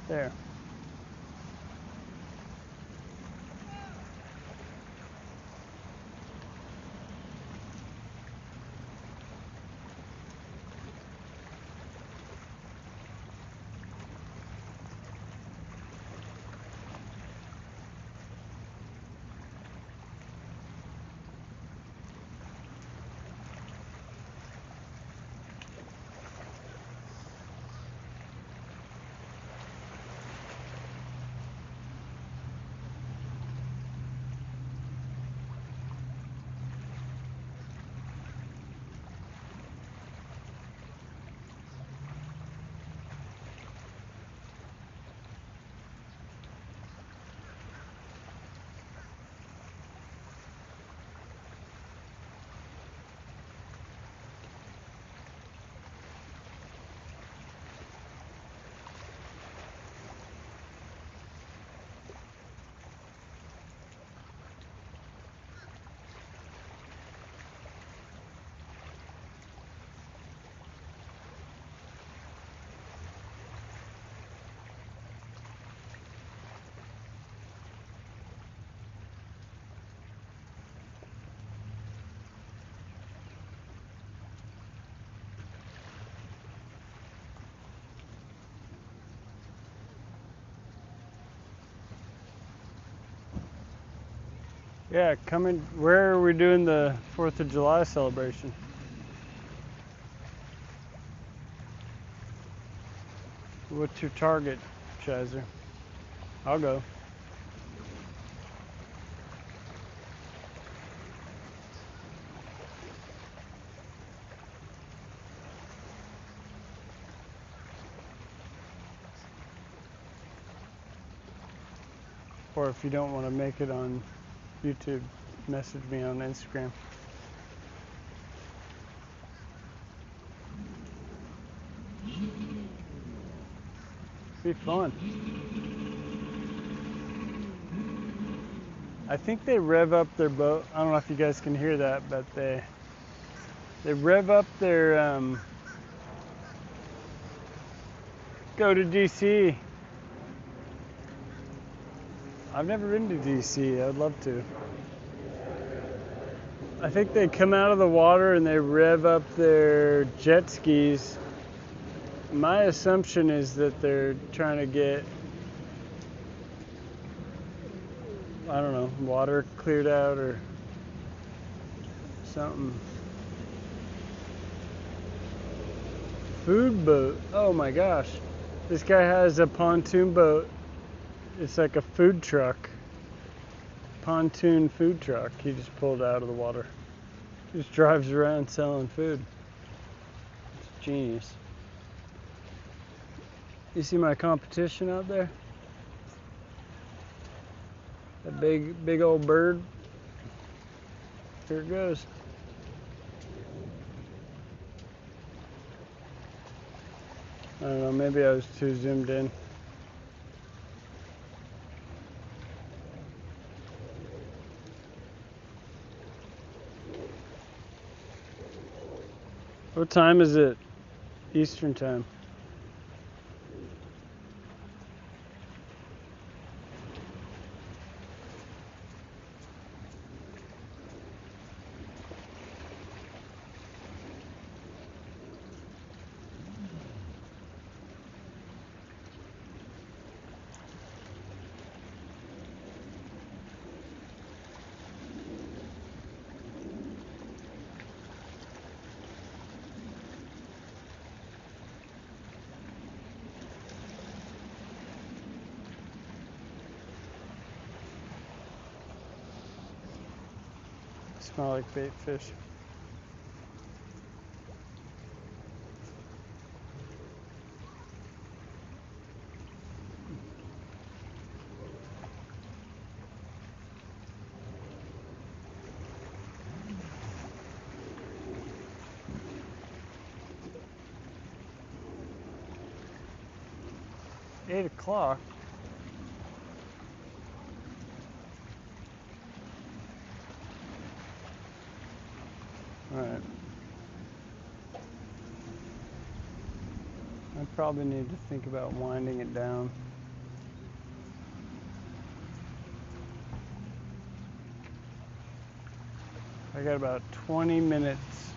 There. Yeah, coming. Where are we doing the 4th of July celebration? What's your target, Chazer? I'll go. Or if you don't want to make it on YouTube, message me on Instagram. Be fun. I think they rev up their boat. I don't know if you guys can hear that, but they rev up their go to DC. I've never been to DC. I'd love to. I think they come out of the water and they rev up their jet skis. My assumption is that they're trying to get, I don't know, water cleared out or something. food boat. Oh my gosh. This guy has a pontoon boat. It's like a food truck. Pontoon food truck. He just pulled out of the water. Just drives around selling food. It's genius. You see my competition out there? That big old bird. Here it goes. I don't know, maybe I was too zoomed in. What time is it? Eastern time. Smell like bait fish. Eight o'clock. All right. I probably need to think about winding it down. I got about 20 minutes,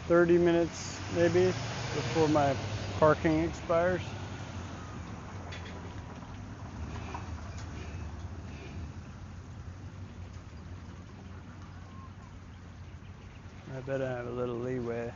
30 minutes maybe before my parking expires. I bet I have a little leeway.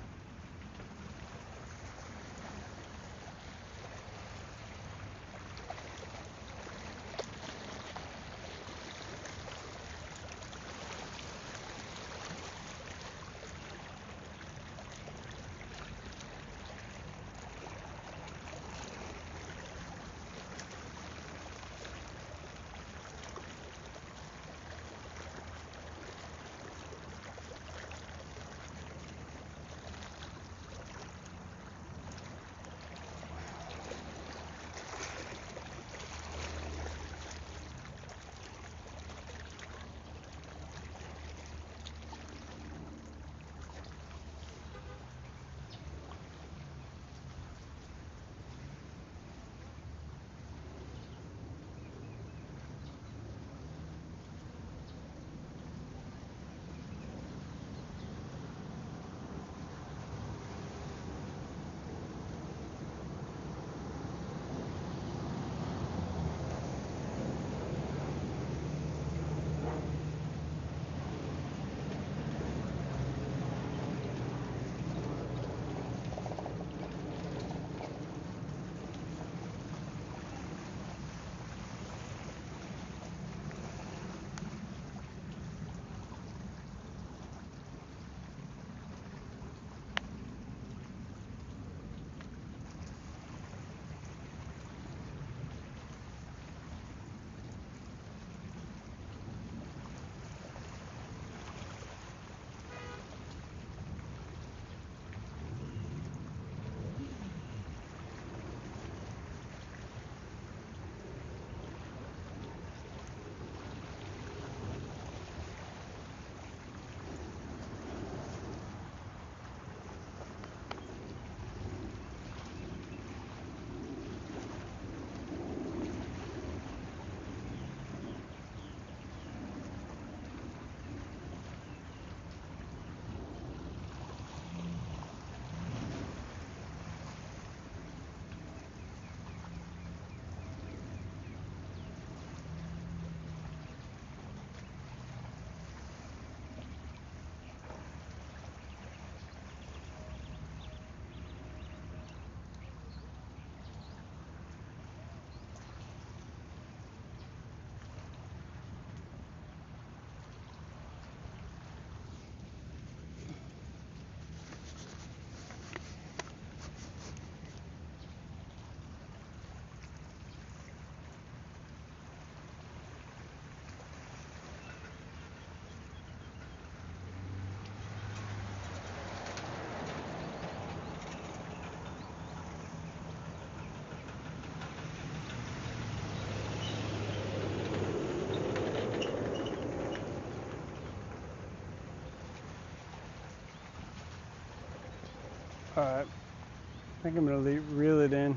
Alright, I think I'm gonna reel it in.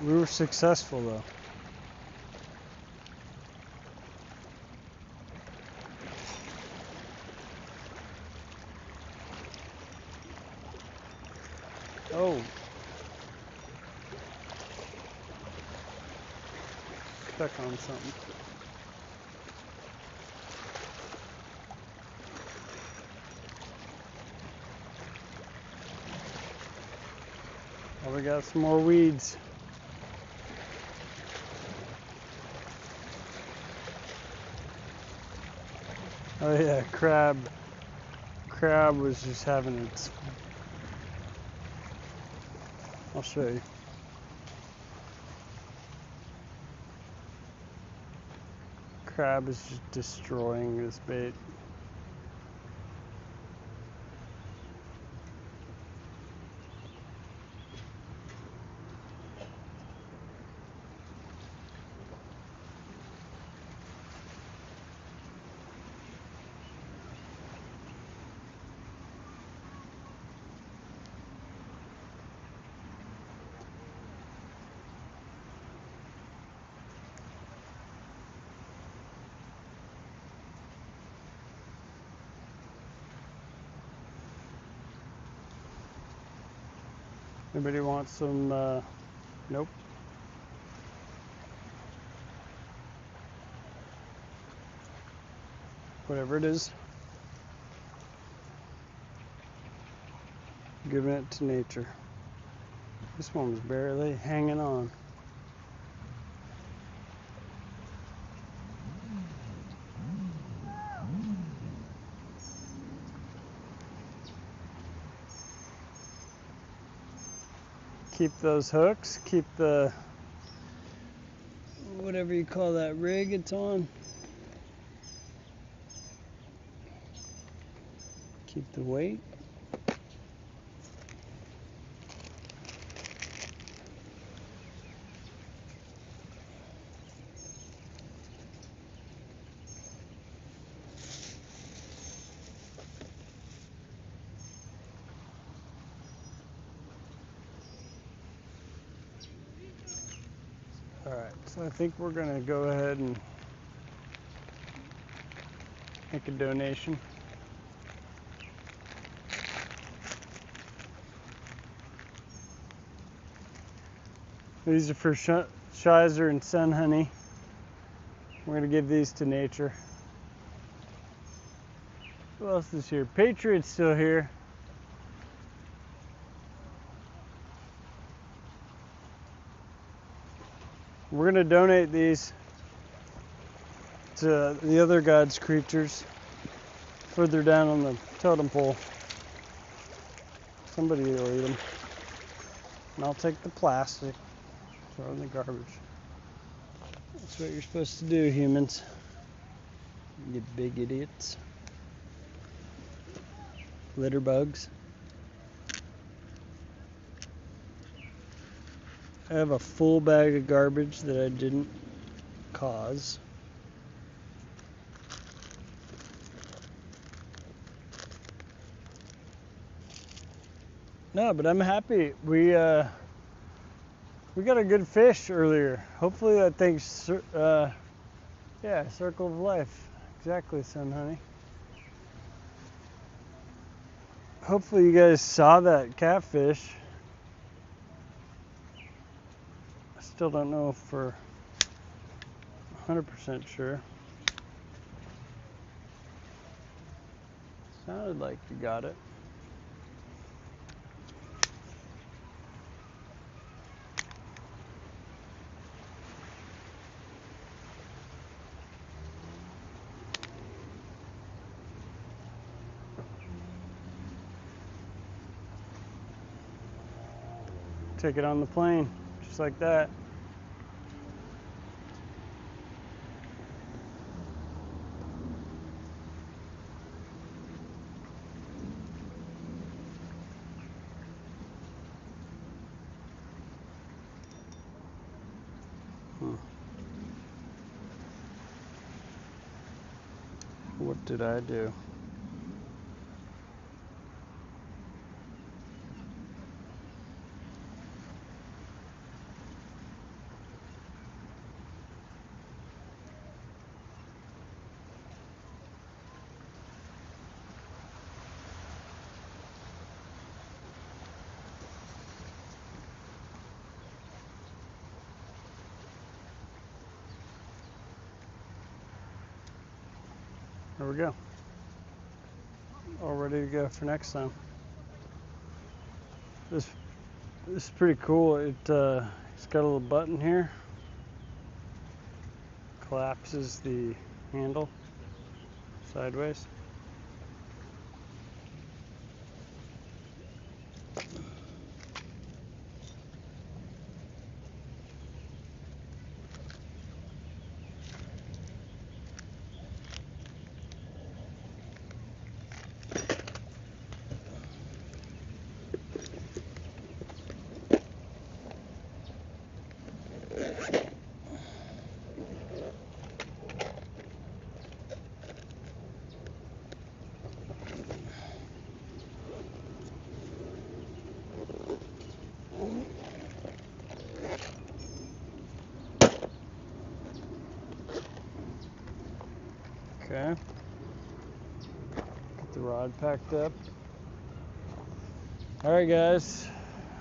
We were successful though. Oh. Stuck on something. Oh, we got some more weeds. Oh yeah, crab. Crab was just having its... I'll show you. Crab is just destroying this bait. Anybody want some, nope. Whatever it is. Giving it to nature. This one was barely hanging on. Keep those hooks, keep the, whatever you call that rig it's on. Keep the weight. Alright, so I think we're going to go ahead and make a donation. These are for Shizer and Sun Honey. We're going to give these to nature. Who else is here? Patriot's still here. We're going to donate these to the other God's creatures further down on the totem pole. Somebody will eat them. And I'll take the plastic, throw it in the garbage. That's what you're supposed to do, humans. You big idiots. Litter bugs. I have a full bag of garbage that I didn't cause. No, but I'm happy. We got a good fish earlier. Hopefully that thing's, yeah, circle of life. Exactly, Sun Honey. Hopefully you guys saw that catfish. I still don't know for 100% sure. Sounded like you got it. Take it on the plane, just like that. What did I do? There we go. All ready to go for next time. This is pretty cool. It's got a little button here. Collapses the handle sideways. Okay. Get the rod packed up. All right, guys.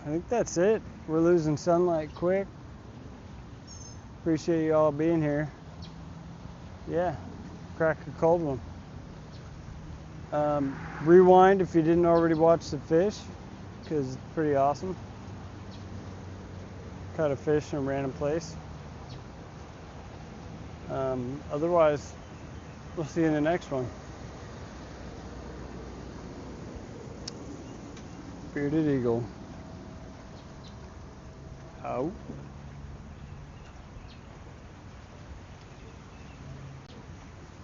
I think that's it. We're losing sunlight quick. Appreciate you all being here. Yeah, crack a cold one. Rewind if you didn't already watch the fish, because it's pretty awesome. Caught a fish in a random place. Otherwise, we'll see you in the next one. Bearded Eagle. Out.